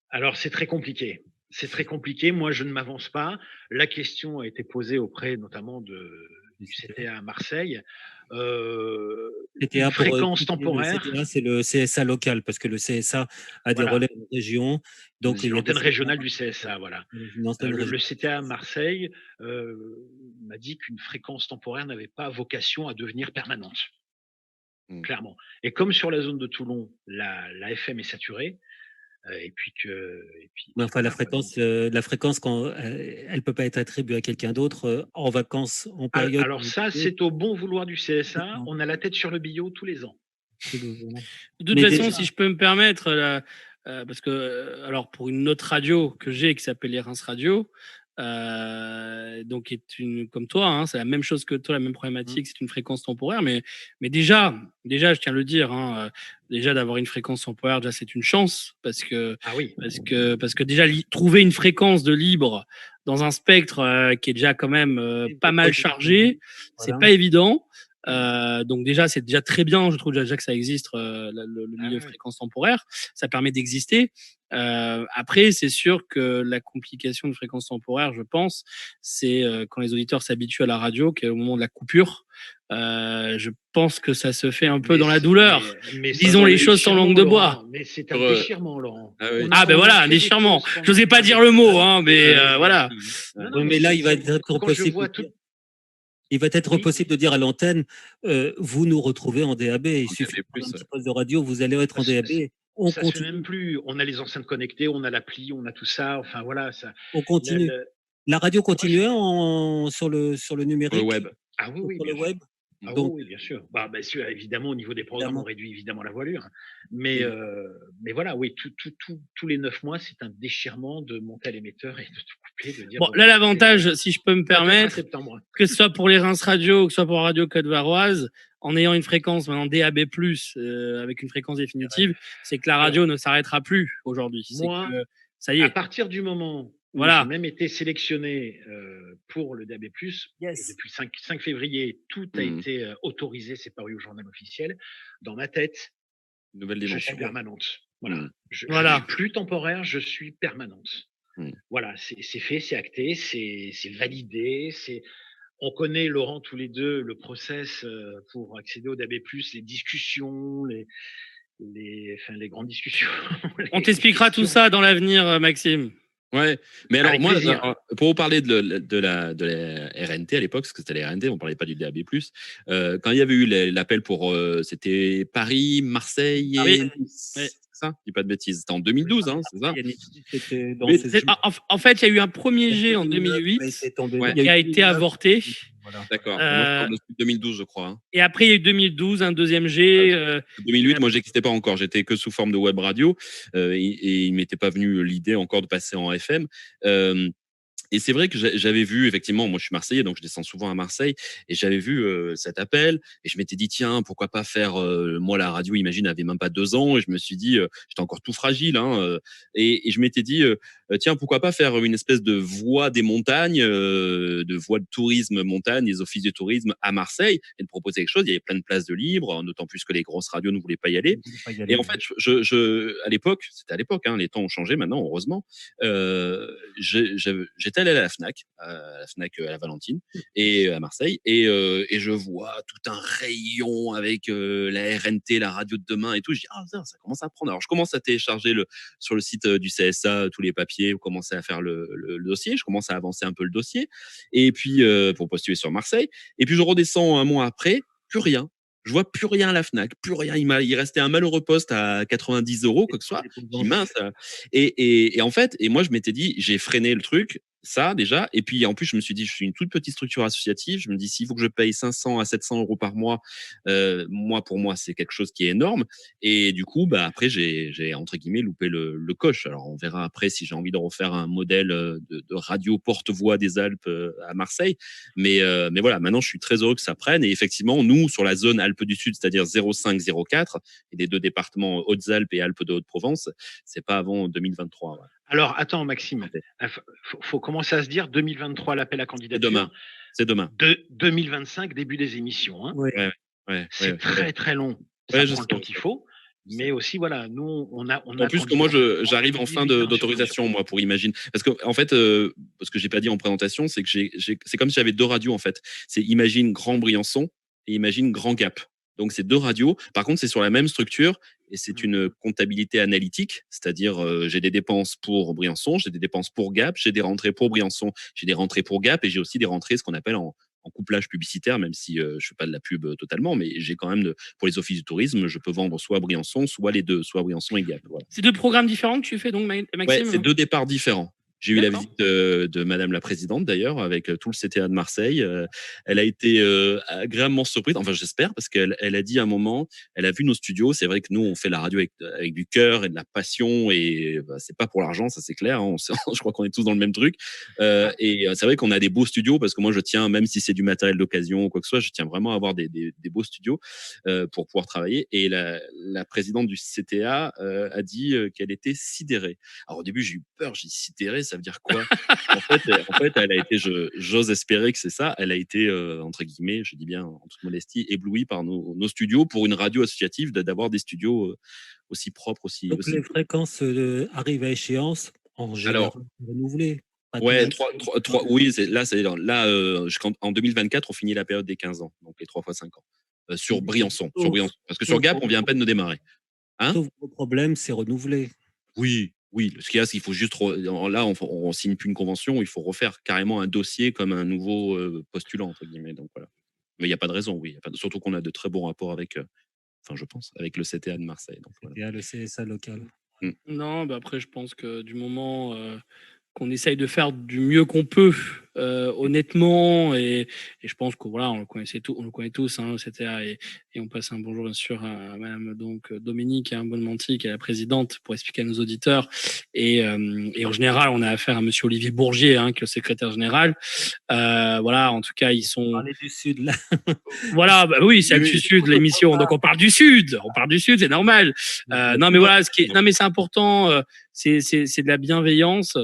Alors, c'est très compliqué. C'est très compliqué. Moi, je ne m'avance pas. La question a été posée auprès notamment du CTA à Marseille. CTA fréquence temporaire. Le CTA, c'est le CSA local, parce que le CSA a des relais de région. Donc, c'est l'antenne régionale du CSA, voilà. Le CTA à Marseille m'a dit qu'une fréquence temporaire n'avait pas vocation à devenir permanente. Clairement. Et comme sur la zone de Toulon, la FM est saturée, mais enfin, la fréquence, quand elle peut pas être attribuée à quelqu'un d'autre en vacances, en période. Alors ça, c'est au bon vouloir du CSA. On a la tête sur le billot tous les ans. De toute façon, si je peux me permettre, parce que alors pour une autre radio que j'ai qui s'appelle les Reims Radio, donc est comme toi, c'est la même chose que toi, la même problématique, c'est une fréquence temporaire, mais déjà, je tiens à le dire, déjà d'avoir une fréquence temporaire, déjà c'est une chance, parce que déjà trouver une fréquence de libre dans un spectre qui est déjà quand même pas mal chargé, c'est pas évident. Donc déjà, c'est déjà très bien, je trouve déjà que ça existe, le milieu fréquence temporaire, ça permet d'exister. Après, c'est sûr que la complication de fréquence temporaire, je pense, c'est quand les auditeurs s'habituent à la radio, qu'au moment de la coupure, je pense que ça se fait un peu dans la douleur. Mais disons les choses sans langue de bois. Mais c'est un déchirement, Laurent. Ben voilà, un déchirement. Je n'osais pas dire le mot, mais voilà. Mais là, il va être possible. Il va être possible de dire à l'antenne, vous nous retrouvez en DAB. Il suffit de prendre un petit poste de radio, vous allez être en DAB. Ça ne se fait même plus. On a les enceintes connectées, on a l'appli, on a tout ça. Enfin voilà. On continue. La radio continue sur le numérique. Sur le web. Ah oui, sur le web. Donc, oui, bien sûr. Sûr. Évidemment, au niveau des programmes, on réduit évidemment la voilure. Mais voilà, oui, tous les 9 mois, c'est un déchirement de monter à l'émetteur et de tout couper. De dire, là, l'avantage, si je peux me permettre, que ce soit pour les Reims Radio, que ce soit pour Radio Côte-Varoise, en ayant une fréquence maintenant DAB+, avec une fréquence définitive, c'est que la radio ne s'arrêtera plus aujourd'hui. Moi, ça y est. À partir du moment où j'ai même été sélectionné pour le DAB+, depuis 5 février, tout a été autorisé, c'est paru au journal officiel. Dans ma tête, je suis permanente. Voilà. Je ne suis plus temporaire, je suis permanente. Voilà, c'est fait, c'est acté, c'est validé, on connaît, Laurent, tous les deux, le process pour accéder au DAB+, les discussions, les grandes discussions. On t'expliquera tout ça dans l'avenir, Maxime. Ouais, mais alors moi, pour vous parler de la RNT à l'époque, parce que c'était la RNT, on parlait pas du DAB+. Quand il y avait eu l'appel pour, c'était Paris, Marseille et Nice. Ça, je dis pas de bêtises. C'était en 2012, c'est ça. En fait, il y a eu un premier jet en 2008 qui a été avorté. Voilà. D'accord. Moi, je 2012, je crois. Et après, il y a eu 2012, un deuxième jet. 2008, moi, j'existais pas encore. J'étais que sous forme de web radio et il m'était pas venu l'idée encore de passer en FM. Et c'est vrai que j'avais vu, effectivement, moi je suis Marseillais, donc je descends souvent à Marseille, et j'avais vu cet appel, et je m'étais dit, tiens, pourquoi pas faire, moi la radio, imagine, avait même pas 2 ans, et je me suis dit, j'étais encore tout fragile, hein, et je m'étais dit, tiens, pourquoi pas faire une espèce de voix des montagnes, de voix de tourisme montagne, des offices de tourisme à Marseille, et de proposer quelque chose. Il y avait plein de places de libre, d'autant plus que les grosses radios ne voulaient pas y aller. Et en fait, à l'époque, c'était à l'époque, hein, les temps ont changé maintenant, heureusement. J'étais allé à la Fnac, à la Valentine, et à Marseille, et je vois tout un rayon avec la RNT, la radio de demain et tout. Je dis, ah, ça commence à prendre. Alors, je commence à télécharger sur le site du CSA tous les papiers, commencer à faire le dossier. Je commence à avancer un peu le dossier, et puis pour postuler sur Marseille. Et puis, je redescends un mois après, plus rien. Je vois plus rien à la Fnac, plus rien. Il restait un malheureux poste à 90 €, quoi que ce soit. Je dis, mince. Et en fait, moi, je m'étais dit, j'ai freiné le truc, ça déjà. Et puis, en plus, je me suis dit, je suis une toute petite structure associative. Je me dis, s'il faut que je paye 500 à 700 € par mois, pour moi, c'est quelque chose qui est énorme. Et du coup, bah, après, j'ai entre guillemets loupé le coche. Alors, on verra après si j'ai envie de refaire un modèle de radio porte-voix des Alpes à Marseille. Mais voilà, maintenant, je suis très heureux que ça prenne. Et effectivement, nous, sur la zone Alpes du Sud, c'est-à-dire 05-04, et des deux départements Hautes-Alpes et Alpes de Haute-Provence, c'est pas avant 2023. Ouais. Alors, attends, Maxime, faut commencer à se dire 2023, l'appel à candidature. C'est demain. 2025, début des émissions. Hein. Ouais. C'est très, très long. Ça prend le temps qu'il faut. Mais aussi, voilà, nous, on a. En plus que moi, j'arrive en fin d'autorisation, moi, pour Imagine. Parce que, en fait, parce que j'ai pas dit en présentation, c'est que c'est comme si j'avais 2 radios, en fait. C'est Imagine Grand Briançon et Imagine Grand Gap. Donc, c'est 2 radios. Par contre, c'est sur la même structure et c'est une comptabilité analytique. C'est-à-dire, j'ai des dépenses pour Briançon, j'ai des dépenses pour Gap, j'ai des rentrées pour Briançon, j'ai des rentrées pour Gap et j'ai aussi des rentrées, ce qu'on appelle en couplage publicitaire, même si je fais pas de la pub totalement, mais j'ai quand même pour les offices du tourisme, je peux vendre soit Briançon, soit les deux, soit Briançon et Gap. Voilà. C'est 2 programmes différents que tu fais donc, Maxime? Ouais, c'est 2 départs différents. J'ai eu la visite de Madame la Présidente, d'ailleurs, avec tout le CTA de Marseille. Elle a été agréablement surprise, enfin j'espère, parce qu'elle a dit à un moment, elle a vu nos studios. C'est vrai que nous, on fait la radio avec du cœur et de la passion, et c'est pas pour l'argent, ça c'est clair. Hein, je crois qu'on est tous dans le même truc. Et c'est vrai qu'on a des beaux studios, parce que moi je tiens, même si c'est du matériel d'occasion ou quoi que ce soit, je tiens vraiment à avoir des beaux studios pour pouvoir travailler. Et la présidente du CTA a dit qu'elle était sidérée. Alors au début, j'ai eu peur, j'ai dit sidérée, ça veut dire quoi? En fait, elle a été, j'ose espérer que c'est ça, elle a été, entre guillemets, je dis bien en toute modestie, éblouie par nos studios, pour une radio associative, d'avoir des studios aussi propres, aussi. Donc les fréquences arrivent à échéance, en général renouvelées. Ouais, oui, en 2024, on finit la période des 15 ans, donc les 3 fois 5 ans. Sur Briançon. Parce que sur Gap, on vient à peine de démarrer. Hein? Sauf le problème, c'est renouvelé. Oui. Ce qu'il y a, c'est qu'il faut juste. Là, on signe plus une convention, il faut refaire carrément un dossier comme un nouveau postulant, entre guillemets. Donc voilà. Mais il n'y a pas de raison, oui. Surtout qu'on a de très bons rapports avec, je pense, avec le CTA de Marseille. Donc, voilà. Et le CSA local. Non, après, je pense que du moment qu'on essaye de faire du mieux qu'on peut, honnêtement, et je pense que voilà, on le connaît tous, hein, CTA, et on passe un bonjour bien sûr à Madame Dominique Bonnemanti, qui est la présidente, pour expliquer à nos auditeurs, et en général, on a affaire à Monsieur Olivier Bourgier, hein, qui est le secrétaire général. Voilà, en tout cas, ils sont. On est du Sud là. Voilà, oui, c'est du Sud l'émission, donc on parle du Sud, c'est normal. Non, mais voilà, c'est important, c'est de la bienveillance.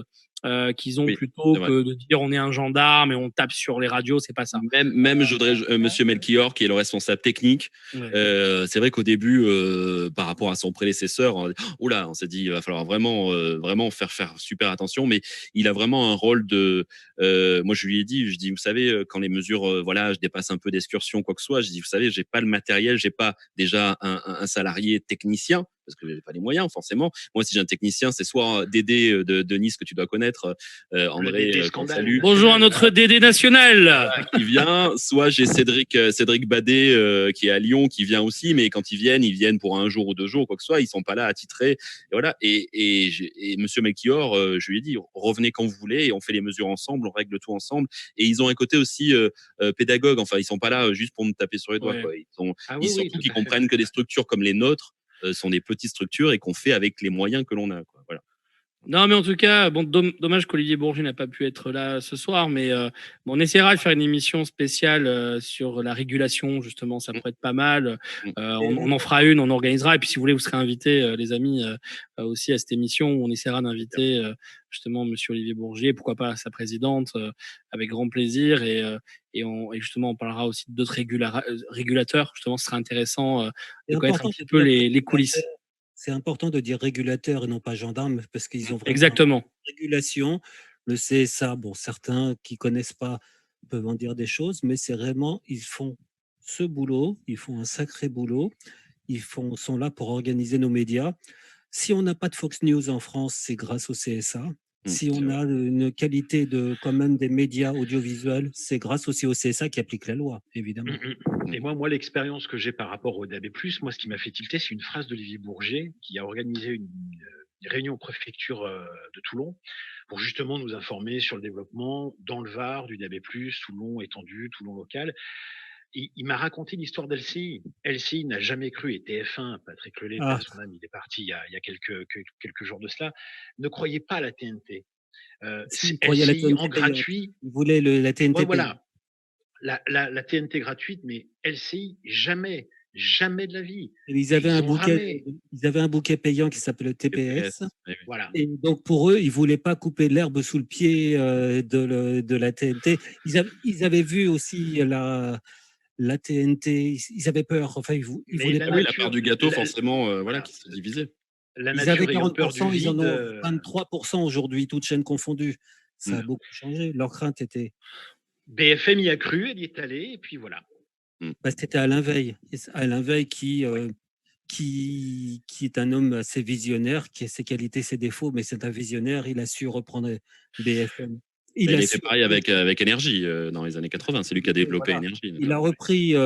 Qu'ils ont plutôt que de dire on est un gendarme et on tape sur les radios, c'est pas ça. Même je voudrais, Monsieur Melchior, qui est le responsable technique, c'est vrai qu'au début, par rapport à son prédécesseur, on s'est dit il va falloir vraiment faire super attention, mais il a vraiment un rôle de. Moi, je lui ai dit, vous savez, quand les mesures, je dépasse un peu d'excursion, quoi que ce soit, je dis, vous savez, j'ai pas le matériel, j'ai pas déjà un salarié technicien, parce que j'ai pas les moyens, forcément. Moi, si j'ai un technicien, c'est soit Dédé de Nice, que tu dois connaître, André, salut. Bonjour à notre Dédé national. Qui vient, soit j'ai Cédric Badet, qui est à Lyon, qui vient aussi, mais quand ils viennent pour 1 jour ou 2 jours, quoi que ce soit, ils sont pas là attitrés. Et voilà. Et Monsieur Melchior, je lui ai dit, revenez quand vous voulez, et on fait les mesures ensemble, on règle tout ensemble. Et ils ont un côté aussi pédagogue. Enfin, ils sont pas là juste pour nous taper sur les doigts. Quoi. Surtout qu'ils comprennent que des structures comme les nôtres sont des petites structures et qu'on fait avec les moyens que l'on a. Quoi. Voilà. Non, mais en tout cas, bon, dommage qu'Olivier Bourget n'a pas pu être là ce soir, mais bon, on essaiera de faire une émission spéciale sur la régulation, justement, ça pourrait être pas mal. On en fera une, on organisera, et puis si vous voulez, vous serez invités, les amis, aussi à cette émission où on essaiera d'inviter justement Monsieur Olivier Bourget, pourquoi pas sa présidente, avec grand plaisir, et justement, on parlera aussi d'autres régulateurs, justement, ce sera intéressant de connaître un petit peu les coulisses. C'est important de dire régulateur et non pas gendarme, parce qu'ils ont vraiment Exactement. une régulation. Le CSA, bon, certains qui connaissent pas peuvent en dire des choses, mais c'est vraiment, ils font ce boulot, ils font un sacré boulot, sont là pour organiser nos médias. Si on n'a pas de Fox News en France, c'est grâce au CSA. Si on a une qualité quand même des médias audiovisuels, c'est grâce aussi au CSA qui applique la loi, évidemment. Et moi, l'expérience que j'ai par rapport au DAB+, moi, ce qui m'a fait tilter, c'est une phrase d'Olivier Bourget qui a organisé une réunion préfecture de Toulon pour justement nous informer sur le développement dans le Var du DAB+, Toulon étendu, Toulon local. Il m'a raconté l'histoire d'LCI. LCI n'a jamais cru, et TF1, Patrick Lelay, son âme, il est parti il y a quelques jours de cela, ne croyait pas à la TNT. Il croyait à la TNT en gratuit. Il voulait la TNT. Ouais, voilà. La TNT gratuite, mais LCI, jamais de la vie. Ils avaient un bouquet payant qui s'appelait TPS. Voilà. Et donc pour eux, ils voulaient pas couper l'herbe sous le pied de la TNT. Ils avaient vu aussi la TNT. Ils avaient peur. Enfin, ils voulaient pas la part du gâteau, forcément, voilà, qui se divisait. Ils avaient 40%, ils en ont 23% aujourd'hui, toutes chaînes confondues. Ça a beaucoup changé. Leur crainte était. BFM y a cru, elle y est allée, et puis voilà. C'était Alain Veil. Alain Veil qui est un homme assez visionnaire, qui a ses qualités, ses défauts, mais c'est un visionnaire. Il a su reprendre BFM. Il a fait pareil avec Énergie dans les années 80. C'est lui qui a développé Énergie. Il a repris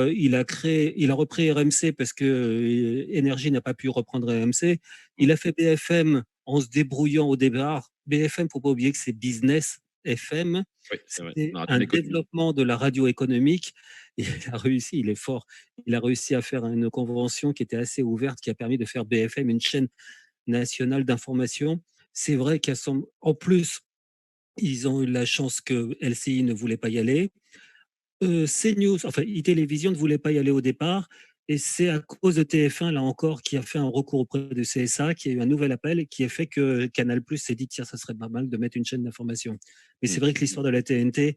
RMC parce que Énergie n'a pas pu reprendre RMC. Il a fait BFM en se débrouillant au départ. BFM, faut pas oublier que c'est business FM. Oui, c'est un développement de la radio économique. Il a réussi, il est fort. Il a réussi à faire une convention qui était assez ouverte, qui a permis de faire BFM une chaîne nationale d'information. C'est vrai qu'en plus, ils ont eu la chance que LCI ne voulait pas y aller. CNews, enfin iTélévision ne voulait pas y aller au départ. Et c'est à cause de TF1, là encore, qui a fait un recours auprès du CSA, qui a eu un nouvel appel et qui a fait que Canal+ s'est dit, tiens, ça serait pas mal de mettre une chaîne d'information. Mais c'est vrai que l'histoire de la TNT,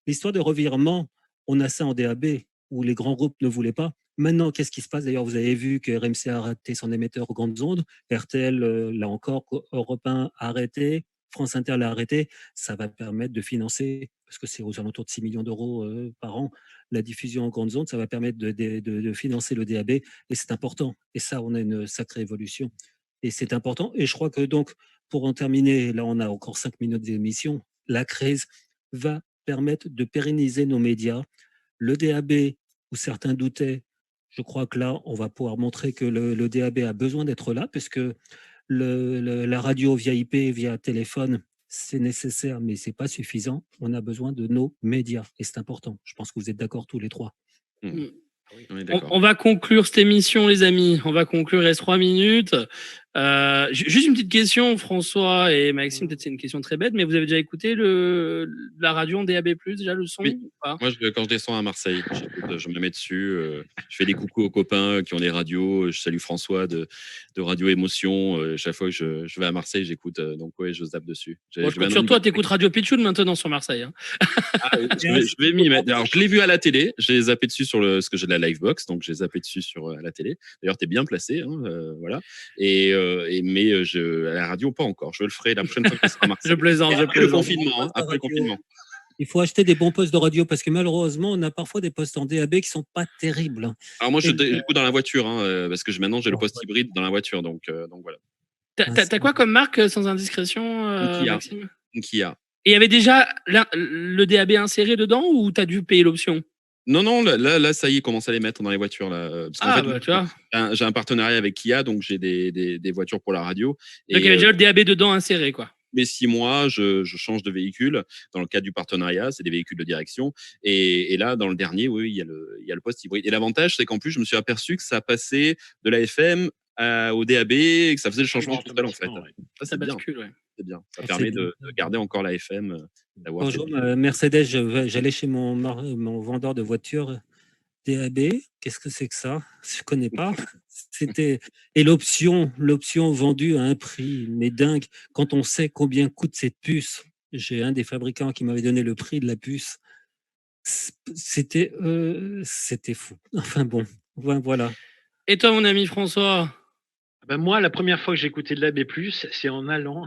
l'histoire de revirement, on a ça en DAB, où les grands groupes ne voulaient pas. Maintenant, qu'est-ce qui se passe? D'ailleurs, vous avez vu que RMC a arrêté son émetteur aux grandes ondes. RTL, là encore, Europe 1 a arrêté. France Inter l'a arrêté. Ça va permettre de financer, parce que c'est aux alentours de 6 millions d'euros par an, la diffusion en grandes ondes. Ça va permettre de financer le DAB. Et c'est important. Et ça, on a une sacrée évolution. Et c'est important. Et je crois que donc, pour en terminer, là, on a encore 5 minutes d'émission. La crise va permettre de pérenniser nos médias. Le DAB, où certains doutaient, je crois que là, on va pouvoir montrer que le DAB a besoin d'être là, parce que la radio via IP, via téléphone, c'est nécessaire, mais ce n'est pas suffisant. On a besoin de nos médias, et c'est important. Je pense que vous êtes d'accord tous les trois. On va conclure cette émission, les amis. On va conclure, il reste 3 minutes. Juste une petite question, François et Maxime, peut-être c'est une question très bête, mais vous avez déjà écouté la radio en DAB+, déjà le son? Oui. Moi, quand je descends à Marseille, je me mets dessus, je fais des coucous aux copains qui ont des radios, je salue François de Radio Émotion, chaque fois que je vais à Marseille, j'écoute, donc ouais, je zappe dessus. Sur toi, tu écoutes Radio Pitchoun maintenant sur Marseille. Hein. Je vais m'y mettre. Alors, je l'ai vu à la télé, j'ai zappé dessus parce que j'ai de la Livebox, donc j'ai zappé dessus à la télé. D'ailleurs, tu es bien placé, hein, voilà. Mais à la radio, pas encore. Je le ferai la prochaine fois que ce sera à Marseille. Je plaisante. Après le confinement. Après le confinement. Il faut acheter des bons postes de radio parce que malheureusement, on a parfois des postes en DAB qui sont pas terribles. Alors moi, j'écoute dans la voiture, parce que maintenant j'ai le poste hybride dans la voiture, donc voilà. T'as quoi comme marque sans indiscrétion, Maxime? Kia. Et il y avait déjà le DAB inséré dedans ou t'as dû payer l'option? Non, là, ça y est, commence à les mettre dans les voitures. Là. Parce qu'en fait, tu vois. J'ai un partenariat avec Kia, donc j'ai des voitures pour la radio. Donc il y avait déjà le DAB dedans inséré, quoi. Mais 6 mois, je change de véhicule dans le cadre du partenariat, c'est des véhicules de direction. Et là, dans le dernier, oui, il y a le poste hybride. Et l'avantage, c'est qu'en plus, je me suis aperçu que ça passait de la FM au DAB, et que ça faisait le changement total, en fait. Ça bascule, ouais. C'est bien. Ça permet de garder encore la FM. Bonjour, Mercedes, j'allais chez mon vendeur de voitures DAB. Qu'est-ce que c'est que ça? Je ne connais pas. Et l'option vendue à un prix, mais dingue, quand on sait combien coûte cette puce. J'ai un des fabricants qui m'avait donné le prix de la puce. C'était fou. Enfin bon, voilà. Et toi, mon ami François? Moi, la première fois que j'ai écouté de l'AB+, c'est en allant,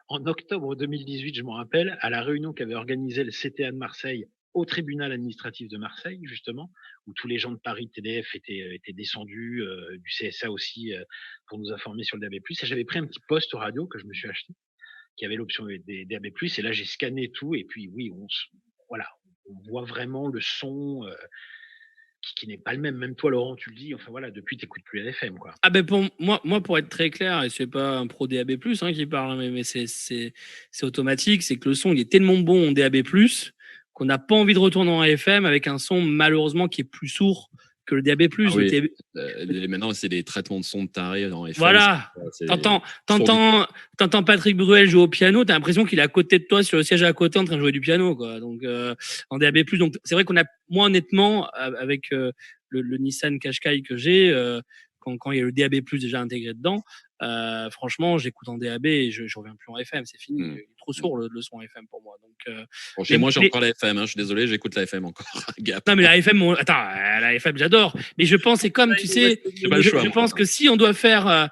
en octobre 2018, je m'en rappelle, à la réunion qu'avait organisée le CTA de Marseille au tribunal administratif de Marseille, justement, où tous les gens de Paris TDF étaient descendus, du CSA aussi, pour nous informer sur le DAB+. Et j'avais pris un petit poste radio que je me suis acheté, qui avait l'option des DAB+. Et là, j'ai scanné tout. Et puis, oui, on voit vraiment le son qui n'est pas le même. Même toi, Laurent, tu le dis. Enfin voilà, depuis, tu n'écoutes plus la FM, quoi. Ah ben pour moi, pour être très clair, et c'est pas un pro DAB+ qui parle, mais c'est automatique, c'est que le son il est tellement bon en DAB+ qu'on n'a pas envie de retourner en FM avec un son malheureusement qui est plus sourd que le DAB+. Ah oui. Maintenant, c'est des traitements de son de taré en FM. Voilà. T'entends Patrick Bruel jouer au piano, t'as l'impression qu'il est à côté de toi sur le siège à côté en train de jouer du piano, quoi. Donc en DAB+, donc c'est vrai qu'on a, moi honnêtement, avec le Nissan Qashqai que j'ai, quand il y a le DAB+ déjà intégré dedans, franchement, j'écoute en DAB et je reviens plus en FM, c'est fini. Il est trop sourd le son FM pour moi. Donc chez moi, j'ai encore la FM. Je suis désolé, j'écoute la FM encore. Non mais la FM, la FM, j'adore. Mais je pense, c'est comme tu sais, je pense que si on doit faire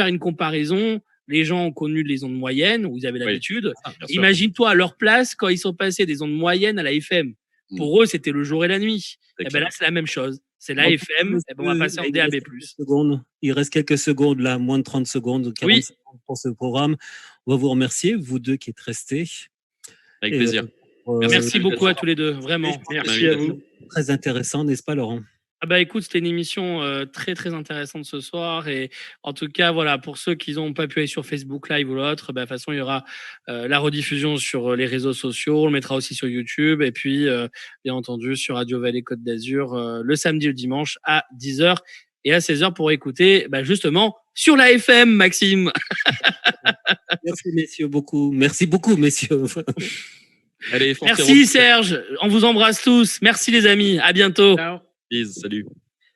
une comparaison, les gens ont connu les ondes moyennes où ils avaient l'habitude. Imagine-toi à leur place quand ils sont passés des ondes moyennes à la FM. Pour eux, c'était le jour et la nuit. Et ben là, c'est la même chose. C'est la FM, et ben on va passer en DAB+. Il reste quelques secondes, là, moins de 30 secondes, 40 secondes pour ce programme. On va vous remercier, vous deux qui êtes restés. Avec plaisir. Merci beaucoup à tous les deux, vraiment. Merci à vous. Très intéressant, n'est-ce pas, Laurent? Ah bah écoute, c'était une émission très très intéressante ce soir, et en tout cas voilà, pour ceux qui n'ont pas pu aller sur Facebook Live ou l'autre, de toute façon il y aura la rediffusion sur les réseaux sociaux, on le mettra aussi sur YouTube, et puis bien entendu sur Radio Vallée Côte d'Azur le samedi et le dimanche à 10h et à 16h pour écouter justement sur la FM, Maxime. Merci messieurs beaucoup, merci beaucoup messieurs. Allez, merci Serge, on vous embrasse tous, merci les amis, à bientôt. Ciao. Salut.